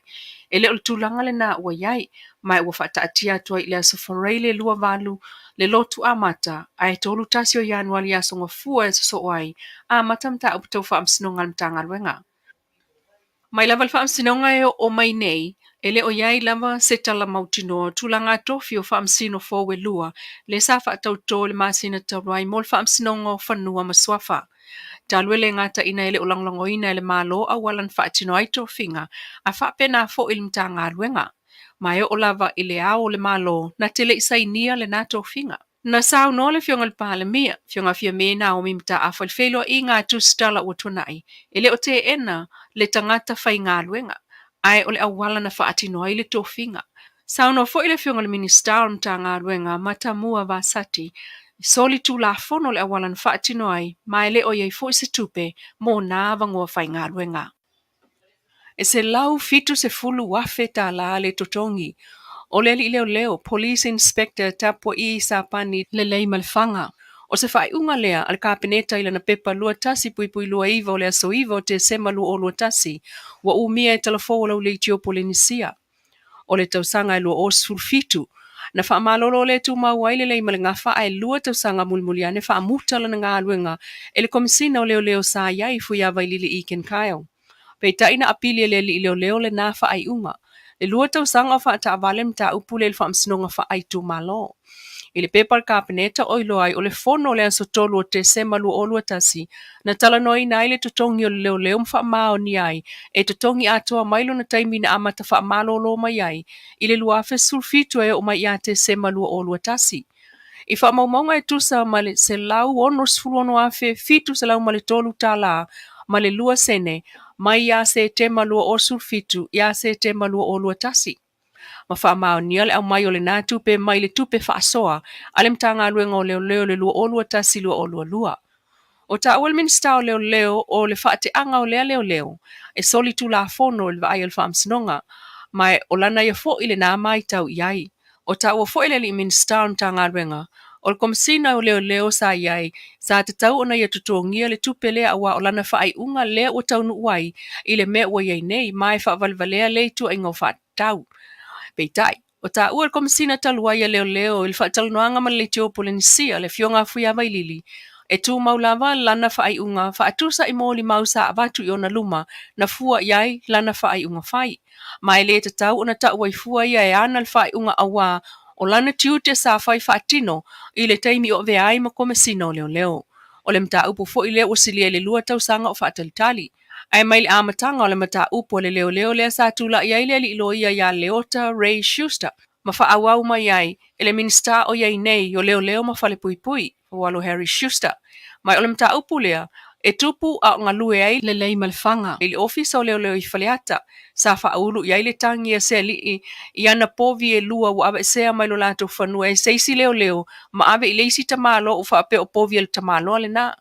Speaker 3: E le o le tūlanga le nā ua iai, mai ua whaataatia atua i le asofarei le lua valu le lotu amata a e tolu tasi o Januali asonga fua e so ai a mata mta upatau whaamsinonga le mta ngā ruenga. Mai lava le whaamsinonga e o mai nei, e le o iai lava se tala mautino tūlanga tofi o whaamsino fōu e lua, le sa whaatau tō le masina taurai mo le whaamsinonga o whanua maswafa. Talue le ngata ina ele o langlango ina ele malo a walan whaatino ai tofinga, a whaapena fo il mta ngā ruenga. Mai o lava i le ao le malo na tele isainia le nā tofinga. Na sao no le fionga le Polokalame, fionga fia me na o mimta a whalwhelo I ngā tūstala o tunai. Ele o te ena le tangata whai ngā luenga. Ai o le awala na whaatino ai le tōwhinga. Sao no fo ile fionga le minister mta ngā luenga mata mua vasati. Soli tu la fono le awala na whaatino ai, mai le o iei fo se tupe mo nā vangoa whai ngā luenga. E se lau fitu se fulu wafe ta la le totongi. O le li leo, Police Inspector Tapua I Sapani Lenei malfanga. O se whai unga lea al kapeneta ila na pepa lua tasi pui lua iwa o lea so iwa o te sema lua o lua tasi. Wa umia e talafo lau le tio polinisia. O le Tausaga e lua o sulfitu. Na wha malolo le tu mauaile le imale ngā wha e lua Tausaga mulmuliane wha mutala na ngā luenga. Ele komisina o leo sa iai fuia vailili I Ken Kyle. Pei taina apili le li leo le nā wha ai unga. Le lua Tausaga wha ta Vale mta upule le wha msinonga wha ai tu malo. Ile pepal kapeneta oilo ai o le fono le anso tolu o te sema lua o lua tasi. Na tala noi na ile tutongi o leo mfa mao ni ai. E tutongi atoa mailo na taimi na amata wha malolo mai ai. Ile lua afe sulfitu e o mai ia te sema lua o lua tasi. I wha maumaunga e tusa male se lau ono sfuluono afe fitu se lau male tolu tala male lua sene. Mai ia se te malua o sulfitu, ia se te malua o lua tasi. Ma wha mao ni ale au mai o le nā tupe mai le tupe whaasoa, ale mta ngā luenga o leo le lua o lua tasi lua o lua. O ta awal minsta o leo o le whaate anga o leo, e soli tu la fono le vai al whaamsinonga, mai o lana ia fo ile nā mai tau iai. O ta ua fo ile li minsta o mta ngā luenga, o le komisina o leo sa iai, sa te tau ona ia tutongia le tupe lea awa o lana whaai unga lea o Taunu'u ai, ile mea ua iai nei, mai whaavalvalea le tu ai ngau whaatau. Faafetai. O ta ua komisina talua ia leo il whaatalonoanga ma le tio polinisia le fionga fuia vailili. E tu maulava lana whaai unga whaatusa I mōli mausa avatu I ona luma na fua iai lana whaai unga whai. Mai le te tau ona ta ua fua ia e ana le whaai unga awa o lana tiu te sa whai whaatino I le taimi o veai ma komisina o leo. O le mta upo fo I le usilia le lua Tausaga o whaatalitali. Ai mai le amatanga o le mata upo le leo le sa tula iai le ilo ia Leota Ray Schuster. Ma whaawau mai ai, ele minista o iai nei o leo ma whale pui, walo Harry Schuster. Mai o le mta upo lea, e tupu a ngā lue ai le lei malfanga. Ile ofisa o leo I whaleata, sa whaulu iai le tangi a se li I ana povi e lua wa ave sea mai lo lato whanua e seisi leo, ma ave I leisi tamalo o whaape o povi el tamalo ale na.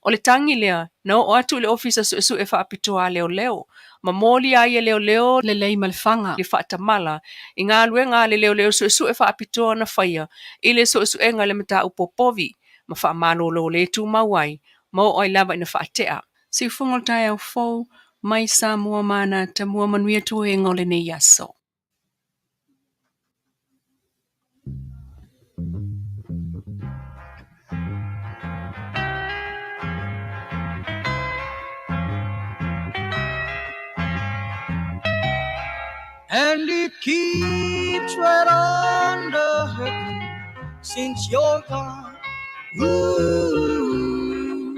Speaker 3: O le tangi lea, no o atu le ofisa su e whaapitoa leo. Ma mōli ai e leo le lei malfanga le whaatamala. I ngā luenga le leo su e whaapitoa na whaia. I le su enga le mata upopovi. Ma whaamalolo le tu mauai. Ma o ai lava ina whaatea. Si whungotai au fau, mai Samoa mana ta mua manuia tu e ngole ne yaso.
Speaker 1: And it keeps right on the hurting since you're gone. Ooh,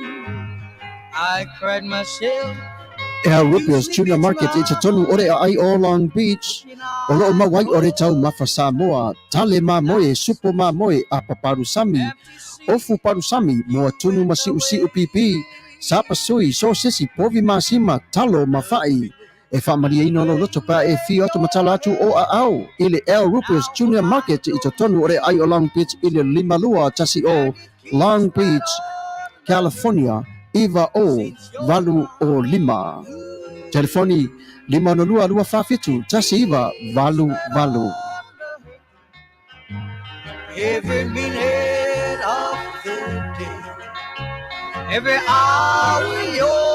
Speaker 1: I cried myself.
Speaker 4: Rupia's Tuna Market i te tonu ore ai o Long Beach. O loo mawai ore tau mafa Samoa. Tale ma moe, supo ma moe a paparusami. Ofu parusami moa tunu ma siu pipi. Sapa sui, so sisi, povi ma sima, talo ma fai. E whaamaria ino no loto pa e fi atu matala atu o a au. Ile Rupia's Junior Market i te tonu ore ai o Long Beach ile limalua tasi o Long Beach, California. Iva o valu o lima. Telefoni 502 tasi iva valu.
Speaker 1: Every minute of the day, every hour yours.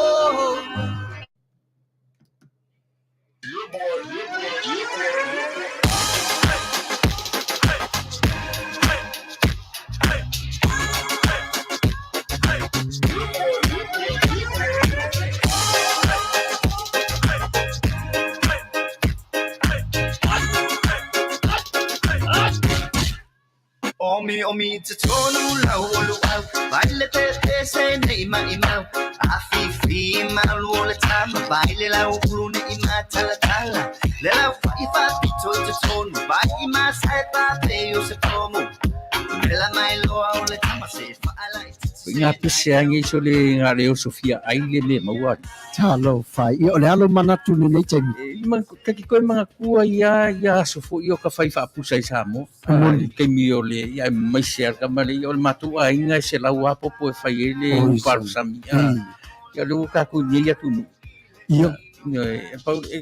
Speaker 1: Omi te tonu lau olu au Vale te se nei mai mau Afifi mau o le tama Vale lau ulu nei ma tala Le lau whai whapito te tonu Vai ma sai pa pe o se pomu Mela mai
Speaker 2: Ngā pese angi so le ngā leo Sofia ai le me maua.
Speaker 4: Talo fai. I o le alo manatu ni nei taimi.
Speaker 2: Kaki koe mga kua ia sofo i o ka whai whaapusa i Samoa. Kei mi o le ia mai se arka male i o le matua a inga se lau apopo e whai e le uparu sami. Ia le uka ku ni ia tunu.
Speaker 4: Ia.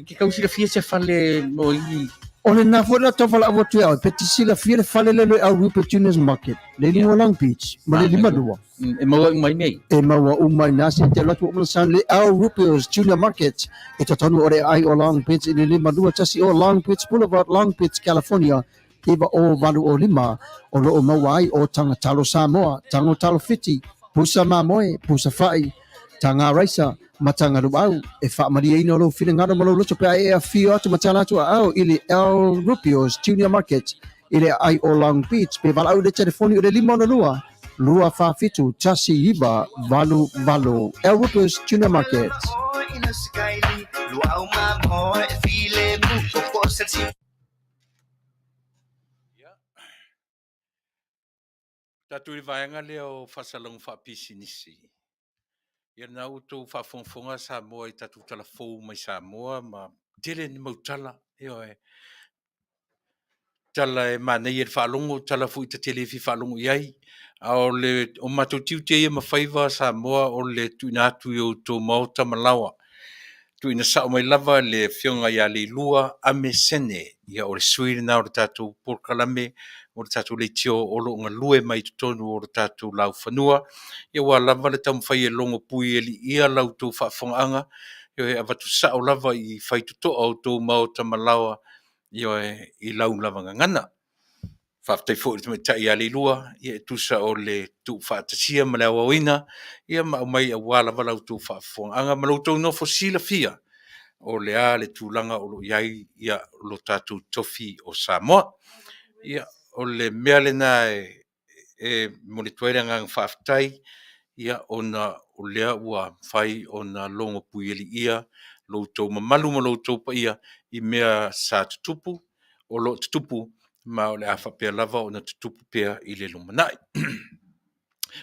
Speaker 2: Ke kau sila fia se whale mo i.
Speaker 4: O le nā fwela tau whala awa tui au, peti sila fia le whale lelo au Rupa Juniors Market, le lima Long Beach, ma le lima lua.
Speaker 2: E maua umai nei.
Speaker 4: E maua umai nasi, te latu o malasan le au Rupa Junior Market, e tatonu o re ai o Long Beach, i le lima lua tasi o Long Beach Boulevard, Long Beach, California, iwa o walu o lima, o lo o maua ai o tanga talo Samoa, tango talo fiti, pusa mamoe, pusa fai, tanga raisa, matanga luau e fa maria ino lo file ngado malo lo pe ai a fio atu matala atu au ili El Rupios Junior Market ile ai o Long Beach pe vala au de telefoni o le lima lua lua fa fitu tasi iba valu El Rupios Junior Market
Speaker 2: Tatu i vaenga leo fasalong fa pisinisi. Ia na utou whaafonga Samoa i tatu tala fou mai Samoa, ma tele ni mautala, tala e manei e whaalongo, tala fu i ta tele fi whaalongo iai, o matou tiu te ia mawhaiva Samoa o le tuinatu i o tō maota malawa. Tuina sao mai lava le fionga ia le lua ame sene, ia o le suiri na o le tatu Polokalame, o le tatu le tio o lo ngā lue mai tutonu o le tatu lau whanua, ia wa lava le tamu whai e longo pui e li ia lau tō Faafofoga'aga, ia e avatu sao lava i whai tuto au tō maota malawa, ia i lau lava ngangana. Faafetai fo i tume tai ale lua, ia e tusa o le tu whaatasia ma le awawina, ia ma mai a wala vala o tō Faafofoga'aga, ma lau tō nofo sila fia, o le a le tūlanga o lo iai, ia lo tātou tofi o Samoa, ia o le mea lena mo le tuaira ngang Faafetai, ia ona o lea ua whai ona longo puieli ia, lo tō mamalu ma lo tō pa ia, i mea sa tutupu, o lo tutupu, ma o le afa pia lava o na tutupu pia i le lumanai.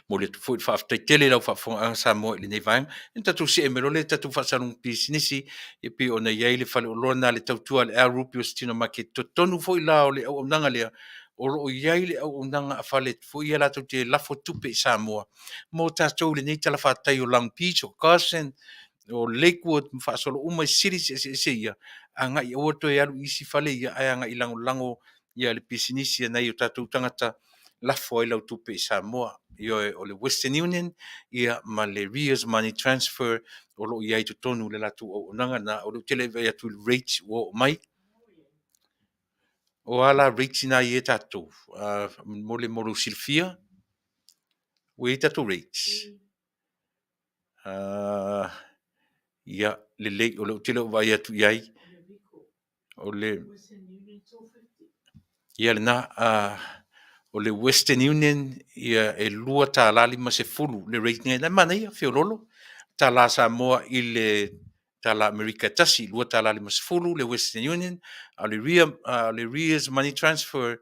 Speaker 2: Mo le tufu i Faafetai tele lau Faafofoga'aga Samoa i Lenei vaenga, e tatu si e melo le tatu whaasalungu pisinisi, e pi o na iai le whale o loa na le tautua le Rupios Junior Market, tonu fo i la o le au nanga lea, o lo iai le au nanga a whale fo i ala tau te lafo tupe i Samoa. Mo tātou Lenei tala whaatai o Long Beach, o Carson, o Lakewood, whaasolo umai siri se ia, a ngai o to e alu isi whale ia, ai ngai lango ia le pisinisi nei o tātou tangata lafo ai lau tupe i Samoa. Ia o le Western Union, ia ma le Ria's Money Transfer, o lo iai tonu le latu o nanga na, o lo tele vai atu rates o mai. O ala rates ina i e tātou, mo le moro silfia, o e tātou rates. Ia le lei, o lo tele vai atu iai, o le... Ia le na, o le Western Union ia e lua tā lali ma se fulu le rate ngai na mana ia whiololo tā la Samoa i le tā la Amerika tasi lua tā lali ma se fulu le Western Union a le Ria's Money Transfer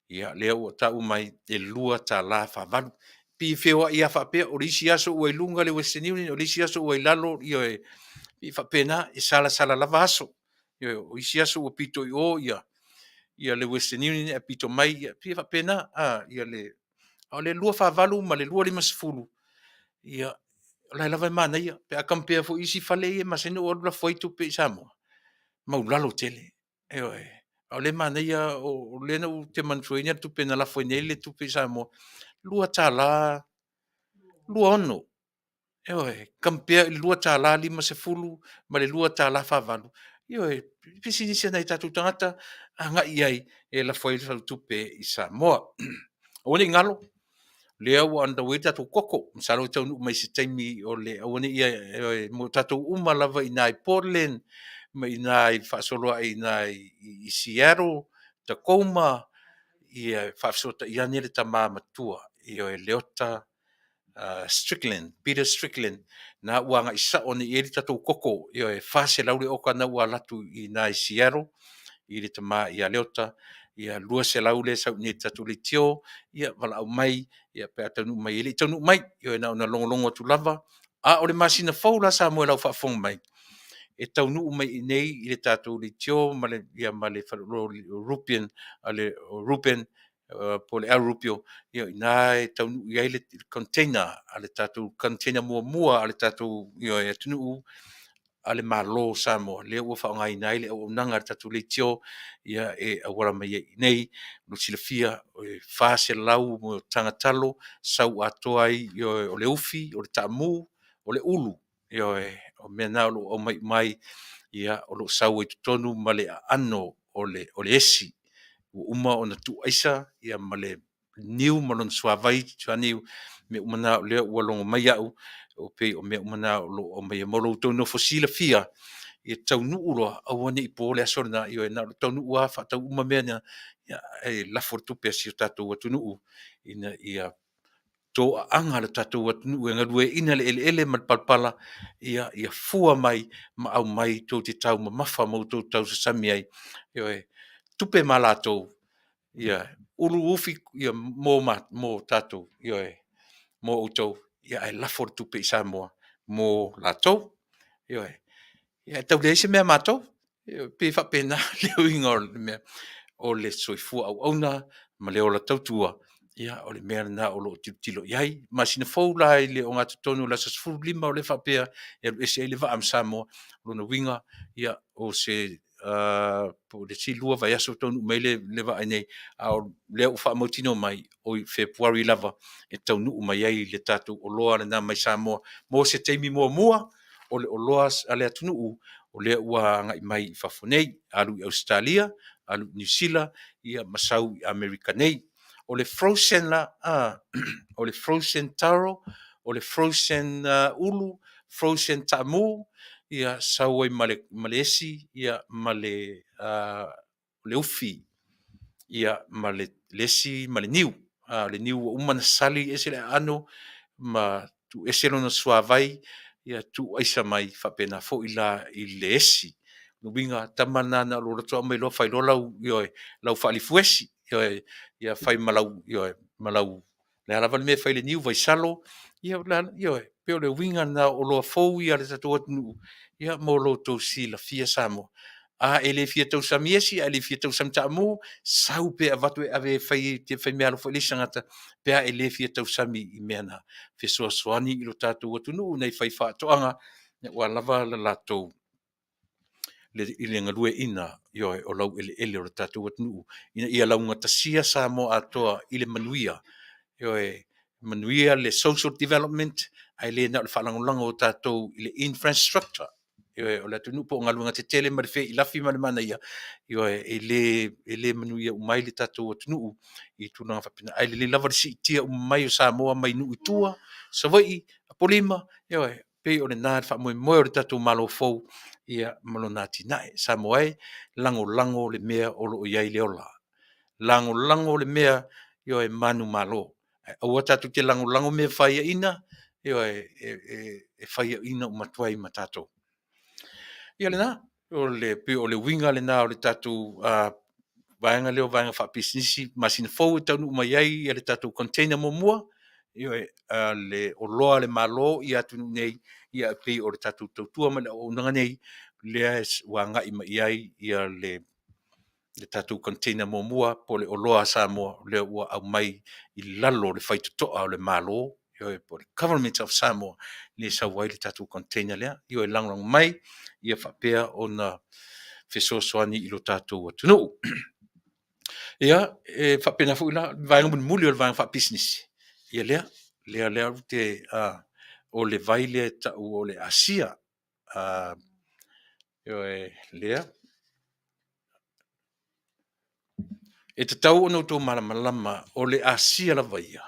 Speaker 2: ia le ua tā umai e lua tā la whavalu pi whioa ia whapea o risi aso ua ilunga le Western Union o risi aso ua ilalo ia e pi whapena e sala lava aso ia o risi aso ua pito i o ia le Western Union e pito mai ia pi fa pena ia le lua fa valu ma le lua lima sefulu ia la lava mana ia pe a compare fo isi fale ia ma seno o la foi tu pe Samoa ma u lalo tele o le mana ia o le no te manfruina tu pe na la foi nele tu pe Samoa lua tala lua ono compare lua tala lima sefulu ma le lua tala fa valu pisinisi nei tatu tangata anga iai e la foi fa tupe i Samoa. O ni ngalo le au anda weta tu koko salo Taunu'u mai se taimi o le o ni ia mo tatu uma lava i nai Portland mai nai fasolo ai nai i Seattle Tacoma ia fasota ia ni le tama matua i o Leota Strickland, Peter Strickland, na wanga isa o ni eri tatu koko, i e fase laure o ka na ua latu i nai Seattle, i le tama i a Leota, ia lua se lau le sau ni tatu le tio ia wala au mai ia pe Taunu'u mai ele Taunu'u mai ia na ona longolongo tu lava a o le masina fou la sa mo lau Faafofog mai e Taunu'u mai nei i le tatou le tio ma le ia ma le Rupian ale Rupen po le Rupio ia ina e Taunu'u ia le container ale tatou container mua ale tatou ia e Tunu'u ale malo Samoa le ua whaongai nei le o nanga tatu le tio ia e awara mai nei no silafia o e Fasa lau mo tangatalo sau atoa ai o le ufi o le tamu o le ulu ia e o mena o mai ia o lo sau e tonu ma le ano o le esi o uma ona tu aisa ia ma le niu ma lon suavai tuaniu me umana le ua longo mai au o pe o me umana o mai molo tonu fosila fia e Taunu'u loa aua nei po le asona i o na Taunu'u a fa tau uma mena ia e la fortu pe si tatou atunu'u ina ia to anga le tatou atunu'u e ngalue ina le ele ma palpala ia fua mai ma au mai to te tau ma mafa mo to tau sasami ai io e tupe malato ia ulu ufi ia mo tatou io e mo outou ia e la fortu pe Samoa mo latou io e ia tau le se mea matou pe fa pena le uinga me o le soifua au auna ma le ola tautua ia o le mea na o lo tilo iai ma sina fou la i le o ngā tonu la sasfuru lima o le whapea e ese le va am Samoa lona winga ia o se po le si lua vai aso tonu mai le va nei a o le o wha mautino mai o i February lava e Taunu'u mai ai le tatu o loa le nā mai Samoa mo se teimi mua o le o loa a le atunu'u o le ua ngai mai i Fafonei alu i Australia alu New Zealand ia masau i Amerika nei o le frozen la o le frozen taro o le frozen ulu frozen tamu ia sau ai male esi ia male le ufi ia male lesi male niu le niu uma na sali ese le ano ma tu ese lona suavai ia tu aisa mai whapena fo i le esi no winga tamanana lo roto mai lo fai lo lau lau whaalifuesi ia fai malau malau le ala vale me fai le niu vai salo ia pe o le winga na o lo fou ia le tatu atunu ia mo lo to si la fia Samoa a ele fia tau samiesi ele fia tau samtamu sau pe avatu ave fai te fai me alo fo lisangata pe a ele fia tau sami i mena fe so soani i lo tatu atunu nei fai fa toanga wa lava la lato i le ngalue ina o lau ele o tatu atunu ina ia launga tasia Samoa atoa i le manuia manuia le social development ai le na whalangolango o tātou i le infrastructure o le tunu po ngalunga te tele ma le fe i lafi ma le mana ia e le manuia umai le tātou o tunu i tuna whapina ai le lava si tia umai o Samoa mai nu itua Savoi a polima pe o le nā wha moe o le tātou malo fou ia malona tinae Samoa lango le mea o lo iai le ola lango le mea e manu malo o tatu te lango me fai ina e fai ina o matuai matato ia le na o le winga le na o le tatu vaenga leo vaenga fa business masina fou tau mai ai ia le tatu container mo le o loa le malo ia tu nei ia pe o le tatu tua ma o nanga nei le wa nga i ai ia le tatu container mua po le oloa Samoa le ua au mai i lalo le faitotoa o le malo po le government of Samoa le sauai le tatu container lea e langrang mai ia whapea o na fesoasoani i lo tatu atunu'u ia whapena fuila vaenga muli o le vaenga wha business ia lea te o le vai le tau o le Asia lea e te tau ono tō malamalama o le Asia la vaia.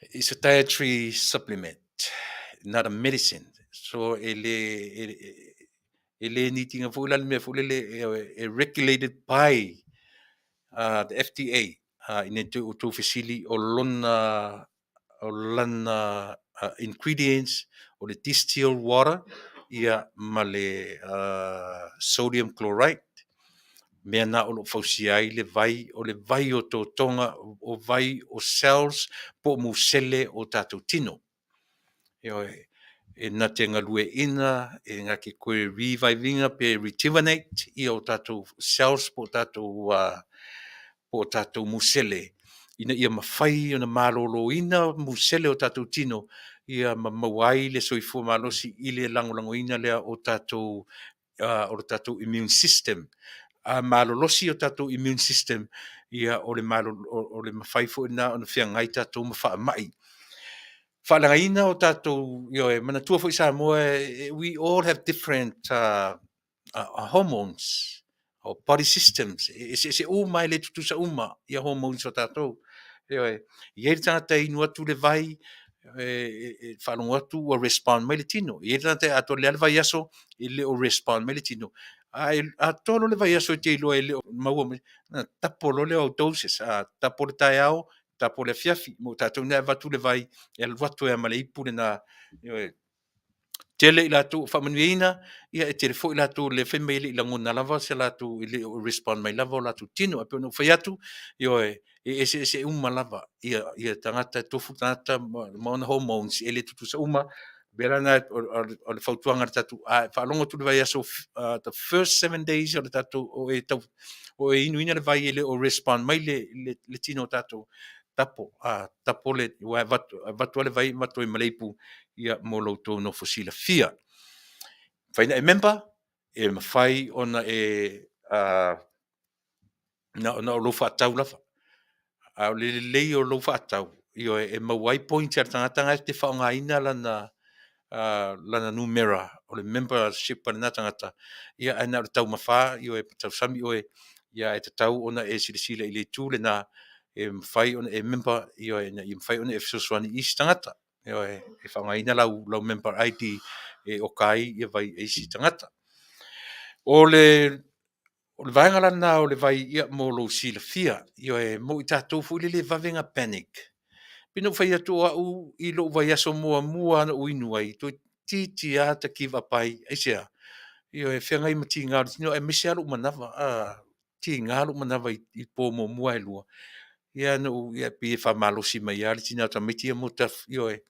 Speaker 2: It's a dietary supplement, not a medicine. So ele nitinga fuila me fuile regulated by the FDA in to facility o lana ingredients o le distilled water ia ma le sodium chloride mea na o lo fausia ai le vai o tō tonga o vai o cells po musele o tātou tino. E na te ngalue ina, e ngā ke koe reviving pe rejuvenate i o tātou cells po tātou musele. Ina ia mawhai o na marolo ina musele o tātou tino, ia mawai le soifua malosi i le langolango ina lea o tātou immune system. Malolosi o tātou immune system, ia o le mawhai fo ina o na whiangai tātou mawha mai. Whalangaina o tātou, mana tua fo i Samoa, we all have different hormones or body systems. Se o mai le tutu sa uma ia hormones o tātou. Ia tangata inu atu le vai, whalongo atu o respond mai le tino. Ia tangata ato le alva yaso, i le o respond mai le tino. A tolo le vai yaso te ilua i le o maua, tapolo le o doses, tapolo tai au, tapolo le fiafi, mo tātou nea vatu le vai, e watu e amale ipu le na, tele i latu whamanuina, ia e tere fo i latu le whemele i langona lava, se latu i le o respond mai lava o latu tino, ape ono whai atu, se uma lava, ia tangata tofu tangata maona hormones, e le tutu sa uma, berana o le whautuanga tatu, whalongo tu le vai aso, the first 7 days o le tatu, o e inuina le vai ele o respond mai le tino tatu, tapo le, vatu ale vai, vatu e maleipu, ia mo loutou no fosila fia. Whaina e member, e mawhai ona na o lofa atau lafa. A le lei o lofa atau. Io e mawai point ar tangata te whaonga ina lana numera o le membership pa na tangata. Ia ana o tau mawha, io e tau sami o ia e tau ona e silisila i le tūle na e mawhai ona e member, io e mawhai ona e fisoswani i tangata. E whaongaina lau member ID e o kai ia vai e si tangata. O le vaenga lana o le vai ia mo lo sila fia, ia e mo i tātou fu le vavenga panic. Pino whai atu au i lo vai aso mua na uinu ai, to titi a ta kiva pai, e sea. Ia e whiangai ma ti ngā tino, e mese alu manawa, ti ngā alu manawa i pō mo mua e lua. Ia no, ia pi e whamalosi mai ali tina ta miti mo taf, ia e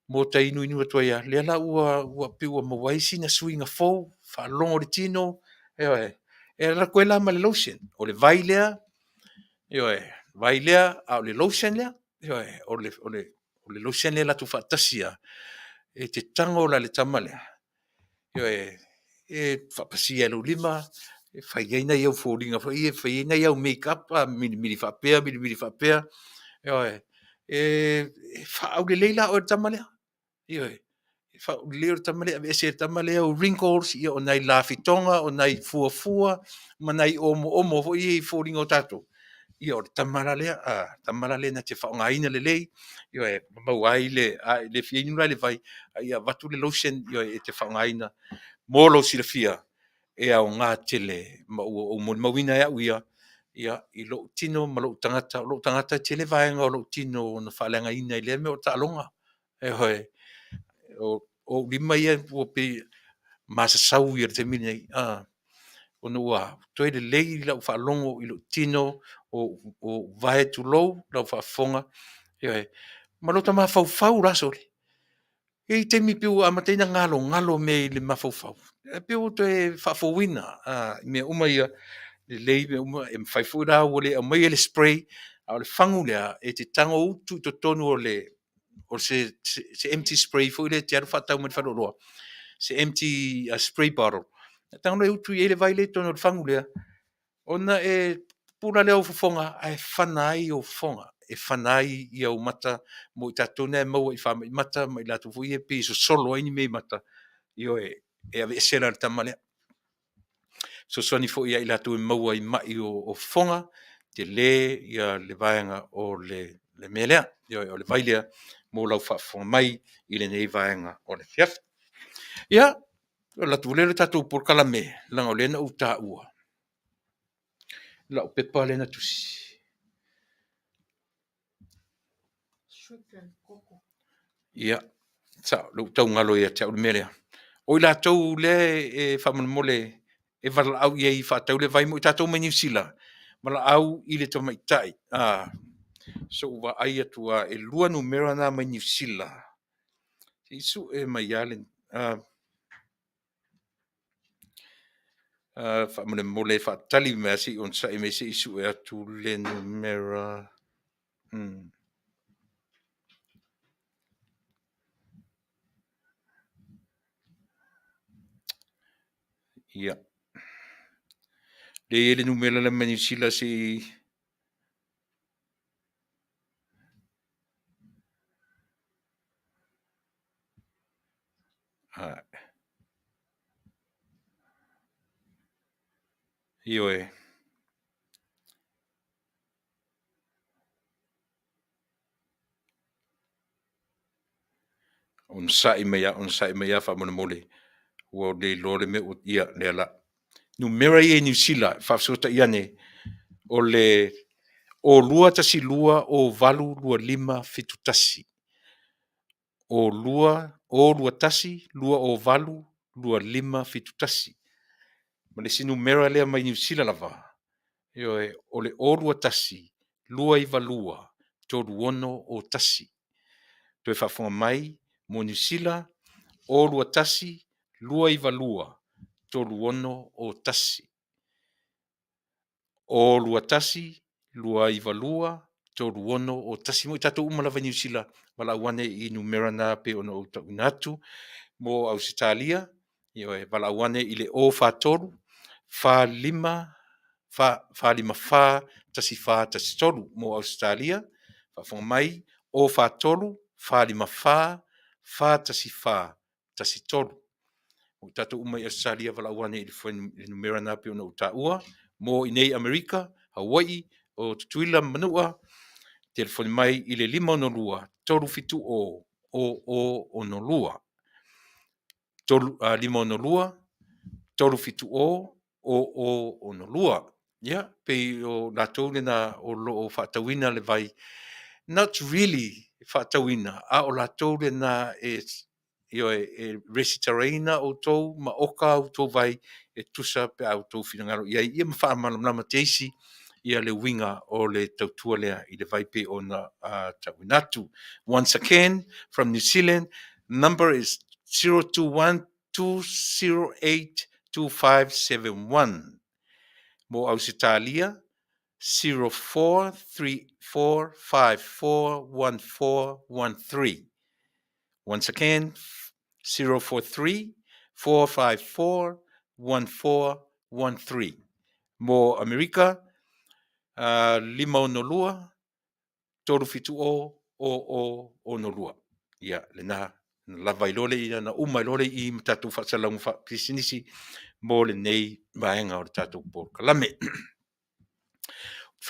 Speaker 2: mo ta inu atua ia, lea la ua piua mawaisi na suinga fōu, whalongo le tino, e la koe la ma le lotion, o le vai lea, vai lea, a o le lotion lea, o le lotion lea la tu whaatasia, e te tango la le tama lea, e whapasi elu lima, e whaiaina iau fōringa, e whaiaina iau make-up, mili whapea, e whaau le leila o le tama lea, leo tamale e se tamale o wrinkles ia o nai lafitonga o nai fuafua ma nai omo fo i fōringa o tātou. Ia o tamara lea na te whaongaina le lei, ia e mauai le fiainu le vai, ia watu le lotion ia e te whaongaina molo sila fia e au ngā tele o mawina e au ia i lo tino ma lo tangata tele vaenga o lo tino na whalenga ina i le me o tālonga. O lima ia o pe masasau ia te mine o no toi le lei la fa longo i lo tino o vai tu lo la fa fonga ma lo tama fau raso e te mi piu a matena ngalo me le mafau piu te fa fowina me uma ia le lei me uma e fai fura o le mai le spray a le fangu le e te tango tu to tonu o se empty spray fo le te arfa tau me fa lo se empty spray bottle tango le utu ele vai le tono fangu le ona e pura le o fonga ai fanai o fonga e fanai ia o mata mo ta tone mo i fa mata mai la tu foi e piso solo ai me mata io e ave sera tamale so soni fo ia la tu mo ai mai o fonga te le ia le vaenga o le melea io o le vailea mo lau fa fonga mai i le nei vaenga o le fiaf ia la tu le tatu Polokalame langa le na uta ua la o pepa le na tusi ia sa lo tau ngalo ia te o melea o la tau le e fa mole e wala au ia I whaatau le vai mo I tātou mai New Zealand. Wala au I le tamaitai. So wa ai atua e lua numera na mai New Zealand. Isu e mai alen. Whamane mole whaatali mea si on sa e me se isu e atu le numera. Ia. Le numera le mai New Zealand si io e. On sa I mea whamane mole. Wo le lore me o ia le ala. Numera I New Zealand, whafsota iane, o le o lua tasi lua o valu lua lima fitu tasi. O lua tasi, lua o valu, lua lima fitu tasi. Ma le si numera lea mai New Zealand lava. O le o lua tasi, lua I valua, toru ono o tasi. Toe whafonga mai, mo New Zealand, o lua tasi, lua I valua, toru ono o tasi. O lua tasi, lua I valua, toru ono o tasi. Mo I tatou umalawa New Zealand, wala wane I numera na pe ono o tau inatu. Mo Australia, wala wane I le o whātoru, whālima tasi whā tasi toru. Mo Australia, whafonga mai, o whātoru, whālima whā tasi whā tasi toru. O tatou umai Australia wala wane I numera na pe ono o taua. Mo I nei Amerika, Hawaii, o Tuilaepa manua, telefoni mai I le 5 toru fitu o nolua. 5 toru fitu o nolua. Ia, pe o natou le na o loo whaatauina le vai. Not really whaatauina, a o natou le na e resitaraina o tou, ma oka o tou vai, e tusa pe au tou whingaro. Ia mawha malamlama teisi, ia le winga o le tautua lea I le vai pe o na tauinatu. Once again, from New Zealand, number is 021-208-2571. Mo Australia, 0434541413. Once again, 043-454-1413. Mo Amerika, 5 toru fitu o nolua. Ia, le na lava I lole I na uma I lole I mtatu whaasalangu pisinisi mo le nei vaenga o le tatu Polokalame.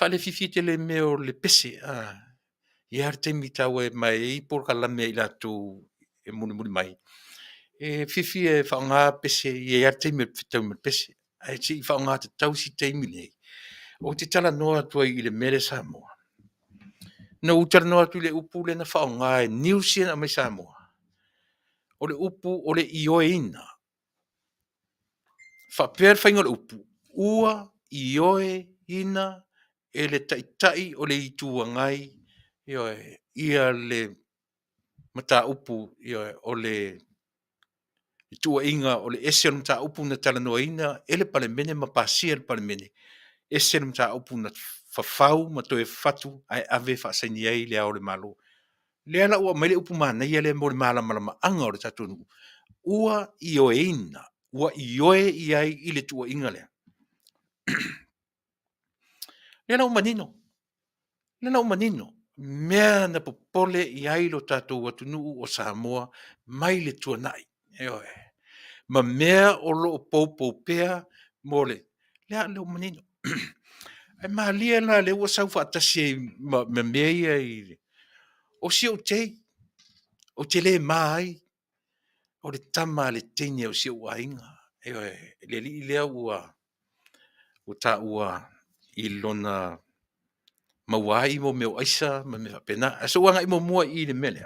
Speaker 2: Whale fifite le meo le pese. Ia te mitau e mai I Polokalame I latu e muni mai. E fifi e whaonga pese, ia te me fitau me pese. Ai ti whaonga te tausi teimi nei. O te tala noa tua I le mere Samoa. No utara noa tu le upu le na whaonga e New Zealand a mai Samoa. O le upu o le ioe ina. Whapea whainga le upu. Ua ioe ina e le taitai o le itua ngai. Ia le mata upu o le itua inga o le ese o mata upu na tala noa ina. E le pale mene ma pasia le pale mene. Ese o mata upu na whawhau ma toe whatu ai ave whaasaini ai le ao le malo. Le ala ua maile upu mana ia le mo le mala malama anga o le Taunu'u. Ua ioe ina. Ua ioe iai I le tua inga lea. Le ala umanino. Le ala umanino. Mea na popole iai lo tātou Taunu'u o Samoa mai le tua nai. Ma mea o lo pou pea mo le. Le ala umanino. Ai malia la le ua sau whaatasi me mea ia o si o te le mai o le tama le teine o si o ainga. Le li lea ua ta ua I lona mawai mo meo aisa ma me pena. Aso wanga I mo mua I le mele.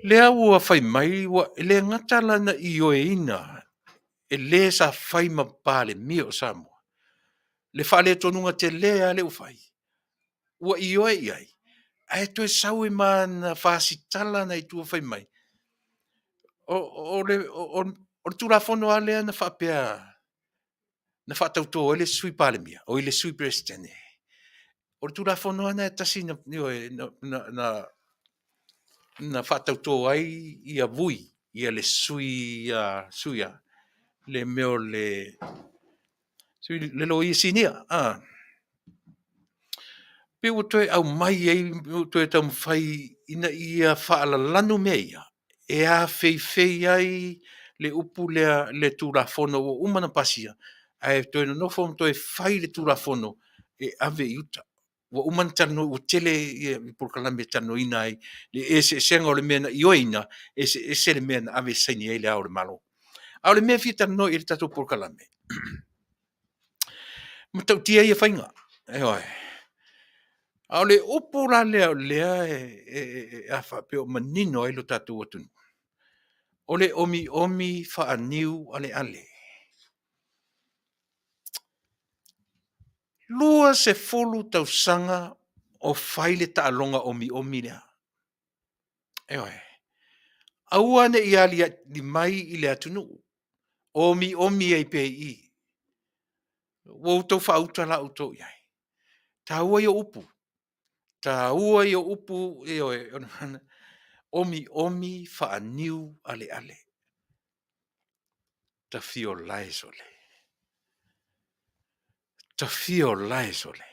Speaker 2: Lea ua whai mai le ngata lana I oe ina e le sa fai ma pale mio Samoa. Le fale tonunga te lea le ufai. Ua i oe i ai. Ai to e sau e mana whaasitala na i tua whai mai. O le tūra whono a lea na whapea, na whatauto o le sui pale mia, o le sui prestene. O le tūra whono ana e tasi na whatauto ai i a vui, i a le sui suia, le meo le, sui le lo i sinia. Pe o toe au mai ei, o toe tau mwhai ina ia whaala lanu mea, e a fei ai le upu le tūra whono o umana pasia, ai toe no nofo toe whai le tūra whono e ave i uta. Wa umana tano o tele i Polokalame tano ina ai, le ese senga o le mea na ioina, ese le mea na ave saini ai le au le malo. Au le mea fita no i le tato Polokalame. Matau tia ia whainga. Eoi. Au le upu la lea e a whapeo manino ai lo tatu atunu. O le omi whaaniu ale. Lua se folu tausanga o whaile ta alonga omi lea. Eoi. Aua ne ia li mai i le atunu. Omi ai pe i. Wou tau whauta la uto iai. Ta ua yo upu. Ta ua yo upu omi whaaniu ale. Ta fio lai sole. Ta fio lai sole.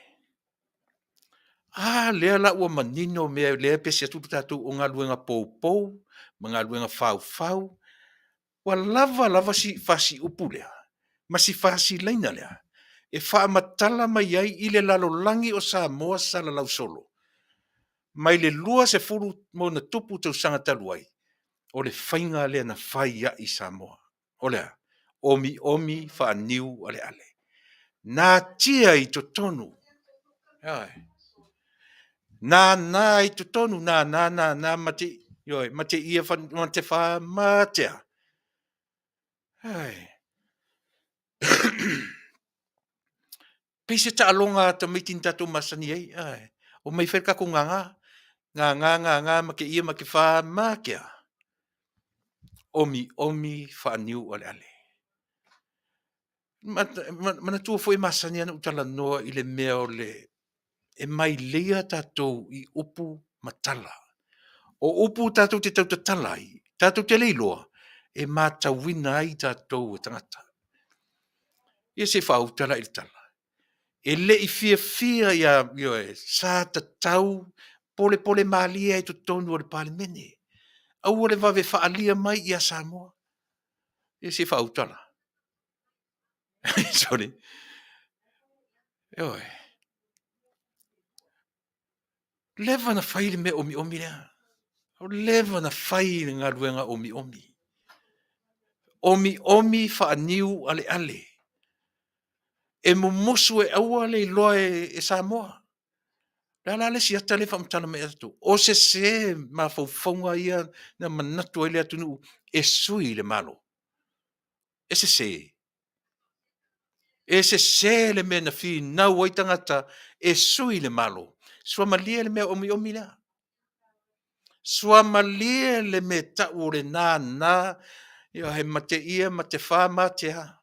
Speaker 2: Lea la ua manino mea lea pesi atu tatu o ngā luenga pou, mga luenga fau. Wa lava si fasi upu lea. Ma si fasi leina lea. E wha matala mai ai i le lalo langi o Samoa sa la lau solo. Mai le lua se furu mo na tupu tau sanga talu ai. O le whainga lea na whai ia i Samoa. O lea, omi whaaniu ale. Nā tia i to tonu. Nā i to tonu, nā mate ia mate wha matea. Pese ta alonga ta mitin tatu masani ai. O mai wherka ko nganga. Nganga make ia make wha makea. Omi whaaniu ale. Mana tua foi masani ana utala noa i le mea o le e mai lea tatou i upu matala. O upu tatou te tau tatala ai, tatou te leiloa, e mātawina ai tatou e tangata. Ia se whautala i tala. E le i fia ia sa tatau pole maalia e tutonu o le palimene. Au o le vave whaalia mai ia Samoa. Ia se whautala. Sorry. Eoi. Leva na whaile me omi lea. Leva na whaile ngā ruenga omi. Omi whaaniu ale. E mumosu e aua le loa e Samoa. La si ata le whamtana me atu. O se ma faufonga ia na manatu ai le atunu e sui le malo. E se le mea na fi nau ai tangata e sui le malo. Sua malia le mea omi lea. Sua malia le mea tau le nā. Ia he mate ia, mate wha, mate ha.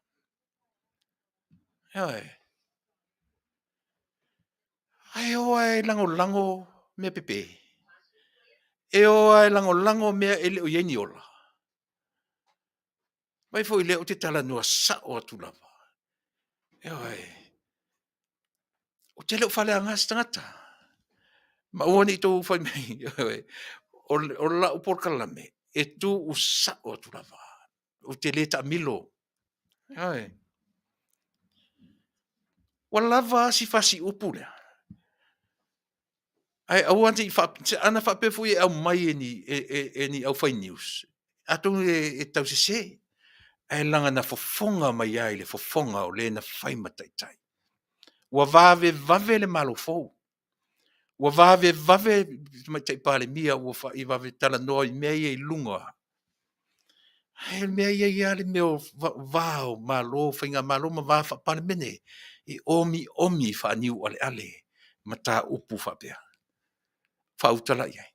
Speaker 2: Ai oai lango mea pepe. E oai lango mea ele o ieni ola. Mai fo i leo te tala nua sa o atu lava. E oai. O te leo whale angas tangata. Ma uani i tō whai mei. O la o Polokalame. E tū u sa o atu lava. O te leta milo. E oai. Wa lava si fasi upu lea. Ai au ante i ana whapefu e au mai ni au whai news. Ato e tau se. Ai langa na fofonga mai ai le fofonga o le na whai mataitai. Ua vave le malo fou. Ua vave mai tai pale mia ua i vave tala noa i mea i lunga. Ai mea ia le meo vao malo whainga malo ma vaa whapane mene. I omi whaniu ale. Ma tā upu whapea. Whautala iai.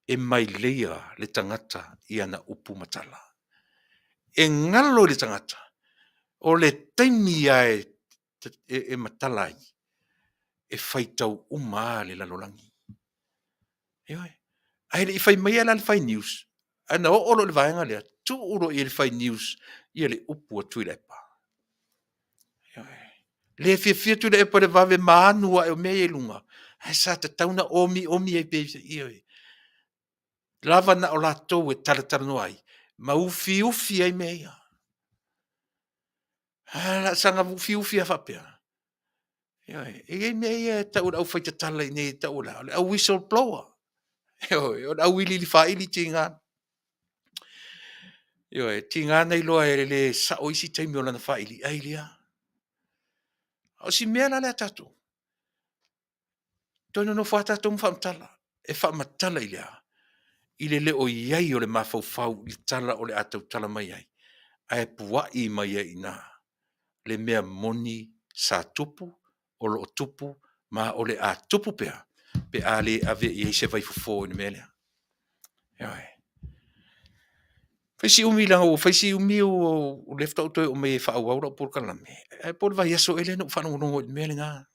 Speaker 2: E mai leia le tangata i ana upu matala. E ngalo le tangata. O le taimi ai e matalai. E whaitau le lalolangi. Ioi. Ai le i whai mai ala le whai news. Ana o olo le vaenga lea. Tu uro i le whai news. I le upu a Tuilaepa. Le fia Tuilaepa le vave maanua e o mea e lunga. Ai sa te tauna omi e pe ioi. Lava na o latou e taratara no ai. Ma ufi ai mea ia. Hala sanga ufi a whapea. E mea ia taura au whaitatala i nei taura. Au whistleblower. Au ili li whaili tinga. Tinga nei loa e le sa oisi taimi o lana whaili. Ai lia. O si mea la lea tatu. Tono no whata mwhamtala. E whamatala i lea. I le leo iai o le mawhau i tala o le atau tala mai ai. Ai puai mai ai na. Le mea moni sa tupu, o lo tupu, ma o le a tupu pea. Pe a le ave i se vai fufo i mea lea. Faisi umi langa o, faisi umi o lefta o toi o me whau aura o Polokalame. Ai polo vai aso ele no whanongonongo i mea le nga.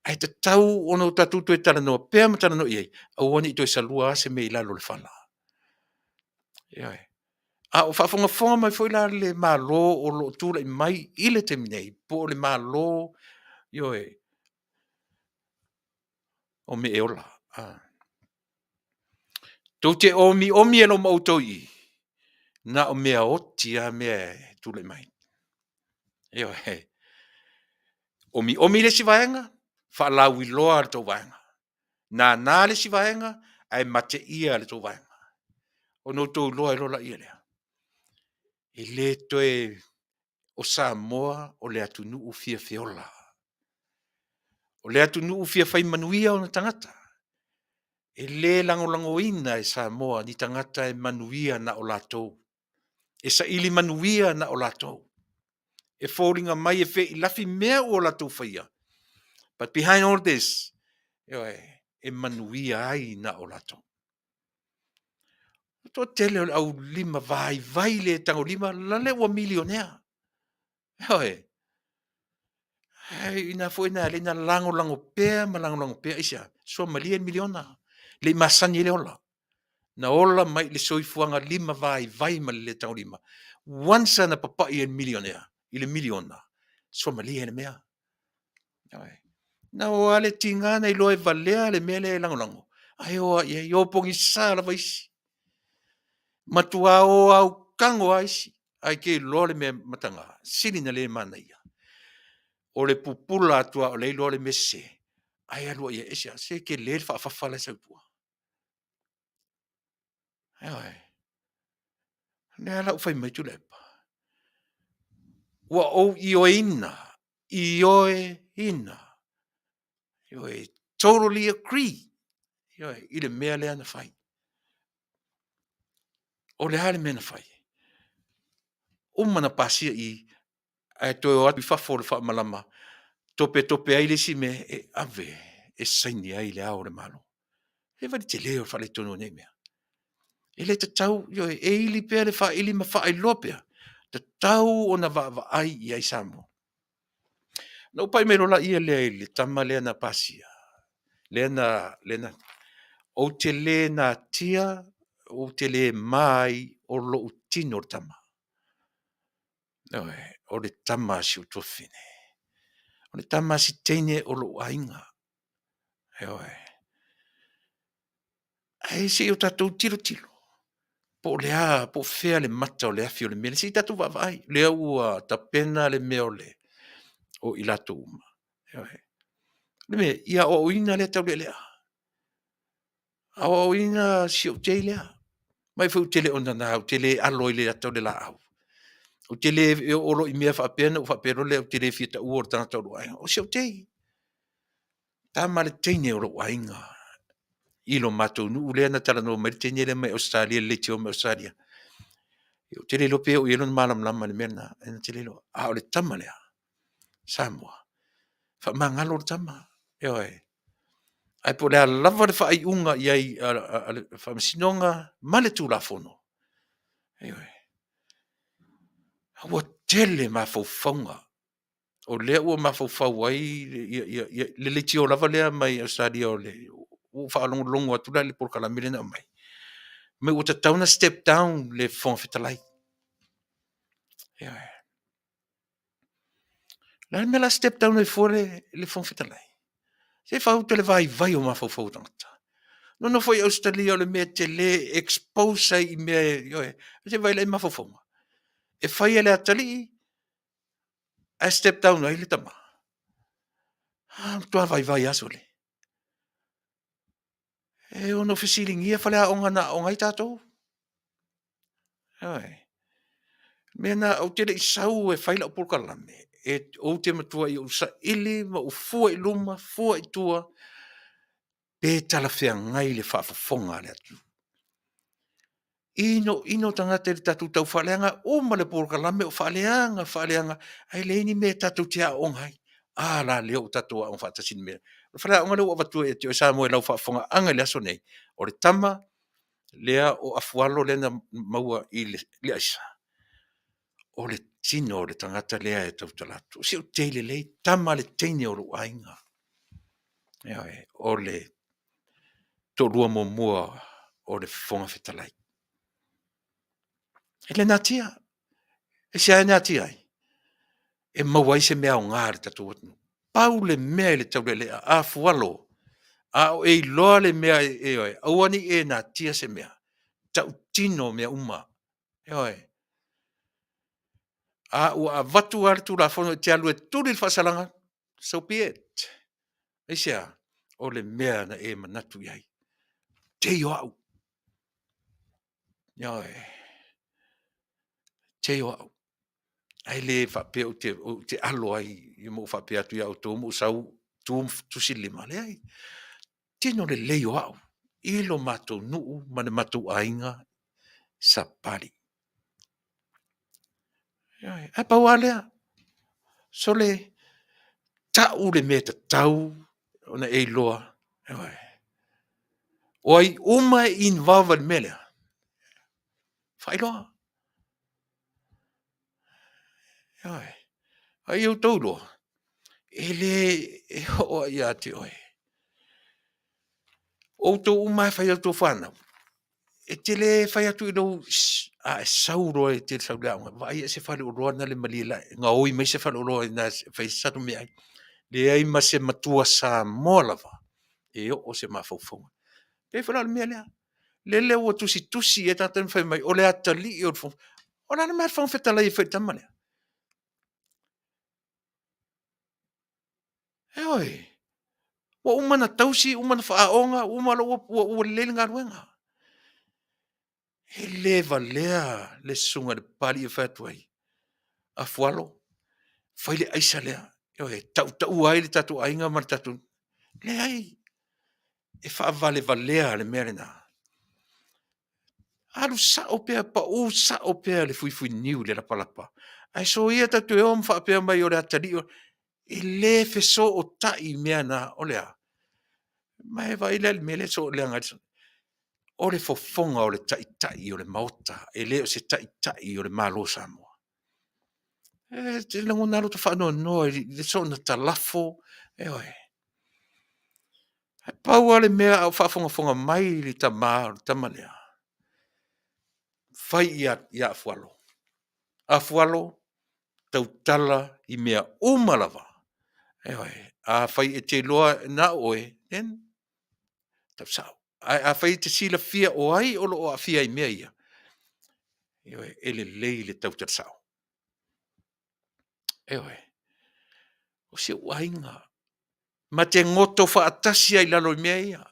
Speaker 2: Ai te tau ono tatutu e tala noa, pēr ma tala noa iei, au oni i toi salua se me i lalo le whala. A o whafonga mai foi la le malo o lo tūla i mai i le teminei, po le malo, o me e ola. Tau te omi e lo mautou i, na o mea oti a mea tūla i mai. Omi le si vaenga, whaalau i loa le tau vaenga. Nā le si vaenga, ai mate ia le tau vaenga. O no tau loa i lola ia lea. I le toe o Samoa o le Taunu'u fia feola. O le Taunu'u fia fai manuia o na tangata. E le langolangoina e Samoa ni tangata e manuia na o latou. E sa ili manuia na o latou. E fōringa mai e fe i lafi mea o latou faia. But behind all this, e manuia ai na o latou. To tele au lima vai le tango lima lale ua milionea. Ina foi na le na lango pea ma lango pea isa. So malien miliona. Le masani le ola. Na ola mai le soifuanga lima vai ma le tango lima. Once na papa i en milionea. I le miliona. So malien mea. Na o ale tingana i loe valea le mele lango. Ai o ia o pongi sala vaisi. Matua o au kango aisi. Ai ke lole me matanga. Sili na le mana ia. O le pupula atua o le lole mese. Ai alua ia esa. Se ke le whaafafala sa upua. Ne ala ufai mai Tuilaepa. Ua o io ina. Ioe ina. Totally agree. I le mea lea na fai. O le hale mea na fai. Mana pasia i ai toi o atu whafo le whaamalama. Tope ai le si me e ave. E saini ai le ao le malo. E vali te leo whale tono nei mea. E le te tau, e ili pea le wha ili ma wha ai lopea. Te tau o na wa ai i ai Samoa. Nau pai mero la ia lea ili, tama lea na pasia. Lea na, o te le na tia, o te le mai, o lo utino tama. O le tama si utofine. O le tama si teine o lo ainga. Ai se o tatou tilo. Po lea, po fea le mata o le afi o le mele. Si tatou vavai. Lea ua tapena le mea o le. O ilato uma. Le me, ia o ina lea tau lea. A o ina si o te lea. Mai fu tele ona na o tele aloi le tau le la au. O tele o lo i mea whaapena o whaapero le o tele fita ua o tana tau lo ainga. O si o te. Tama le teine o lo ainga. Ilo matou nu lea na tala no mai teine le mai Australia le teo mai Australia. Yo te lo pe o yelon malam lama le mena en te lo a o le tama le Samoa fa mangalo le tama yo ai po le lava le fa ai unga i ai fa sinonga male tu la fono yo o tele ma fo fonga o le o ma fo fa wai le tio lava le mai stadio le o fa longo tu le Polokalame na mai me o tauna step down le Faafetai yo la me la step down le fore le Faafetai se fa o te vai o ma fo tangata no foi Australia le me te le expose i me yo se vai le ma fo e fai ele atali a step down ai le tama to vai asole e ono feeling ia fale o ngana o ngai tato ai mena o te isau e fai la Polokalame e o te matua i o sa ili ma o fua i luma fua i tua pe tala fea ngai le Faafofoga le atu ino tangata le tatu tau whaleanga o ma le Polokalame o whaleanga ai le ini me tatu tia o ngai la leo tatu a on whatasin me whaleanga leo watu e te Samoa lau Faafofoga'aga le aso nei o le tama lea o afualo lena maua i le aisa o le tino o le tangata lea e tau talatu si o teile lei tama le teine o lo ainga o le tolua mua o le Faafetai e le natia e se ai natia ai e mawai se mea o ngāre tatu watu pau le mea le tau le a fualo a o e loa le mea e oi auani e natia se mea tau tino mea uma e oi a ua vatu artu la fono te alu e turi le whasalanga so be it e sea o le mea na e manatu iai te yo au te yo au ai le whape o te alo ai i mo whape atu iau tō mo sau tu lima le ai tino le leo au i lo matou nuu ma le matou ainga sa pari ai pau alea so le tau le mea tau ona e loa o ai uma in vava le melea fai loa ai eu tau loa ele e hoa ia te oe o tō umai fai au tō whanau e te le fai atu i rau a e sauro e te sau leaunga vai e se whare o roa na le malila ngā oi mai se whare o roa na fai satu me ai le ai ma se matua sa moalava e o se mawhauwhaunga pe whara le mea lea le leo o tusi e tātan whai mai o le atali i o le o nana mea Faafetai e whai tamane e oi wa umana tausi umana whaaonga umana ua lele ngā ruenga e le valea le sunga le pali e whatu ai a fualo fai le aisa lea e tau ai le tatu ainga ma le tatu le ai e wha valea le mea na alu sa o pea pa o sa o pea le fui niu le lapalapa ai so ia tatu e om wha pea mai o le atari e le feso o tai mea na o lea mai vai le mele so le ngai o le fofonga o le tai o le maota e le o se tai o le malo Samoa te lango naro te whanau no le so na talafo e oi pau ale mea au whafonga mai li tamalea fai ia afualo tau tala i mea umalava e oi a fai e te loa na oe nen tau sao a fai te sila fia o ai o lo a fia i mea ia e oi ele le tau tau sao e oi o se wainga ma te ngoto whaatasi ai lalo i mea ia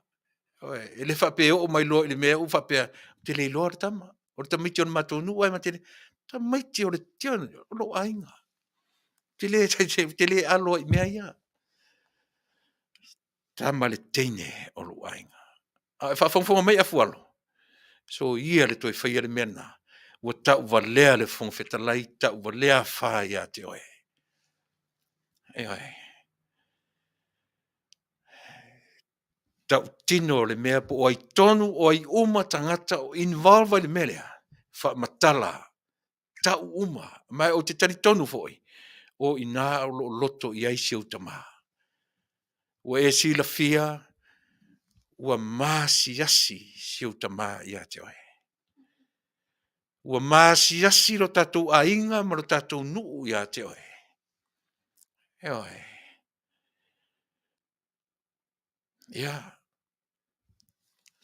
Speaker 2: e le whapea o mai loa i le mea u whapea te le loa tama o le tamiti o le Taunu'u ai ma te tamaiti o le tion o lo ainga te le alo i mea ia tama le teine o lo ainga a whafonga mai a fualo so ia le toi whaia le mea na ua tau valea le fogafetalai, tau valea fā ia te oe. E oe. Tau tino le mea po o ai tonu o ai uma tangata o involve le melea. Fa matala. Tau uma. Mai o te tari tonu foi. O ina o loto i aisi o tama. Ua e si la fia. Ua maasi asi si o tama ia te oe. Ua maasi asi lo tatou a inga ma lo tatou nuu ia te oe. E oe. Ia.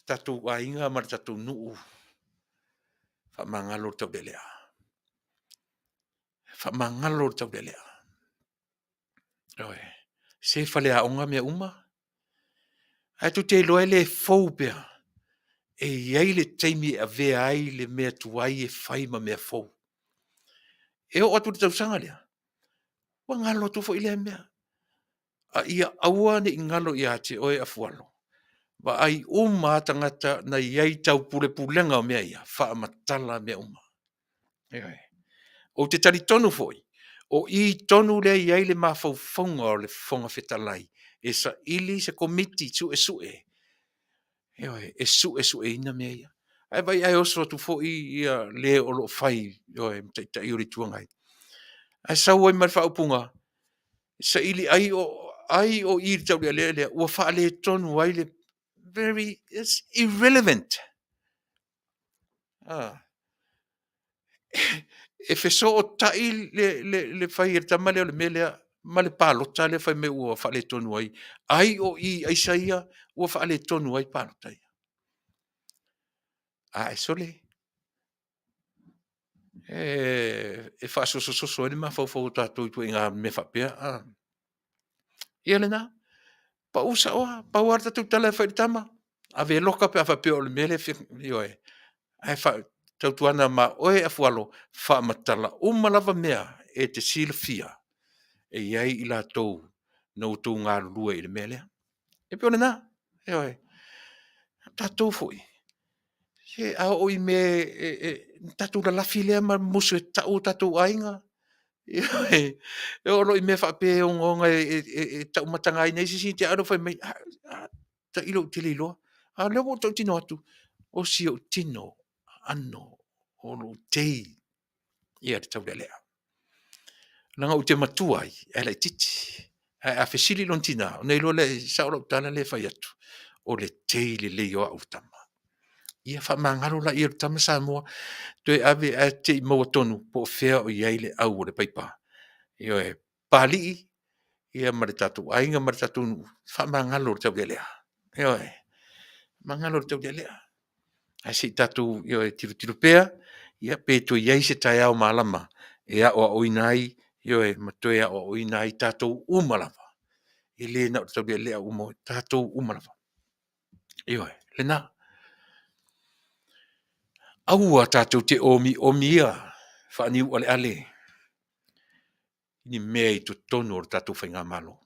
Speaker 2: Tatou a inga ma lo tatou nuu. Fa mangalo tau delea. Fa mangalo tau delea. Oe. Se fale a onga mea uma. Ai tu te loe le fou pea. E iai le teimi a vea ai le mea tuai e fai ma mea fou. E o atu te tausanga lea. Wa ngalo tu fo ile mea. A ia aua ne ingalo ia te oe a fualo. Wa ai uma tangata na iai tau pule pulenga o mea ia. Faa matala mea uma. Eoi. O te tari tonu foi. O I tonu le iai le mafaufonga o le fonga fetalai. E sa ili se komiti su e su e. Eoi, e su e ina mea ia. Ai vai ai oso tu fo ia le o lo fai. Eoi, ta iori tuangai. Ai sa oi mar fa upunga. Sa ili ai o I tau le ua fa le tonu ai le very, it's irrelevant. Ah. E feso o tai le fai e tamale o le melea, ma le palota le fai me ua fa le tonu ai. Ai o I ai saia ua fa le tonu ai palota ia. A e sole. E fa so ele ma fau tatou tu inga me fa pea. Ia le na. Pa usa oa, pa uarta tu tala fai tama. Ave loka pe a fa pea o le mele ioe. Ai fa tautuana ma oe a fualo fa matala lava mea e te silfia e iai I la tou no tou ngā lua I le mele. E pio na, e oe, tatou foi. Se a o I me tatou la lafi lea ma musu e tau tatou ainga. E olo I me fa pe o ngonga e tau matanga I nei si te aro fai mai. Ta ilo te lilo. A leo tau tino atu. O si o tino ano. Ono tei. Ia te tau lea. Langa u te matuai, e le titi. A fesili lon tina, o nei lo le sauro tala le fai atu. O le tei le leo au tama. Ia fa mangaro la ia tama Samoa. Toi ave a te maua tonu, po fea o iai le au o le paipa. Ia e pali, ia maritatu, ainga maritatu, fa mangalo le tau lea. Ia e, mangalo le tau lea. A si tatu, ia e tiru pea, ia pe to iai se tai au malama. Ia o oinai, Ioe, matoea o ina I tātou umalava. I le na o tau lea umo, tātou umalava. Ioe, le na. Aua tātou te omia, whaaniu ale ale. Ni mea I to tono o tātou whainga malo.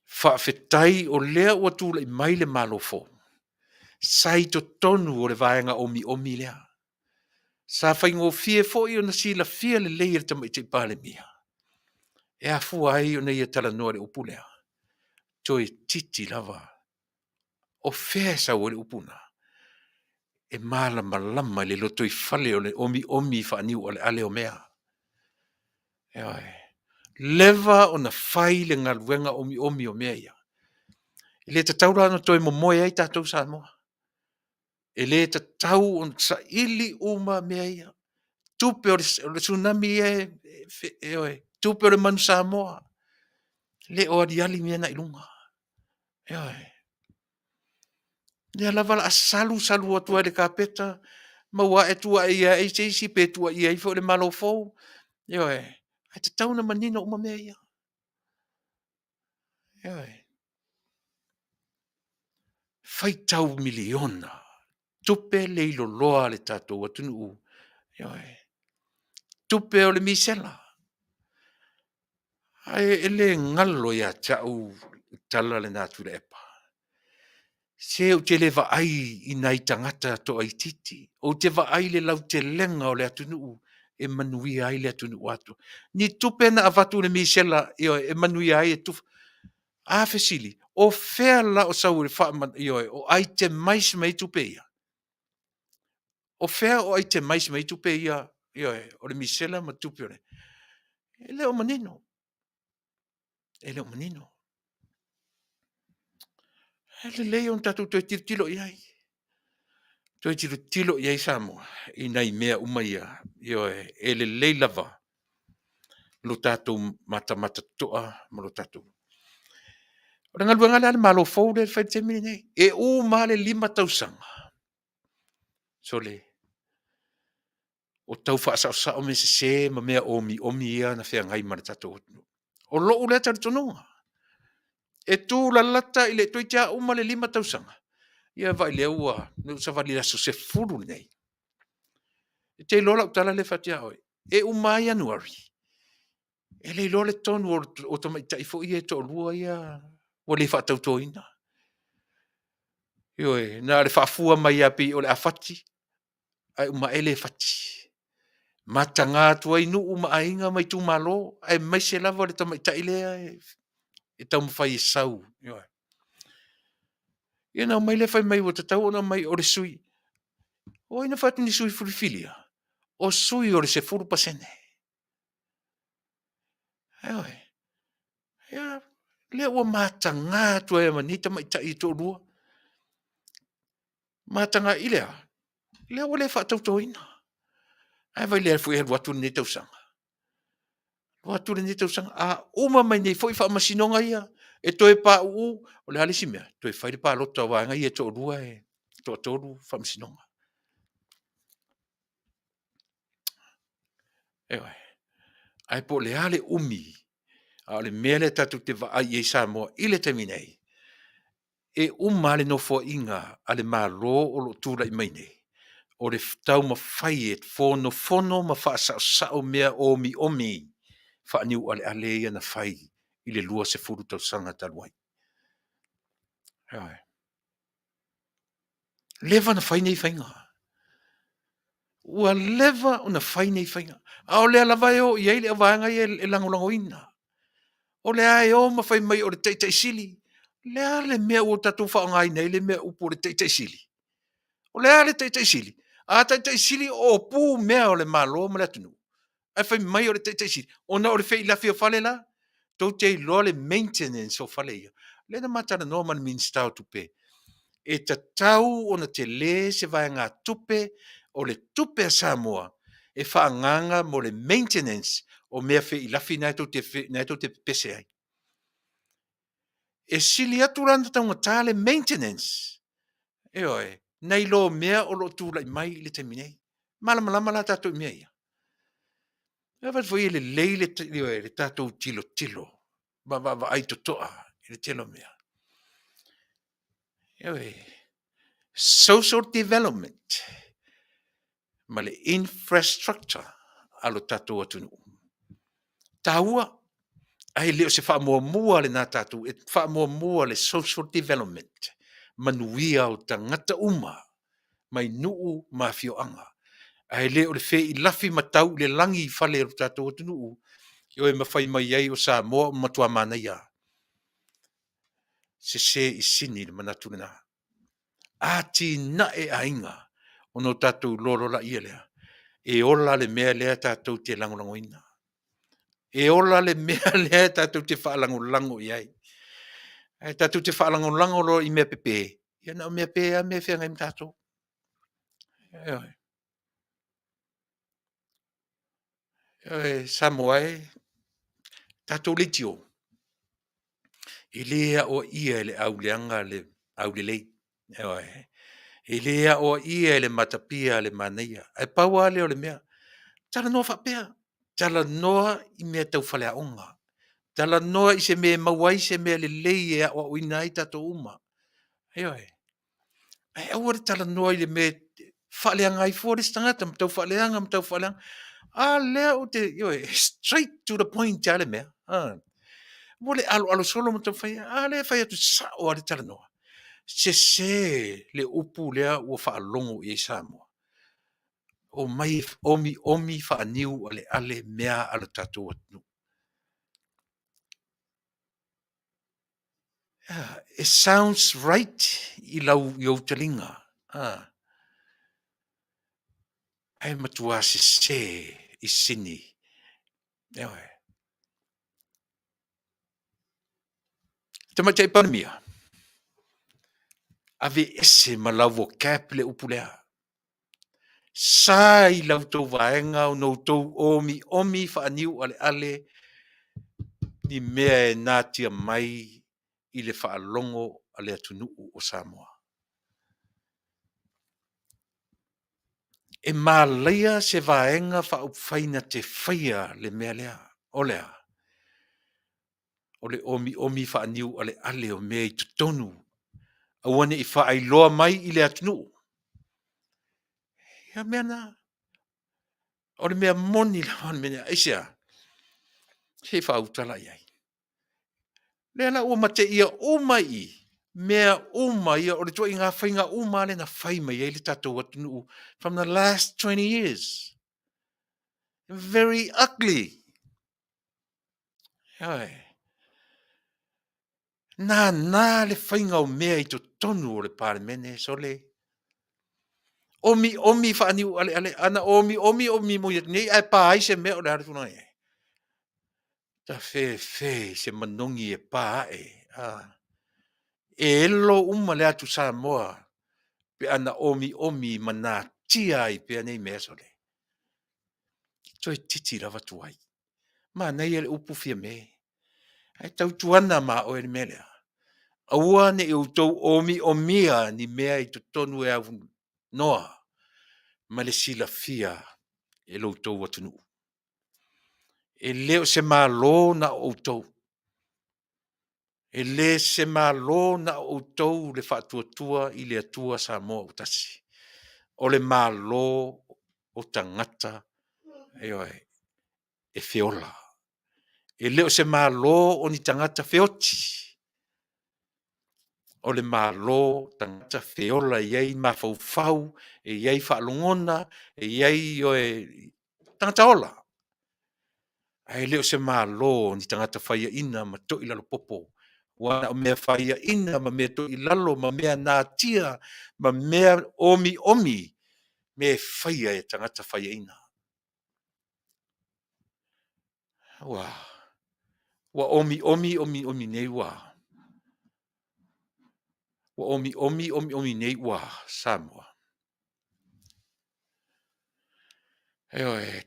Speaker 2: Faafetai o lea ua tūla I mai le malo fo. Sai to tonu o le vaenga omi lea. Sa whaingo fie fo I o na sila fia le leir tama I te pale mia. E a fua ai o nei e tala noa le upulea. Toi titi lava. O fea sa o le upuna. E malama le loto I fale o le omi whaaniu o le ale o mea. E oi. Leva o na whai le ngaluenga omi o mea ia. E le tataura ana toi momoe ai tātou Samoa. E le tatau on sa ili uma mea ia. Tupe o le tsunami e oi. Tupe o le manu Samoa. Le o adiali mea na ilunga. E oi. Le lava la salu atua le kapeta. Maua e tua ia e seisi pe tua ia I fo le malo fou. E oi. Ai tatau na manina uma mea ia. E oi. Fai tau miliona. Tupe le ilo loa le tatou Taunu'u. E oi. Tupe o le misela. Ai ele ngalo ia tau tala le Tuilaepa. Se o te le vaai i nai tangata to ai titi. O te vaai le lau te lenga o le atunuu e manuia ai le atunuu atu. Ni tupe na avatu le misela e manuia ai e tufa. A fesili. O fea la o sau le wha o ai te mais mai tupe ia. O fea o ai te mais mai tupe ia o le misela ma tupe ole. E leo manino. E leo manino. E le leo on tatu toi tilo iai. Toi tilo iai Samoa. I nei mea umaia. E le leilava. Lo tatou mata toa ma lo tatou. O le ngaluanga le malo fou le fai te mini nei. E o male 5,000. So le. O tau whaasa o me se ma mea omi ia na whea ngai ma le tatou. O lo ule ata le tonunga. E tū la lata i le toi tia o male 5,000. Ia vai le ua. Ne usa vali la se furu nei. E te lola utala le fatia oi. E o mai Januari. E le lo le tonu o tamai taifo ia to lua ia. O le whaatautoina. Ioe, na le Soifua Ma Ia o le afati. Ai uma ele fati. Matanga tua inu uma ainga mai tu malo. Ai mai se lava le tamai tailea e tau mawhai e sau. Ioe. Ia na mai le fai mai o te tau na mai o le sui. O ina fatu ni sui furifilia. O sui o le se furu pasene. Ioe. Ia, le ua matanga tua e manita mai tai to lua. Matanga ilea. Le ua le whaatautoina. Ai vai le fu e watu ni tausanga. Watu ni tausanga. A uma mai nei foi whaamasinonga ia. E toi pa u o le halisi mea. Toi whaile pa lota wanga ia to lua e. To toru whaamasinonga. Ewa. Ai po le ale umi. A le mele tatu te vaai e Samoa. Ile te minei. E le no fo inga. Ale maa lo o lo tūra i mai nei. O le tau ma whai e fono ma wha sao mea omi. Wha niu ale ia na whai i le lua se furu tau sanga taluai. Leva na whai nei whainga. Ua leva o na whai nei whainga. A o lea lava e o i eile a vanga i e langolango ina. O lea e o ma whai mai o le teitei sili. Lea le mea o tatu whaongai nei le mea upo le teitei sili. O lea le teitei sili. A teitei sili o pu mea o le malo ma le atunu. Ai whai mai o le teitei sili. O na o le whai lafi o whale la. Tau te loa le maintenance o whale ia. Le na matara noa man minsta o tupe. E ta tau o na te le se vai ngā tupe o le tupe a Samoa. E whaanganga mo le maintenance o mea whai lafi nai tau te pese ai. E sili atu randa tau ngā le maintenance. E oi, nei lo mea o lo tūlai mai le te minei. Malama la tātou mea ia. E wat foi le leile le tātou tilo. Va ai totoa le telo mea. E oi, social development. Ma le infrastructure alo tātou atunu. Tāua, ai leo se wha le nā tātou, e wha le social development. Manuia o tangata uma, mai nuu mawhioanga. Ai leo le whei lafi matau le langi whale o tātou atunu. Io e mawhai mai ai o Samoa matua mana ia. Se i sini le manatu na. Ati na e ainga o no tātou loro la ia lea. E ola le mea lea tātou te langolango ina. E ola le mea lea tātou te whaalango iai. E tātou te whaalango lo i mea pepe. Ia na o mea pe a mea whianga im tātou. Samoa e tātou le tio. E lea o ia le auleanga le aulelei. E lea o ia le matapia le manaia. E paua leo le mea. Tala noa whapea. Tala noa i mea tau whalea onga. Tala noa i se mea mawai se mea le lei e o inai tātou uma. E aware tala noa i le mea whaleanga i fōres tangata. Mtau whaleanga. A lea o te, straight to the point tale mea. Mo le alo solo mtau whai. A lea whai atu sao ale tala noa. se le upu lea ua whaalongo i Samoa. O mai omi whaaniu ale mea ala tatou atunu. It sounds right i lau i talinga. Ai matua se i sini. Ewe. Tamatai paramia. Ave ese malau vo kaple upulea. Sai lau tau vaenga o no tau omi whaaniu ale ni mea e nātia mai i le whaalongo ale atunu'u o Samoa. E māleia se vaenga whaupwhaina te whaia le mea lea. Olea. Ole omi whaaniu ale o mea i tutonu. Awane i whaailoa mai i le atunu'u. Ia mea na. Ole mea moni la wan mea eisia. He whautala iai. Lea la ua mate ia umai. Mea ia o le tua i ngā whainga le na whaima ia i le tatou atunu'u from the last 20 years. Very ugly. Ai. Nā le whainga o mea i to tonu o le paremene so le. Omi whaaniu ale ana omi mo ia nei ai pā ai se mea o le harifuna e. Ta fe se manongi e pā e. E elo le atu Samoa pe ana omi mana tia ai pe nei mea so le. Toi titi lava tuai. Ma nei ele upu fia me. Ai tau tuana ma o ele melea. Aua ne e utou omia ni mea i to tonu e au noa. Ma le sila fia e lo utou atunu. E leo se malo na utou. E le se malo na utou le whatuatua i le atua Samoa utasi. O le malo o tangata e feola. E leo se malo o ni tangata feoti. O le malo tangata feola iei mafaufau, e iei whaalongona, e iei o e tangata ola. E leo se malo ni tangata whaia ina ma to ilalo popo. Wana o mea whaia ina ma mea to ilalo, ma mea nātia, ma mea omi, mea whaia e tangata whaia ina. Wa omi nei wa. Wa omi nei wa Samoa.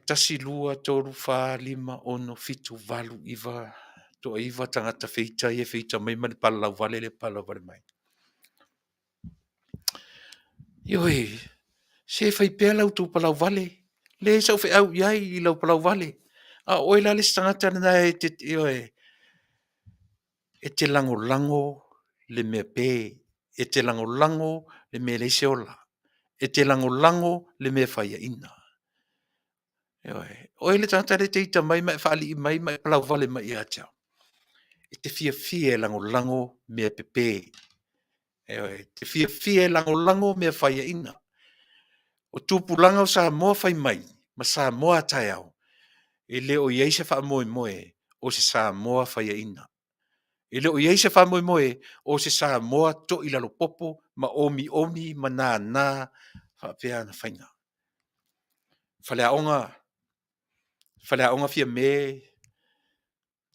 Speaker 2: Tasi lua toru wha lima ono fitu valu iwa. To iwa tangata feita mai mani palau vale le palau vale mai. Se fai pēa lau tō palau vale. Le sau fe au iai i lau palau vale. A oila le tangata na e te lango le mea pē. E te lango le mea le seola. E te lango le mea whaia ina. Oe le tangata le teita mai whaali i mai palau vale mai i atau. E te fia lango mea pepe. Te fia lango mea whaia ina. O tūpulanga o Samoa whai mai, ma Samoa tai au. E le o iei se wha moe o se Samoa whaia ina. E le o iei se wha moe o se Samoa to ilalo popo, ma omi, ma nā, wha pēa na whainga. Whalea onga fia me,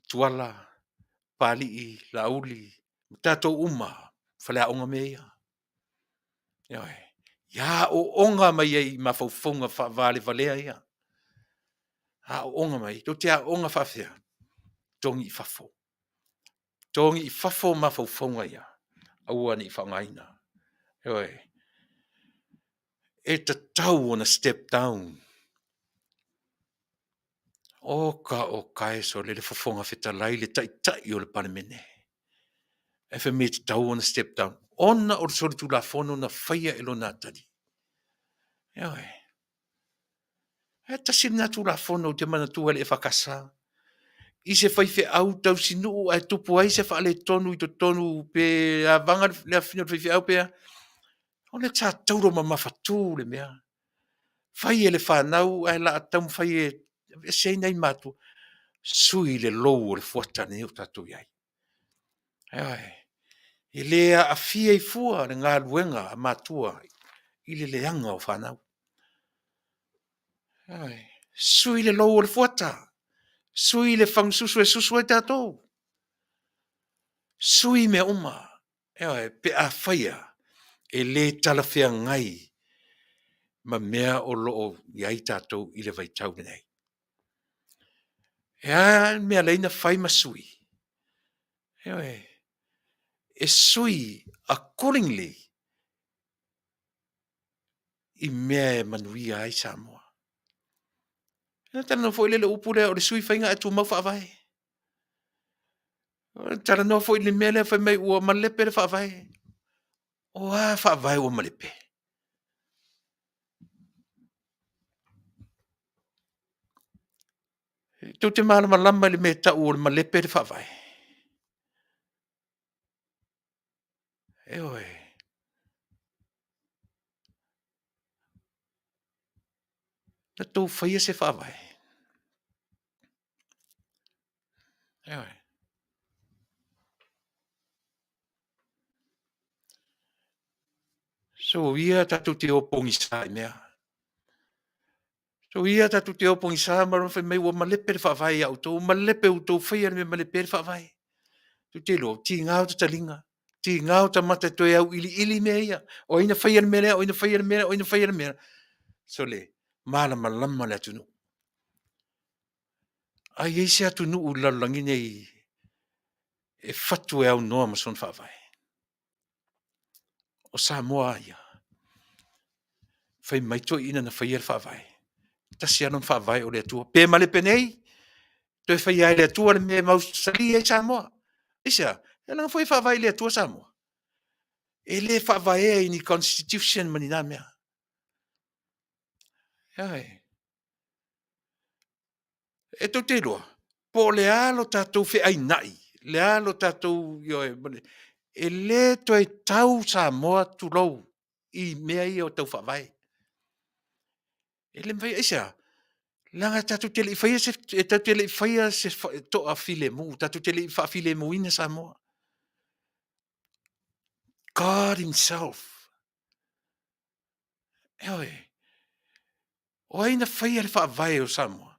Speaker 2: tuala, pali, lauli, tatou uma, whalea onga me ia. Ia o onga mai ei mawhauwhaunga Vale valea ia. Ha o onga mai, to te a onga whawhea. Tongi i whafo. Tongi i whafo mawhauwhaunga ia. Aua ni i whangaina. E ta tau on a step down. O ka so le whawhonga whetalai le tai o le panemene. E wha me ta tau on a step down. Ona o sori tu la fono na whaia elo nā tari. E tasi na tu la fono te mana tu ele e whakasa. I se whaife au tau sinu ai tupu ai se whaale tonu I to tonu pe a vanga le fino whaife au pe o le tā tauro ma mawhatu le mea. Whai e le whanau ai la atam whai e sei nei matu. Sui le lou o le fuata ne o tatu iai. Ai. I lea a fia I fua le ngā luenga a matua I le leanga o whanau. Ai. Sui le lou o le fuata. Sui le whangsusu e susu e tātou. Sui me uma. Ai. Pe a whaia e le talawhia ngai ma mea o loo iai tātou I le vaitau nei. Ea mea leina whai ma sui. Ai. E sui accordingly I mea manuia ai Samoa. Ea tana no foi le upu le o le sui whainga e tu mau whaavai. Tana no foi le mea le whai mai ua malepe le whaavai. O a whaavai ua malepe. Tau te maala malama le mea tau o le malepe le whaavai. Eo e. Na tau whaia se whaavai. Eo e. So ia tatu te opongi sa I mea. So ia tatu te opongi sa maro whai mai ua malepe le whaavai au tau malepe u tau whaia me malepe le whaavai. Tu te lo, ti ngāo ta talinga. Ti ngāo ta mata toi au ili mea ia. O ina whaia le mea, o ina whaia le mea, o ina whaia le mea. So le, maala malama le atunu. Ai eise atunu u lalangine I e fatu e au noa ma son whaavai. O Samoa ia. Whai maito ina na whaia le whaavai. Tasi anam whaavai o le atua. Pe male penei, toi whaia le atua le mea mau sali e Samoa. Isa, e langa whai whaavai le atua Samoa. E le whaavai e ini constitution mani nā mea. Ai. E tau te loa. Po le alo tātou whi ai nai. Le alo tātou e le toi tau Samoa tu lau I mea I o tau whaavai. E le mwhai isa. Langa tātou te le I whaia se, e tātou te le I whaia se to a file mu. Tātou te le I wha file mu ina Samoa. God himself. Eoi. O aina whaia le whaavai o Samoa.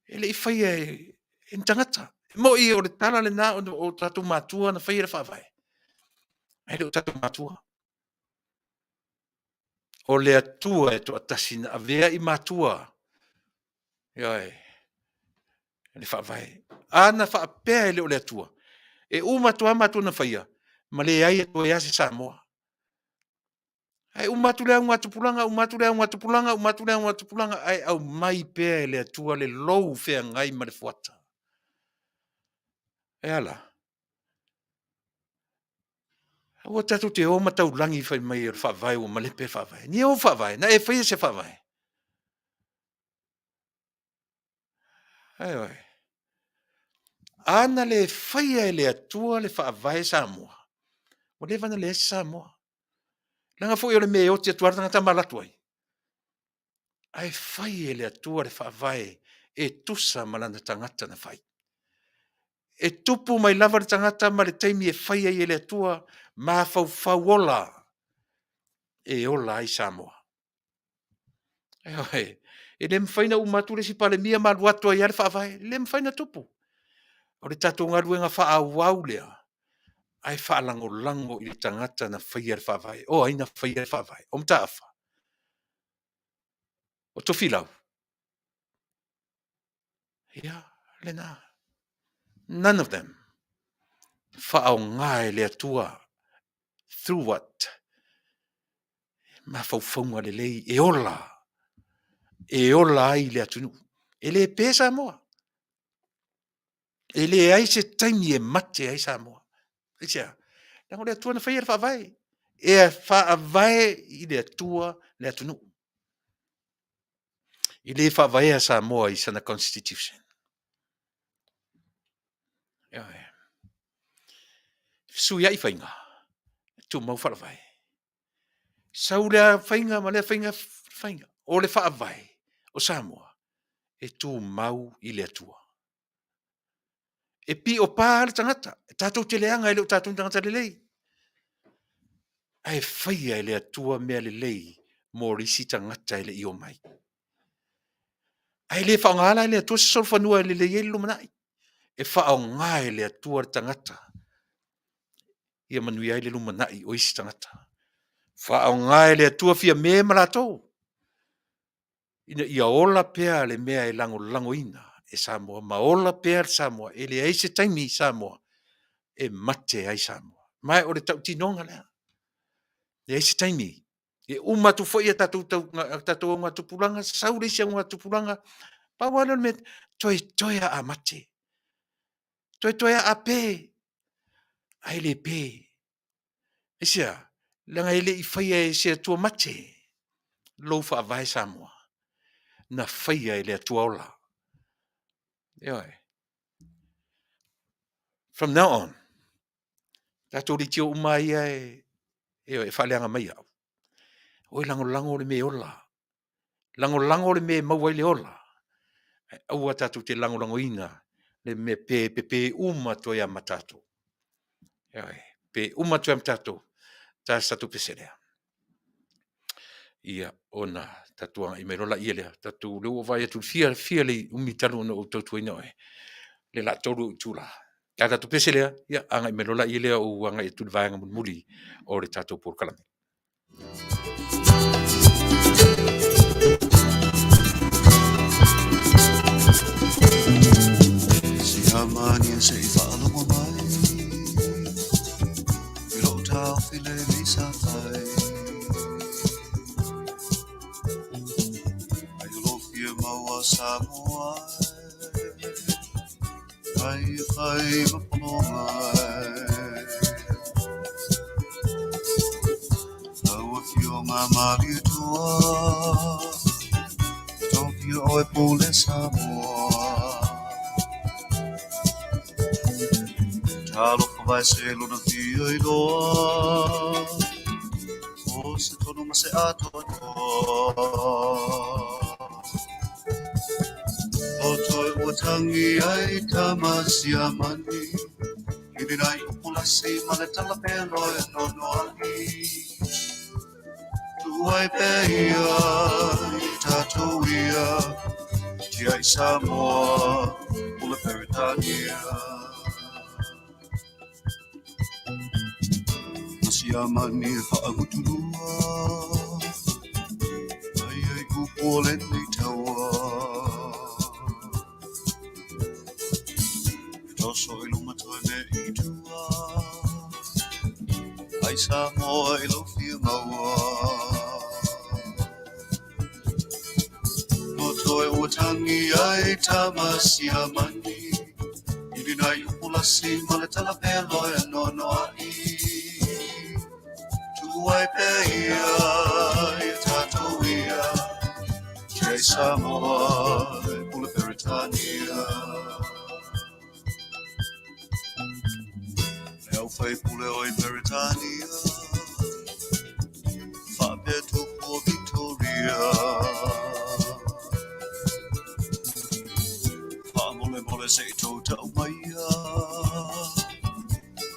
Speaker 2: E le I whaia e tangata. Mo I o le tala le nā o tātou mātua na whaia le whaavai. E le o tātou mātua. O le atua e to atasina a vea I mātua. Ioi. Le whaavai. Ana whaapea e le o le atua. E u matua matua na whaia. Ma le ai e to e ase Samoa. Ai umatu le ngatu pulanga, umatu le ngatu pulanga, umatu le ngatu pulanga ai au mai pe le tua le lou fe ngai ma le fuata. E ala. O tatu te o matau langi fai mai e whawai o malepe whawai. Ni o whawai, na e whai se whawai. Ai oi. Ana le whai e le atua le whawai Samoa. O le vana le Samoa. Langa fo le me o te tuar tangata malatuai. Ai whai e le atua le whawai e tusa malana tangata na whai. E tupu mai lava le tangata ma le taimi e whai e le atua ma fau ola e ola ai Samoa. E oi. E le mwhaina umatu le si pale mia maluatua i ale whawai. Le mwhaina tupu. O le tatou ngaruenga whaawau lea. Ai whaalango lango I le tangata na whai ale whawai. O aina whai ale whawai. O mtaafa. O tofilau. Ia, le nā. None of them. Whaau ngai le atua. Through what? Ma faufaunga le lei. E ola. E ola ai le atunu. E le pesa moa. E le ai se taimi e mate ai Samoa. Isia. Lango le atua na whai ale whawai. E whaavai I le atua le atunu. I le whaavai a Samoa I sana constitution. Sui ai whainga. Tu mau wharawai. Sau lea whainga, ma lea whainga. O le whaawai. O Samoa. E tu mau I le atua. E pi o pā le tangata. E tātou te leanga e leo tātou tangata le lei. Ai whaia e le atua mea le lei. Mō risi tangata e le I o mai. Ai le whaongala e le atua se sol whanua e le lei e lumanai. E whaonga e le atua tangata. Ia manuia e le lumanai o isi tangata. Whaonga e le atua fia me malatou. Ina ia ola pea le mea e lango ina e Samoa. Ma ola pea Samoa. E le eise taimi Samoa. E mate ai Samoa. Mai o le tau tinonga lea. Le eise taimi. E umatu foi e tatou ngatu pulanga. Saure isi ngatu pulanga. Pawala me toia a mate. Toia a pe. Ai le pe. Isia. Langa ele I whaia e se atua mate. Loufa a vai Samoa. Na whaia ele atua ola. Ioi. From now on, tatou li tio umaia e whaleanga mai au. Oi lango le me ola. Lango le me mawai le ola. Aua tatou te lango ina. Le me pe uma toia matatou. Ioi. Pe uma toia matatou. Ta tatou peselea. Ia ona tatuanga I merola ia lea. Tatou leo vai atu fia le umitalu no tautu ina oe. Le la toru tula. Ka tatou peselea. Ia anga I merola ia lea o anga I tu vaenga muli o le tatou Polokalame.
Speaker 1: Si amani se whaalongo mai I lo tau while mi sa whai Ai ulofia maua Samoa Ai whai mapono mai Laua fio ngā mari tua Tokio oe pule Samoa Talo vai se luna fia I loa O se tonu ma se atoa O toi ua tangi ai tamasi a mani Ili nai upulasi ma le tala pea loe no noani Tuai pea I tatou ia Ti ai Samoa Ula Peritania Siamani whaagutulua Ai kupo Lenei taua Toso I lumatoe me I tua Ai Samoa I lofia maua No toe ua tangi ai tamasi a mani Ili nai upulasi ma le tala pea loe no ai Tuai pea I tatou ia Kei Samoa Pula Peritania Leo whai pule oi Peritania Whapetu po Victoria Whamole se tau tau maia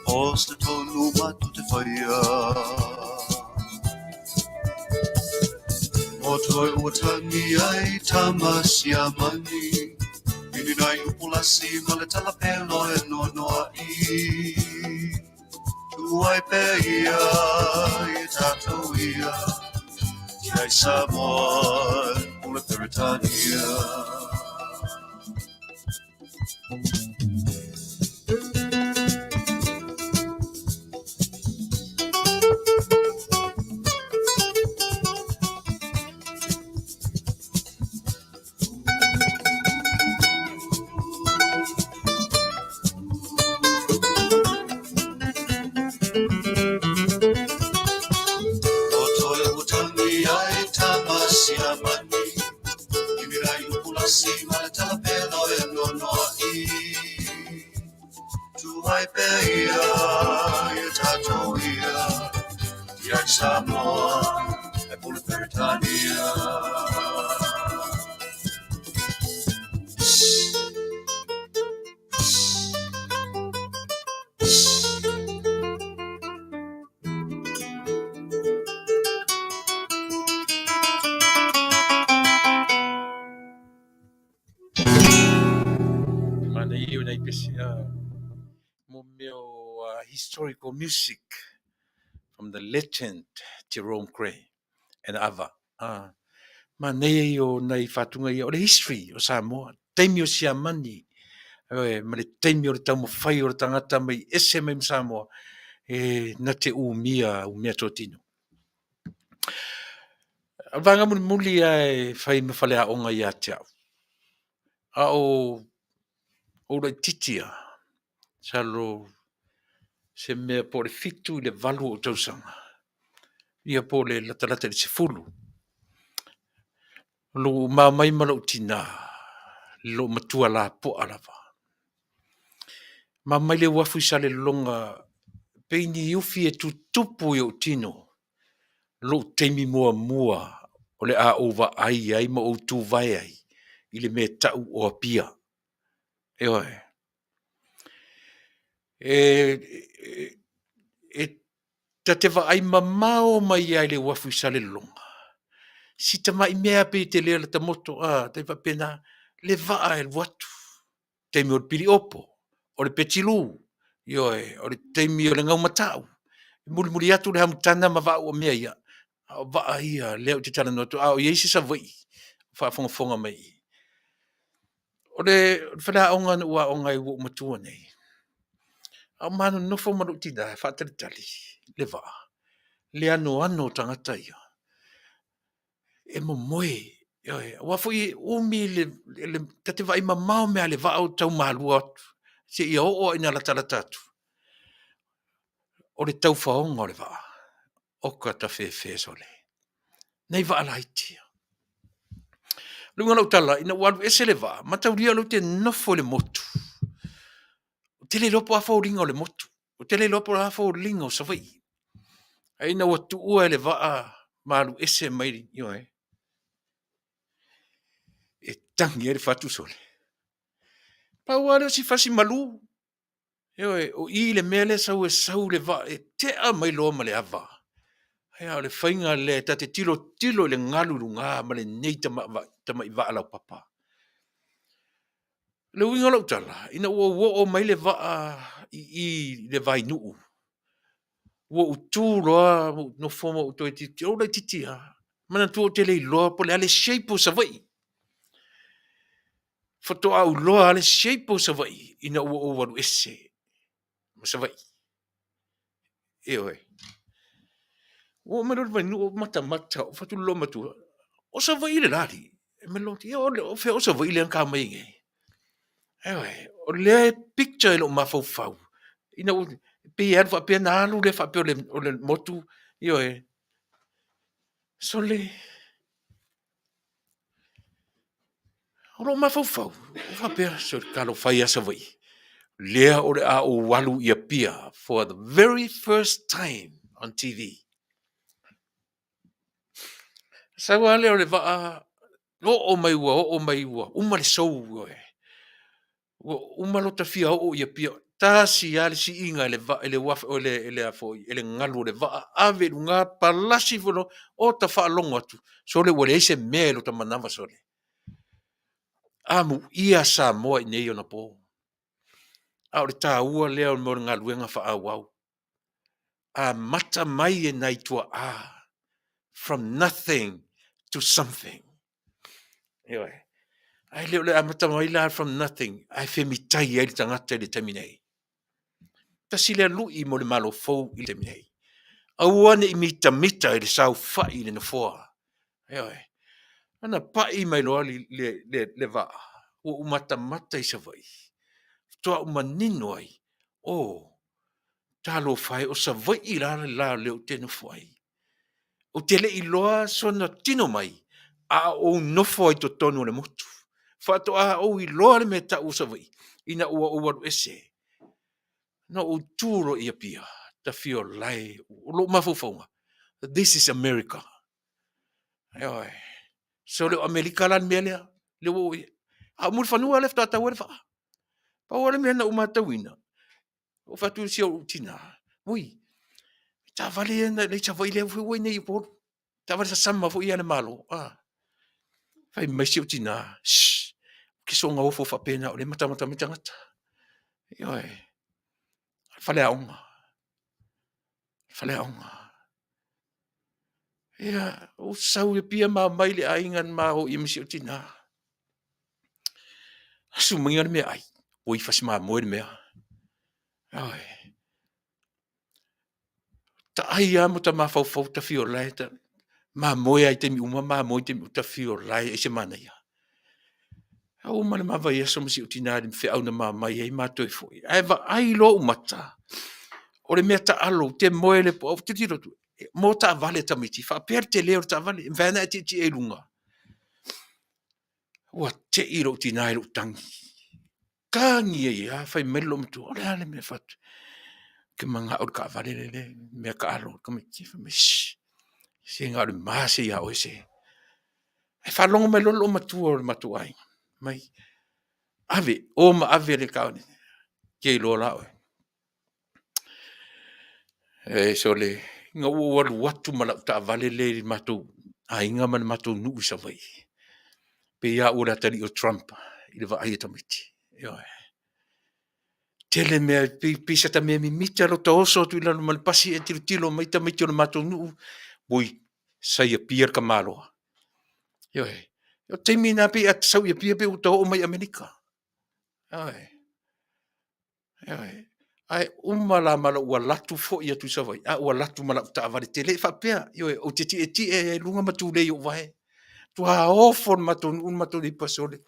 Speaker 1: Os te tonu matu te whaia O toi ua tangi ai tamasi a mani Ili nai upulasi ma le tala pelo e no ai Tuai pea I tatou ia Kiai Samoa Pula Peritania Ia Samoa, e pule peretania.
Speaker 2: Mana iyo na ipesi mo meo historical music from the legend Jerome Gray and Ava. Mana iyo na ifatunga iyo the history o Samoa. Taimi o siamani. Ma le taimi o le tau mawhai o le tangata mai ese mai Samoa. Na te umia totino. Vanga muli ai fai mawhale a onga ia te au. A o le titia. Salo se mea po le fitu i le valu o tausanga. Ia po le latalata le sefulu. Lo mai malau tina. Lo matua la po alava. Mai le wafu sale longa peini ufi e tutupu i o tino. Lo teimi mua. O le a ova ai ma o tu vai ai. I le mea tau o apia. E oi. Ta te va ai mamao mai ai le wafu sale longa. Si ta mai mea pe te lea le ta moto te va pena le va el watu. Te mi o le piri opo, o le petilu, ioe, o le te mi o le ngau matau. Muri atu le hamutana ma va o mea ia. O va ia leo te tala notu, o yeisi sa vai, whaafonga mai. O le whana onga na ua onga i wo matua nei. A manu nofo maru tina, whaatalitali, le va. Le ano tangata ia. E mo moe, wa foi umi le tate vai mamao me ale va au tau malua se ia o ina la talatatu o le tau faonga o le va o ka ta fe sole nei va ala itia lunga no tala ina walu ese le va mata uria lo te nofo le motu o te le lopo a fo ringa o le motu o te le lopo a fo ringa o sa vai ai na watu ua le va malu ese mai e tangi e fatu sole. Pa wale si fasi malu. O i le mele sau le va e te a mai loa ma le ava. Hea le whainga le ta te tilo le ngaluru ngā ma le nei tama i va ala papa. Le winga lau tala, ina ua o mai le va i le vai nuu. Ua utu loa no foma uto e titi, o le titi ha. Mana tu o te lei loa po le ale sheipo sa vai. Foto au loa ale sheipo sa vai. Ina ua o waru ese. Sa vai. Oi. O me lo vai no mata o fatu lo matu. O sa vai le lari. Me lo ti o fe o sa vai le ka mai nge. O le picture lo ma fau. Ina o pe er fa pe na lu le fa pe o le motu. So le o lo ma fau. Fa pe so ka lo fa ia sa vai. Lea o le a o walu ia pia for the very first time on TV. Sa wale o le va o mai ua, uma le sou uma lo tafia o ia pia, ta si ale si inga ele waf o ele afoi, ele ngalu le va ave lunga palasi fono o ta fa longo atu, so le wale ese melo ta manava sole. Amu ia Samoa i nei ona po. A le ta ua leo mo ngaluenga fa au. A mata mai e nai tua from nothing to something. Ai leo le amata mai la from nothing. Ai fe mitai ai tangata le taminei. Ta sile lui mo le malo fou i le taminei. Awane i mita i le sau fai le na foa. Ana pai mai loa le va. O mata i sa vai. Toa umanino ai. Talo fai o sa vai i la leo tenu fai. O te le i loa sona tino mai. A o nofo ai to tonu le motu. Fato o i loa le me ta usa vai. Ina ua waru ese. Na o tūro ia pia. Ta fio lai. O lo mafufonga. This is America. Oi. So le America lan melia. Le wo. A mul fanua le fta tawer fa. Pa wala me na umata wina. O fatu si o tina. Ui. Ta vale na le cha vai le fu we nei por. Ta vale sa sama fu ia na malo. Ah. Fai mai si o tina. Shh. Ki so nga o fo fa pena o le mata mata me tangata. Oi. Fale aunga. Fale aunga. Ia, o sau e pia ma mai le aingan ma o i misi o tina. Asu mangar me ai. O i fasi ma moe mea. Ai. Ta ai a mo ta ma fau fau ta fio lai ta. Ma moe ai te mi uma ma moe te mi ta fio lai e se mana ia. Au mana ma vai aso misi o tina di mfe au na ma mai ei ma toi foi. Ai va ai lo umata. O le mea ta alo te moe le po. Te tiro tu. Mo ta vale ta miti. Fa per te leo ta vale. Vena e ti e lunga. Ua te iro tina iro tangi. Kangi e ia, fai melo mtu, ole ale me fatu. Ke manga au ka vale le, me ka alo, ka me kifa me shh. Se nga ori maase ia o se. E fa longo me lolo matu o matu ai. Mai, ave, o ma ave le kaone. Ke ilo la oe. E so le, nga ua walu watu mala uta vale le matu. A inga man matu nuu sa vai. Pe ia ura tari o Trump, ili va aia tamiti. Ioe. Tele mea pisa ta mea mi mita lo ta oso tu ila no malpasi e tilo mai ta miti o mato nuu. Boi, sa ia pier ka maloa. Ioe. Yo te mina pi at sau ia pier pe uta o mai Amerika. Ioe. Ioe. Ai umala mala ua latu fo ia tu savai. A ua latu mala uta avare tele fa pea. Ioe, o te ti e lunga matu lei o vai. Tu ha ofon mato un mato li pasole.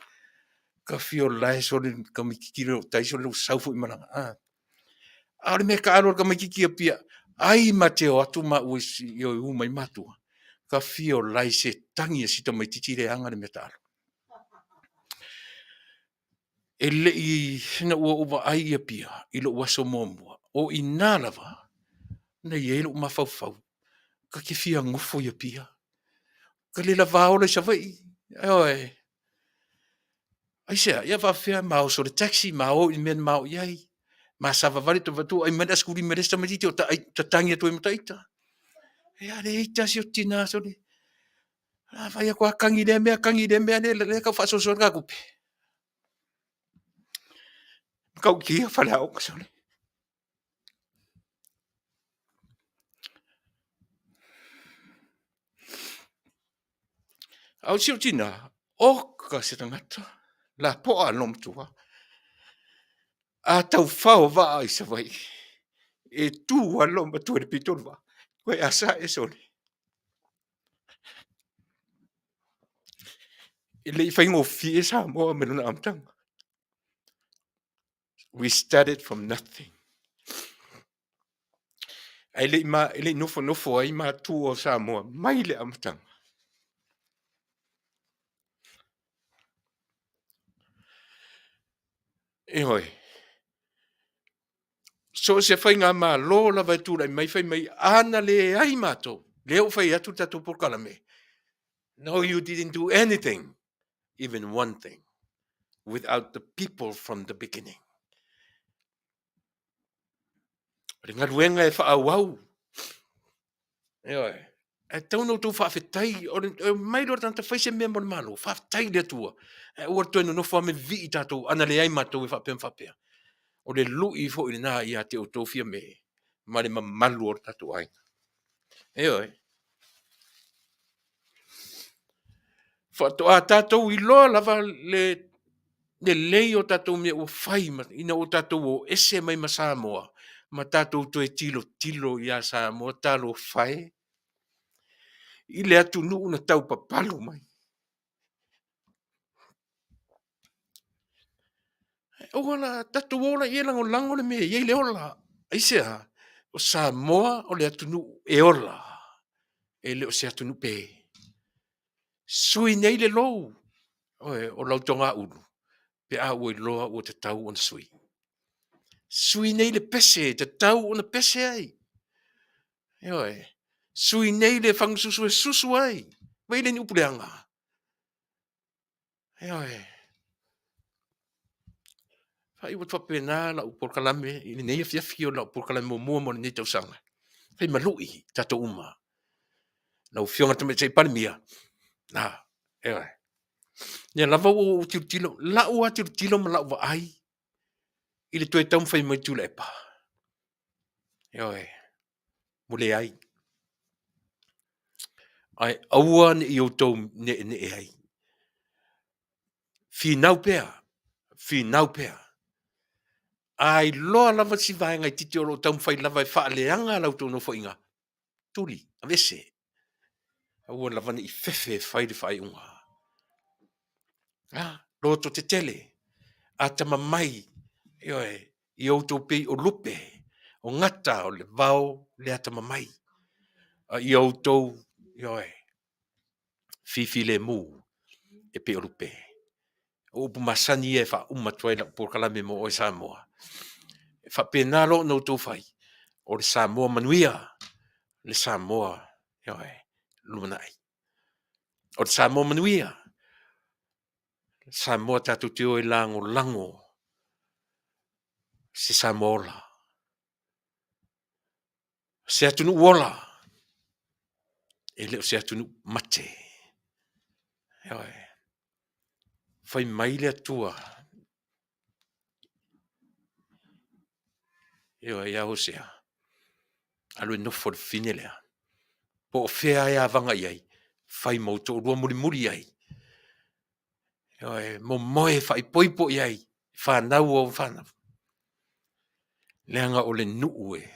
Speaker 2: Ka fio lai sole ka mikikiro tai sole sau fo imana. Ah. Aore me ka alo ka makikia pia. Ai mateo atu ma uisi yo umai matua. Ka fio lai se tangi e sita mai titire anga ne metalo. E le i hina ua uwa ai a pia. Ilo waso momua. O inalava. Na ielo mafau. Ka ke fia ngufo ia pia. Ka le la vaole sa vai. Oe. Ai sea, ia va fea mao so le taxi mao i men mao iai. Ma sava vale to vatu ai mena skuli meresta mediti o ta tangi to imtaita. Ya le ita si o tina so le. Ah vai ko kangi de mea le ka fa so so ka kupe. Ka ki fa la o so le. Au si o tina o ka se tangata. La po a lom tua. A tau fao va ai sa vai. E tu a lom tu e pitol va. Ko asa e so le. Ele fai ngo fi sa mo me na amtang. We started from nothing. Ele nofo ai ma tu o sa mo mai le amtang. E hoi. So se fai ngā mā lo la vai tūrai mai fai mai ana le ai mātou. Leo fai atu tatu Polokalame. No, you didn't do anything, even one thing, without the people from the beginning. Ringa ruenga e wha au. Eoi. E taunu'u tu Faafetai, o mai lor tanta fai se mea mon malo, Faafetai le tua. E ua tuenu no wha me vi tātou, ana le ai mātou e whapea. O le lui fo i nā i a te o tōwhia me, ma le mamalu o tātou ai. Eoi. A tātou i loa lava le lei o tātou mea o whai, ina o tātou o ese mai ma Samoa, ma tātou to e tilo i a Samoa, tālo whai. I le atu nuu na tau papalo mai. O wala, tātou ola i elango lango le mea, iei le ola. Aisea, o Samoa o le atu nuu e ola. E le o se atu nuu pe. Sui nei le lou. Oe, o lautonga ulu. Pe a ue loa o te tau o na sui. Sui nei le pese, te tau o na pese ai. Oe, Sui nei le whangsusu e susu ai. Weile ni upuleanga. Eoi. Whai wat wapena la Polokalame, i nei fiafio la Polokalame mua mo ni Tausaga. Whai malui, tato uma. Na ufionga tame tei palimia. Na, eoi. Nia lava o tilo, la ua tilo ma la ua ai. I le toe tau whai mai Tuilaepa. Eoi. Mule ai. Ai, aua ni i o tau ne ai. Finau pea. Ai loa lava si vai ngai titi o lo tau whai lava e wha leanga lau tau no whainga. Tuli, a vese. Aua lava ni i fefe whai de whai unga. Loto te tele. A tama mai. I o tau pei o lupe. O ngata o le vau le atama mai. I o tau, fifi le mu. E pe o lupe. O pumasani e wha umatuai la Polokalame mo o Samoa. E wha penalo no tau whai. O le Samoa Manuia. Le Samoa. Lumanai. O le Samoa Manuia. Samoa tatu te o e lango. Se Samoa. Se atunu wola. E leo se atunu mate. Fai mai le atua. Ia hosea. Alo e nofo le fine lea. Po o fea e avanga iai. Fai mauto rua muri iai. Mo moe fai poipo iai. Whanau o whanau. Leanga o le nuu e.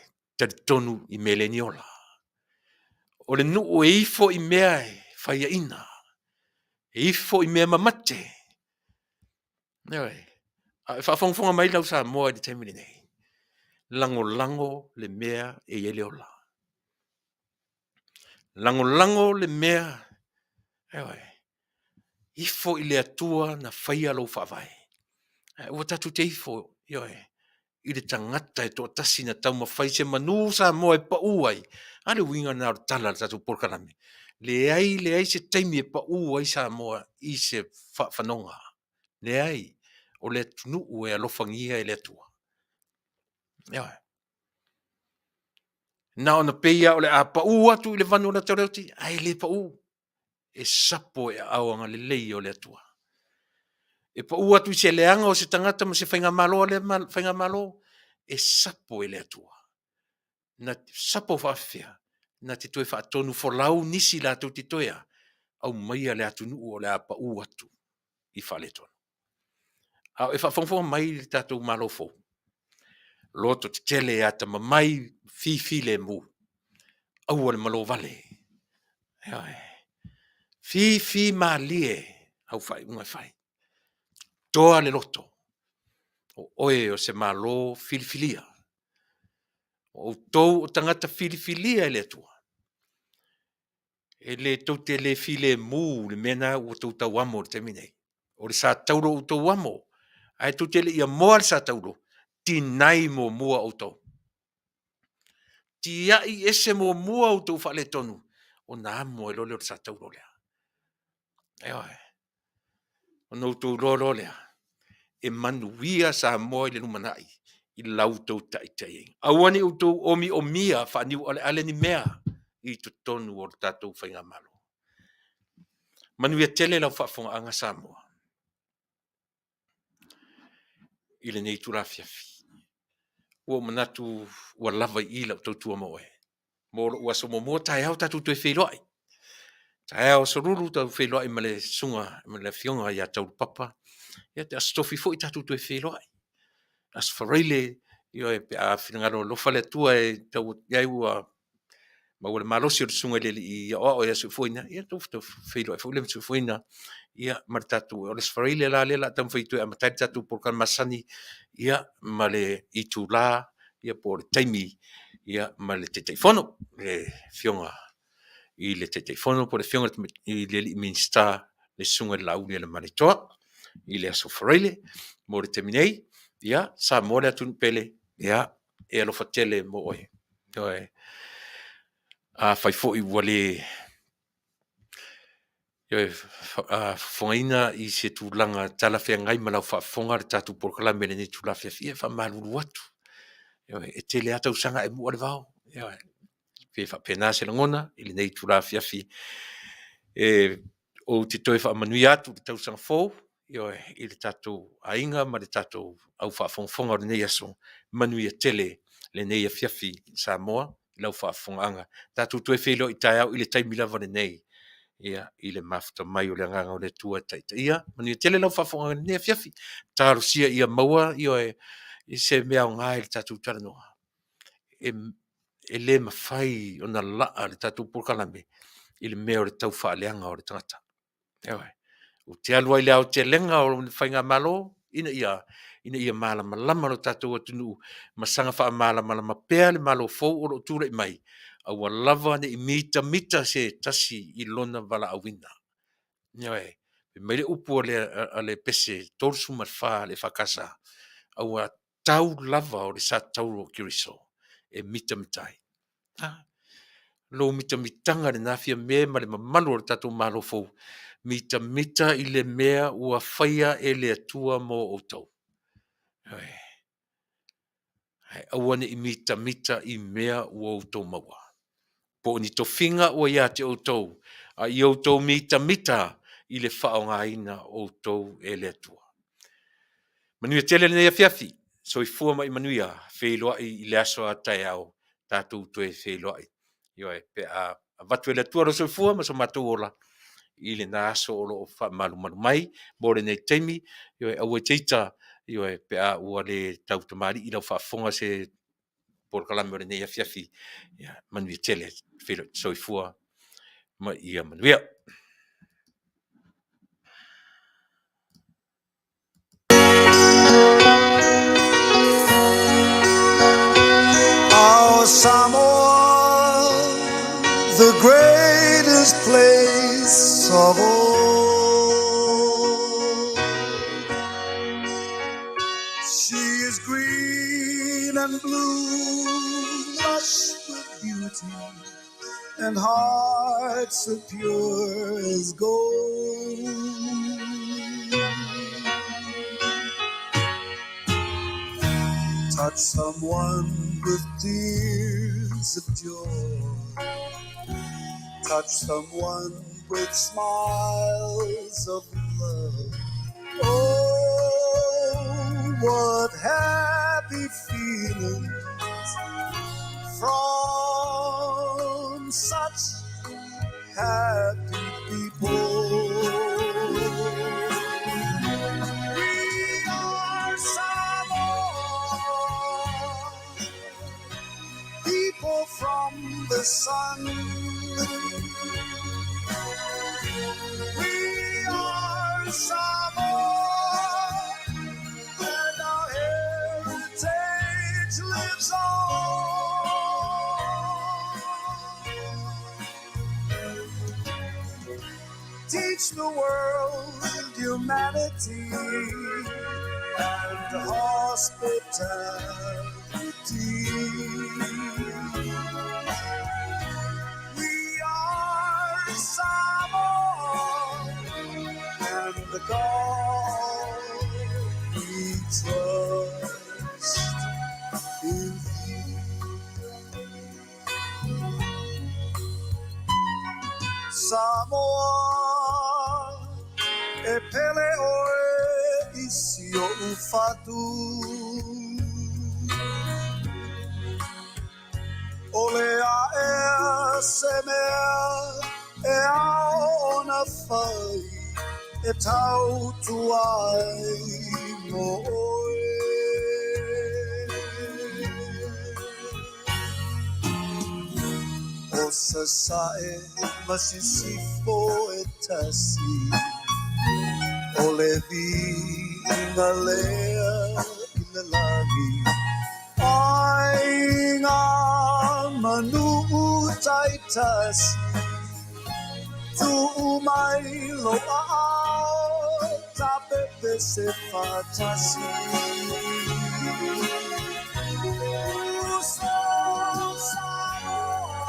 Speaker 2: Tonu i meleniola. O le nuu e ifo i mea e. Fai a ina. E ifo i mea mamate. Whaafonga mai lau Samoa i te temini nei. Lango le mea e eleola. Lango le mea. Ifo i le atua na whaia lau whaavai. Ua tatu te ifo. I le tangata e to tasi na tau mawhai se manu Samoa e pa uai. Ale winga na tala tatu Polokalame. Le ai se taimi e pa uai Samoa i se whanonga. Le ai. O le Taunu'u e alofangia e le atua. Na ona peia o le a pa'u atu i le vanu na taureuti, ai le pa'u. E sapo e aonga le lei o le atua. E pa'u atu i se leanga o se tangata ma se whainga malo le whainga malo, e sapo e le atua. Na sapo whawhia, na te toe whaatonu wholau nisi la tau te toea, au maia le atu nuu o le a pa'u atu i whale tonu. Au e whawhongwhonga mai le tātou malo fō. Loto te tele e ata mamai fifi le mu. Au le malo vale. Fifi ma lie. Au fai, unga fai. Toa le loto. O oe o se malo filifilia. O tou o tangata filifilia e le atua. E le tau te le file mu le mena o tau tau amo le teminei. O le sa tauro o tau amo. Ai tau te le ia moa le sa tauro. Tinai mo mua o tau. Ti ai ese mo mua o tau whale tonu. O na amo e lole o sa tauro lea. O no tau lolo lea. E manuia sa moa i le numanai. I lau tau tai. Awani o tau omi o mia whaniu ale ni mea. I tu tonu o tatou whainga malo. Manuia tele lau whaafonga Samoa. I le nei tura fiafi. Ua manatu ua lava i lau tau tua moe. Mo ua so mo tai au tatu tue wheloi. Tai au soruru tau wheloi ma le sunga, ma le fionga ia tau papa. Ia te astofi fo i tatu tue wheloi. As whareile, io e a whinangaro lofa le tua e tau iai ua ma ua le malosi o le sunga le i o ia su fuina. Ia tau wheloi, fo le su fuina. Ia ma le tatu, o le whareile la le la tam whaitu e matai tatu Polokalame masani. Ia ma le itu la, ia po le taimi. Ia ma le te teifono, le fionga. I le te teifono po le fionga i le minsta le sunga le launi le manitoa. I le aso whareile, mo le teminei. Ia, sa mo le atun pele. Ia, e alofa tele mo oe. fai fo'i wale Fofogaina I se tulaga talafeagai ma lau faafofoga le tatou polokalame lenei tulafeafia faamalulu atu e tele a tausaga e mu'a le vao pe faapena se lagona I lenei tulafiafi o te toe faamanuia atu le tausaga fou I le tatou aiga ma le tatou au faafogafoga o lenei aso manuia tele lenei afiafi Samoa I lau faafofoga'aga tatou toe feiloa I taeao I le taimi lava lenei I le mafuta mai o le agaga o le tua taʻitaʻia manuia tele lau faafogaga lenei afiafi talosia ia maua I se mea o ngā le tatou talanoa e lē mafai ona la'a le tatou polokalame I le mea o le tau faaleanga o le tangata o te alu ai le ao te lenga o le whainga malo ina ia malamalama lo tatou atunu'u masanga wha malamalama pēa le malo fou o lo tūra I mai a ua lava ne I mita se tasi I lona wala awina pe mai le upu a le pese tolsu matwha le whakasa a ua tau lava o le sa tauro kiriso e mita mitai lo mita mitanga le nafia mea ma le mamalu o le tatou malo fou mita I le mea ua whaia e le atua mo o tau. Aua ne I mita I mea ua o tau maua. Po ni to finga ua ia te o tau. A I o tau mita I le whaongaina o tau e le atua. Manuia tele nei afiafi. Soifua Ma Ia Manuia. Whailoa I le aso a tai au. Tātou toe whailoa I. Pe a watu e le atua ro soifua ma so matou ola. I le naso o lo malu mai mo le nei taimi au e teita pe a ua le tautamari I lau faafoga se polokalame o le nei afiafi manuia tele soifua ma ia manuia
Speaker 1: Our Samoa, the greatest place of all. She is green and blue, lush with beauty, and hearts as pure as gold. Touch someone with tears of joy. Touch someone with smiles of love. Oh, what happy feelings from such happy people. We are Samoa, people from the sun. We are Samoa, and our heritage lives on. Teach the world humanity and hospitality. We are Samoa, and the God we trust is you. Samoa, e pele oe isi o ufatu. Ole a e se mea e ao ona fai e tau tuai mo oe. O sa sae masisifo e tasi o le vina lea I le lagi ai ngā manu'u taitasi tu mai lo ao tapepe se fatasi so Samoa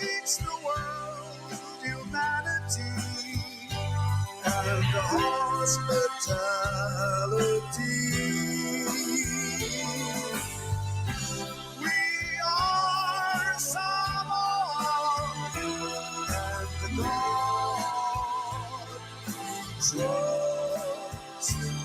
Speaker 1: teach the world humanity and hospitality. We are Samoa and God trusts in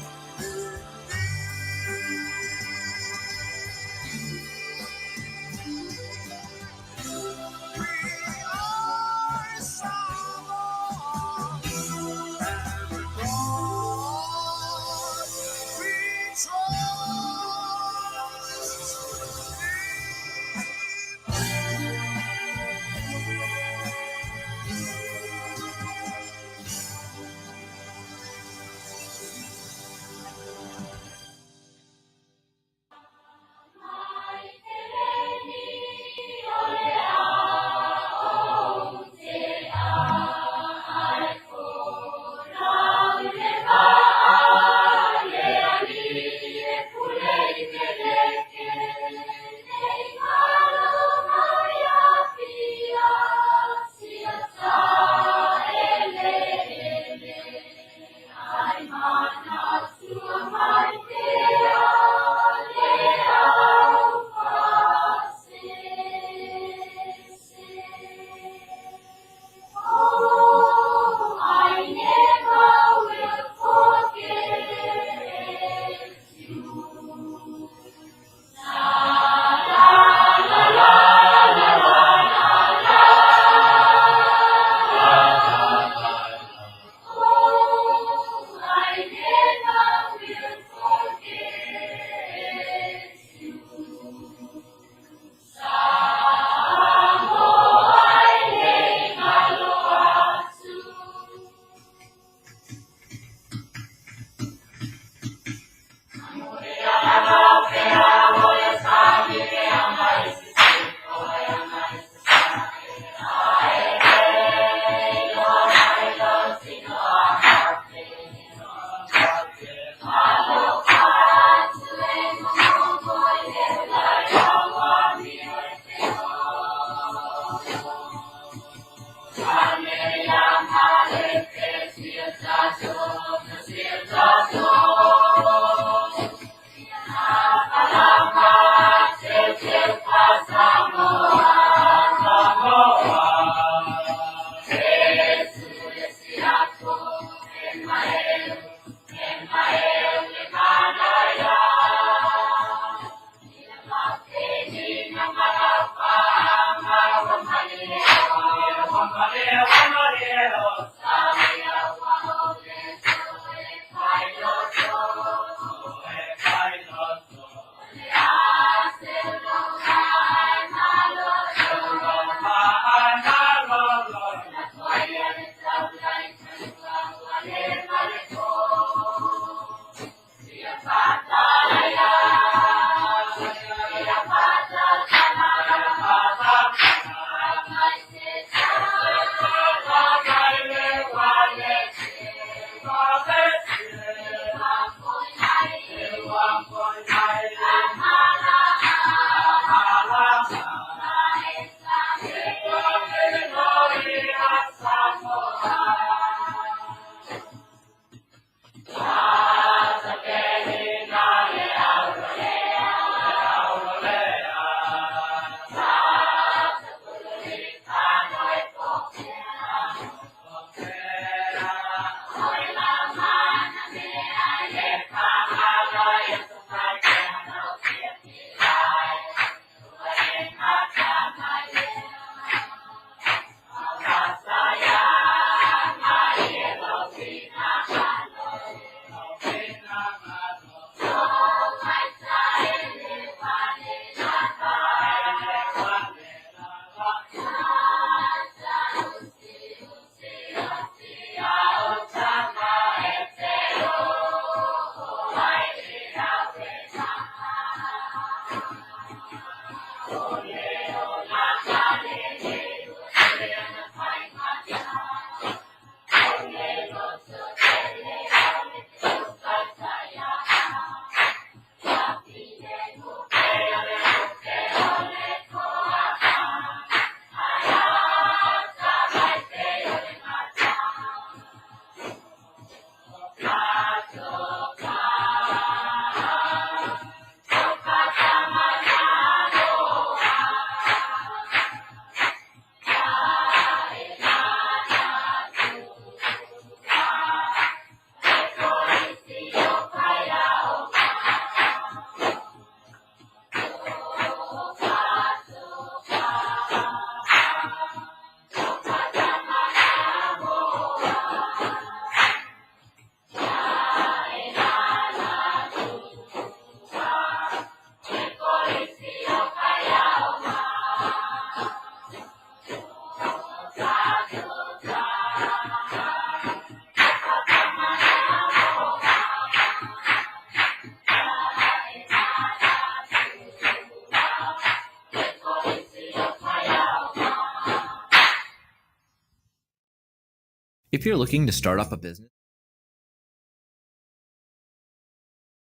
Speaker 5: If you're looking to start up a business,